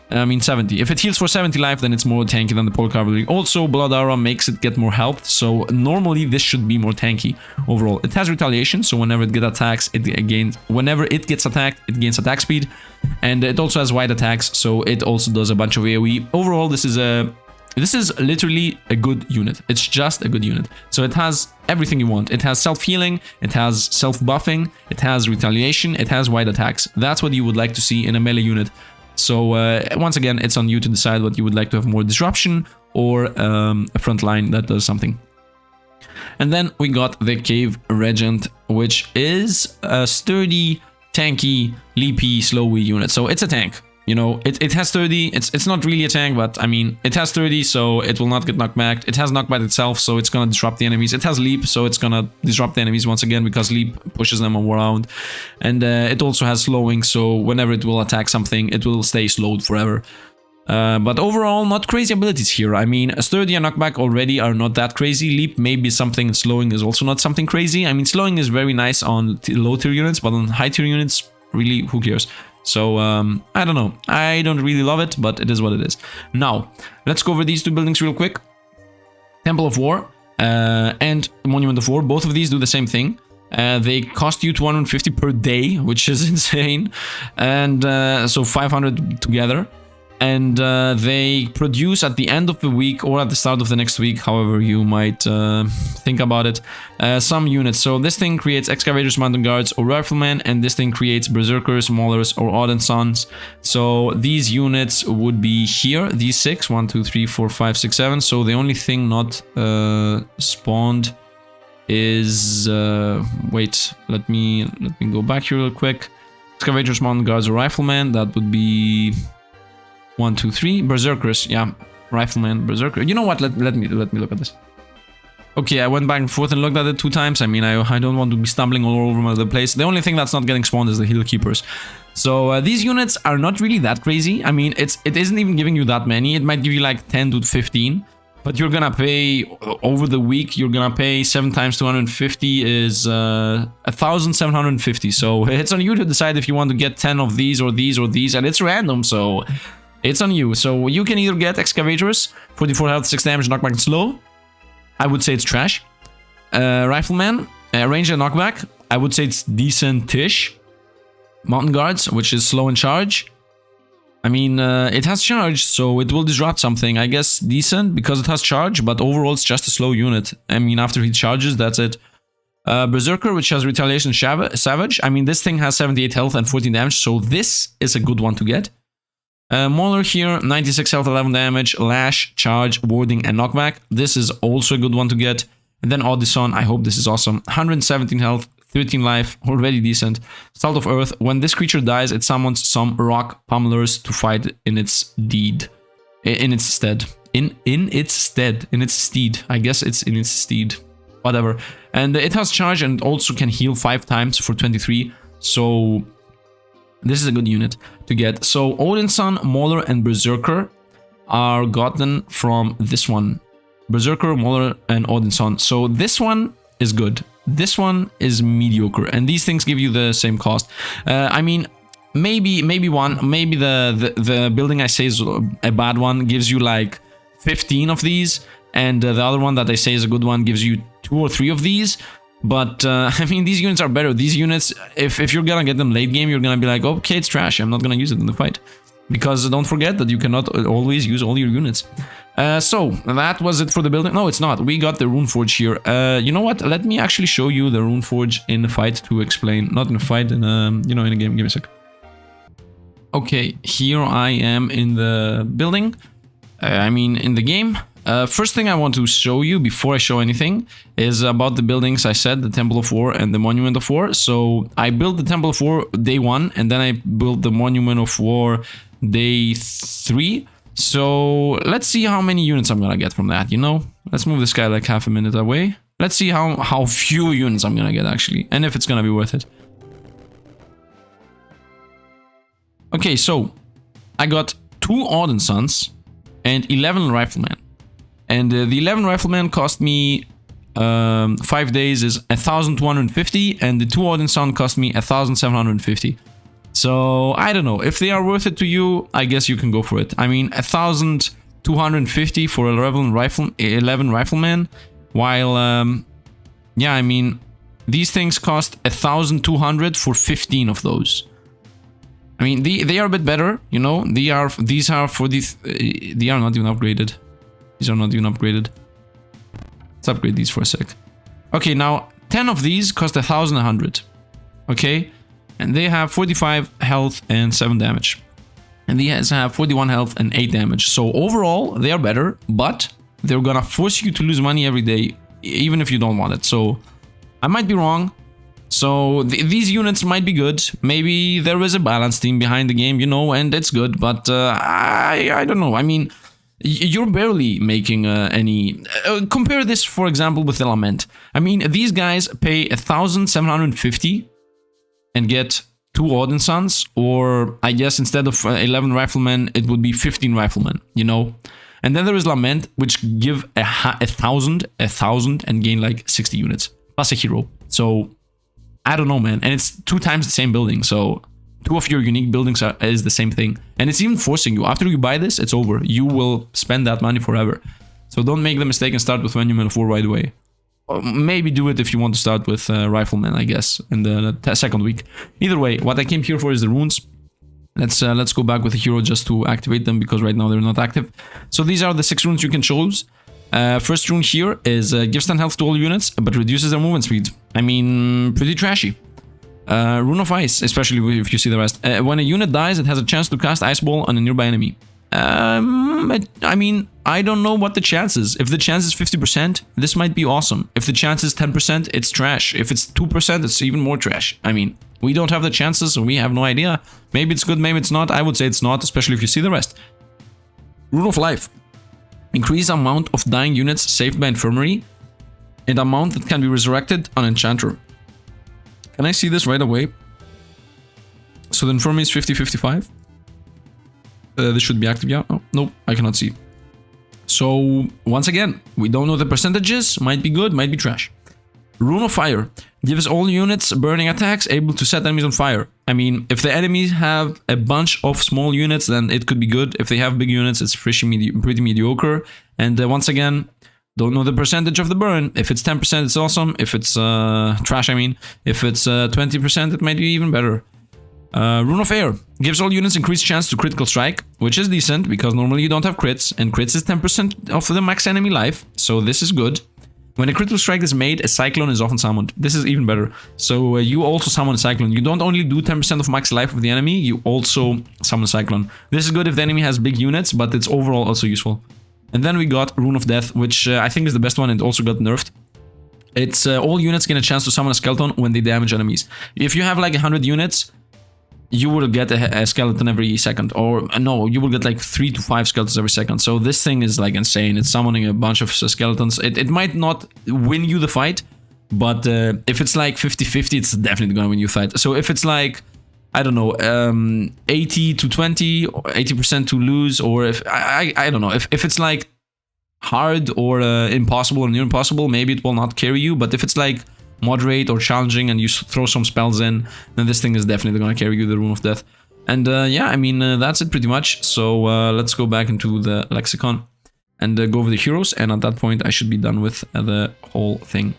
Speaker 1: I mean 70. If it heals for 70 life, then it's more tanky than the Polar Cavalry. Also, Blood Aura makes it get more health, so normally this should be more tanky overall. It has Retaliation, so whenever it gets attacked, it gains attack speed. And it also has wide attacks, so it also does a bunch of AoE. Overall, this is literally a good unit. It's just a good unit. So it has everything you want. It has self-healing, it has self-buffing, it has Retaliation, it has wide attacks. That's what you would like to see in a melee unit. So once again, it's on you to decide what you would like to have, more disruption or a front line that does something. And then we got the Cave Regent, which is a sturdy, tanky, leapy, slowy unit. So it's a tank. You know, it has 30, it's not really a tank, but I mean, it has 30, so it will not get knocked back. It has knockback itself, so it's gonna disrupt the enemies. It has leap, so it's gonna disrupt the enemies once again, because leap pushes them around. And it also has slowing, so whenever it will attack something, it will stay slowed forever. But overall, not crazy abilities here. I mean, sturdy and knockback already are not that crazy. Leap may be something, slowing is also not something crazy. I mean, slowing is very nice on low tier units, but on high tier units, really, who cares? So, I don't know. I don't really love it, but it is what it is. Now, let's go over these two buildings real quick. Temple of War and Monument of War. Both of these do the same thing. They cost you 250 per day, which is insane. And so 500 together. And they produce at the end of the week or at the start of the next week, however you might think about it, some units. So this thing creates Excavators, Mountain Guards, or Riflemen, and this thing creates Berserkers, Maulers, or Odd and Sons. So these units would be here, these 6, 1, 2, 3, 4, 5, 6, 7. So the only thing not spawned is wait, let me go back here real quick. Excavators, Mountain Guards, or Riflemen, that would be 1, 2, 3. Berserkers, yeah. Rifleman, Berserker. You know what? Let me look at this. Okay, I went back and forth and looked at it 2 times. I mean, I don't want to be stumbling all over the place. The only thing that's not getting spawned is the Hill Keepers. So these units are not really that crazy. I mean, it isn't even giving you that many. It might give you like 10 to 15. But you're gonna pay, over the week, you're gonna pay 7 times 250 is 1,750. So it's on you to decide if you want to get 10 of these or these or these. And it's random, so it's on you. So you can either get Excavators, 44 health, 6 damage, knockback and slow. I would say it's trash. Rifleman, range and knockback. I would say it's decent-ish. Mountain Guards, which is slow and charge. I mean, it has charge, so it will disrupt something. I guess decent, because it has charge, but overall it's just a slow unit. I mean, after he charges, that's it. Berserker, which has Retaliation Savage. I mean, this thing has 78 health and 14 damage, so this is a good one to get. Mauler here, 96 health, 11 damage, Lash, Charge, Warding, and Knockback. This is also a good one to get. And then Odyssey, I hope this is awesome. 117 health, 13 life, already decent. Salt of Earth, when this creature dies, it summons some rock pummelers to fight in its stead. I guess it's in its steed. whatever. And it has charge and also can heal 5 times for 23. So this is a good unit to get. So Odin's Son, Mauler, and Berserker are gotten from this one. Berserker, Mauler, and Odin's Son. So this one is good. This one is mediocre. And these things give you the same cost. I mean, maybe the building I say is a bad one gives you like 15 of these. And the other one that I say is a good one gives you 2 or 3 of these. But, I mean, these units are better. These units, if you're gonna get them late game, you're gonna be like, okay, it's trash. I'm not gonna use it in the fight. Because don't forget that you cannot always use all your units. So, that was it for the building. No, it's not. We got the Runeforge here. You know what? Let me actually show you the Runeforge in the fight to explain. Not in a fight, in a, you know, in a game. Give me a sec. Okay, here I am in the building. I mean, in the game. First thing I want to show you before I show anything is about the buildings I said, the Temple of War and the Monument of War. So I built the Temple of War day 1 and then I built the Monument of War day 3. So let's see how many units I'm gonna get from that, you know? Let's move this guy like half a minute away. Let's see how few units I'm gonna get actually, and if it's gonna be worth it. Okay, so I got 2 Odin's Sons and 11 Riflemen. And the 11 Riflemen cost me 5 days is 1,250, and the 2 Odin's Son cost me 1,750. So I don't know if they are worth it to you. I guess you can go for it. I mean, 1,250 for 11 Riflemen, while yeah, I mean, these things cost 1,200 for 15 of those. I mean, they are a bit better, you know. They are not even upgraded. These are not even upgraded. Let's upgrade these for a sec. Okay, now 10 of these cost 1,100. Okay, and they have 45 health and 7 damage. And these have 41 health and 8 damage. So overall, they are better, but they're gonna force you to lose money every day, even if you don't want it. So I might be wrong. So these units might be good. Maybe there is a balance team behind the game, you know, and it's good. But I don't know. I mean, you're barely making any... compare this, for example, with the Lament. I mean, these guys pay 1,750 and get 2 Odin's Sons, or I guess instead of 11 Riflemen, it would be 15 Riflemen, you know? And then there is Lament, which give 1,000, and gain like 60 units, plus a hero. So, I don't know, man. And it's 2 times the same building, so... 2 of your unique buildings is the same thing. And it's even forcing you. After you buy this, it's over. You will spend that money forever. So don't make the mistake and start with Monument of War right away. Or maybe do it if you want to start with Riflemen, I guess, in the second week. Either way, what I came here for is the runes. Let's go back with the hero just to activate them, because right now they're not active. So these are the 6 runes you can choose. First rune here is gives 10 health to all units, but reduces their movement speed. I mean, pretty trashy. Rune of Ice, especially if you see the rest. When a unit dies, it has a chance to cast Ice Ball on a nearby enemy. I mean, I don't know what the chance is. If the chance is 50%, this might be awesome. If the chance is 10%, it's trash. If it's 2%, it's even more trash. I mean, we don't have the chances, so we have no idea. Maybe it's good, maybe it's not. I would say it's not, especially if you see the rest. Rune of Life. Increase amount of dying units saved by Infirmary, and amount that can be resurrected on Enchanter. Can I see this right away? So the Infirmary is 50-55. This should be active, yeah? Oh, no, I cannot see. So, once again, we don't know the percentages. Might be good, might be trash. Rune of Fire. Gives all units burning attacks able to set enemies on fire. I mean, if the enemies have a bunch of small units, then it could be good. If they have big units, it's pretty mediocre. And once again... don't know the percentage of the burn. If it's 10%, it's awesome. If it's trash, I mean. If it's 20%, it might be even better. Rune of Air. Gives all units increased chance to critical strike, which is decent, because normally you don't have crits, and crits is 10% of the max enemy life, so this is good. When a critical strike is made, a Cyclone is often summoned. This is even better. So you also summon a Cyclone. You don't only do 10% of max life of the enemy, you also summon a Cyclone. This is good if the enemy has big units, but it's overall also useful. And then we got Rune of Death, which I think is the best one and also got nerfed. It's all units get a chance to summon a skeleton when they damage enemies. If you have like 100 units, you will get a skeleton every second, or no, you will get like 3 to 5 skeletons every second. So this thing is like insane. It's summoning a bunch of skeletons. It might not win you the fight, but if it's like 50-50, it's definitely gonna win you the fight. So if it's like, I don't know, 80 to 20, or 80% to lose, or if I don't know, if it's like hard or impossible or near impossible, maybe it will not carry you. But if it's like moderate or challenging and you throw some spells in, then this thing is definitely gonna carry you the Rune of Death. And yeah, I mean, that's it pretty much. So let's go back into the lexicon and go over the heroes, and at that point I should be done with the whole thing.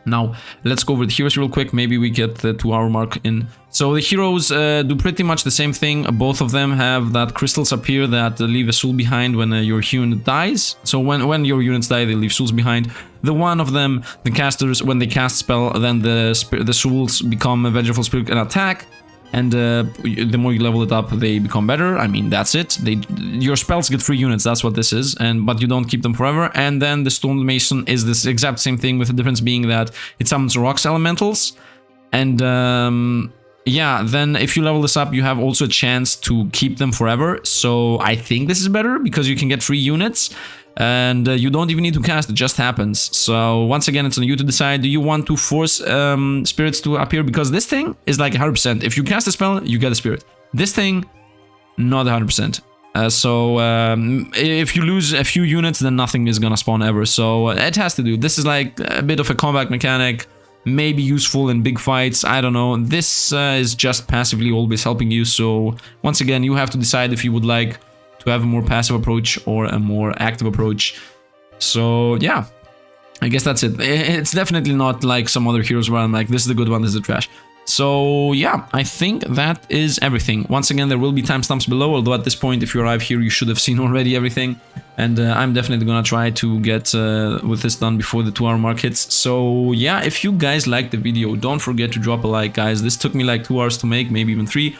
Speaker 1: Now, let's go over the heroes real quick. Maybe we get the 2-hour mark in. So the heroes do pretty much the same thing. Both of them have that crystals appear that leave a soul behind when your unit dies. So when your units die, they leave souls behind. The one of them, the casters, when they cast spell, then the souls become a Vengeful Spirit and attack. And the more you level it up, they become better. I mean, that's it. Your spells get free units, that's what this is. But you don't keep them forever. And then the Stonemason is this exact same thing, with the difference being that it summons rocks elementals. And yeah, then if you level this up, you have also a chance to keep them forever. So I think this is better, because you can get free units. And you don't even need to cast, it just happens. So once again, it's on you to decide, do you want to force spirits to appear? Because this thing is like 100%. If you cast a spell, you get a spirit. This thing, not 100%. So if you lose a few units, then nothing is gonna spawn ever. So it has to do. This is like a bit of a combat mechanic, maybe useful in big fights, I don't know. This is just passively always helping you. So once again, you have to decide if you would like to have a more passive approach or a more active approach. So yeah, I guess that's it. It's definitely not like some other heroes where I'm like, this is the good one, this is the trash. So yeah, I think that is everything. Once again, there will be timestamps below, although at this point, if you arrive here, you should have seen already everything. And I'm definitely gonna try to get with this done before the 2-hour mark hits. So yeah, if you guys liked the video, don't forget to drop a like, guys. This took me like 2 hours to make, maybe even 3.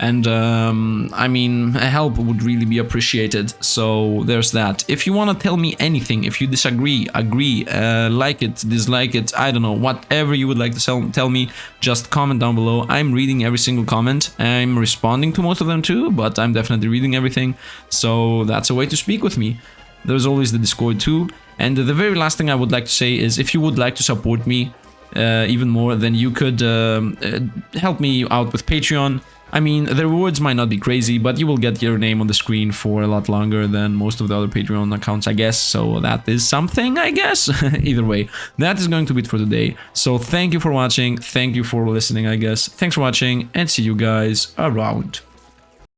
Speaker 1: And I mean, a help would really be appreciated. So there's that. If you want to tell me anything, if you disagree, agree, like it, dislike it, I don't know, whatever you would like to tell me, just comment down below. I'm reading every single comment. I'm responding to most of them too, but I'm definitely reading everything. So that's a way to speak with me. There's always the Discord too. And the very last thing I would like to say is, if you would like to support me even more, then you could help me out with Patreon. I mean, the rewards might not be crazy, but you will get your name on the screen for a lot longer than most of the other Patreon accounts, I guess. So that is something, I guess. Either way, that is going to be it for today. So thank you for watching. Thank you for listening, I guess. Thanks for watching, and see you guys around.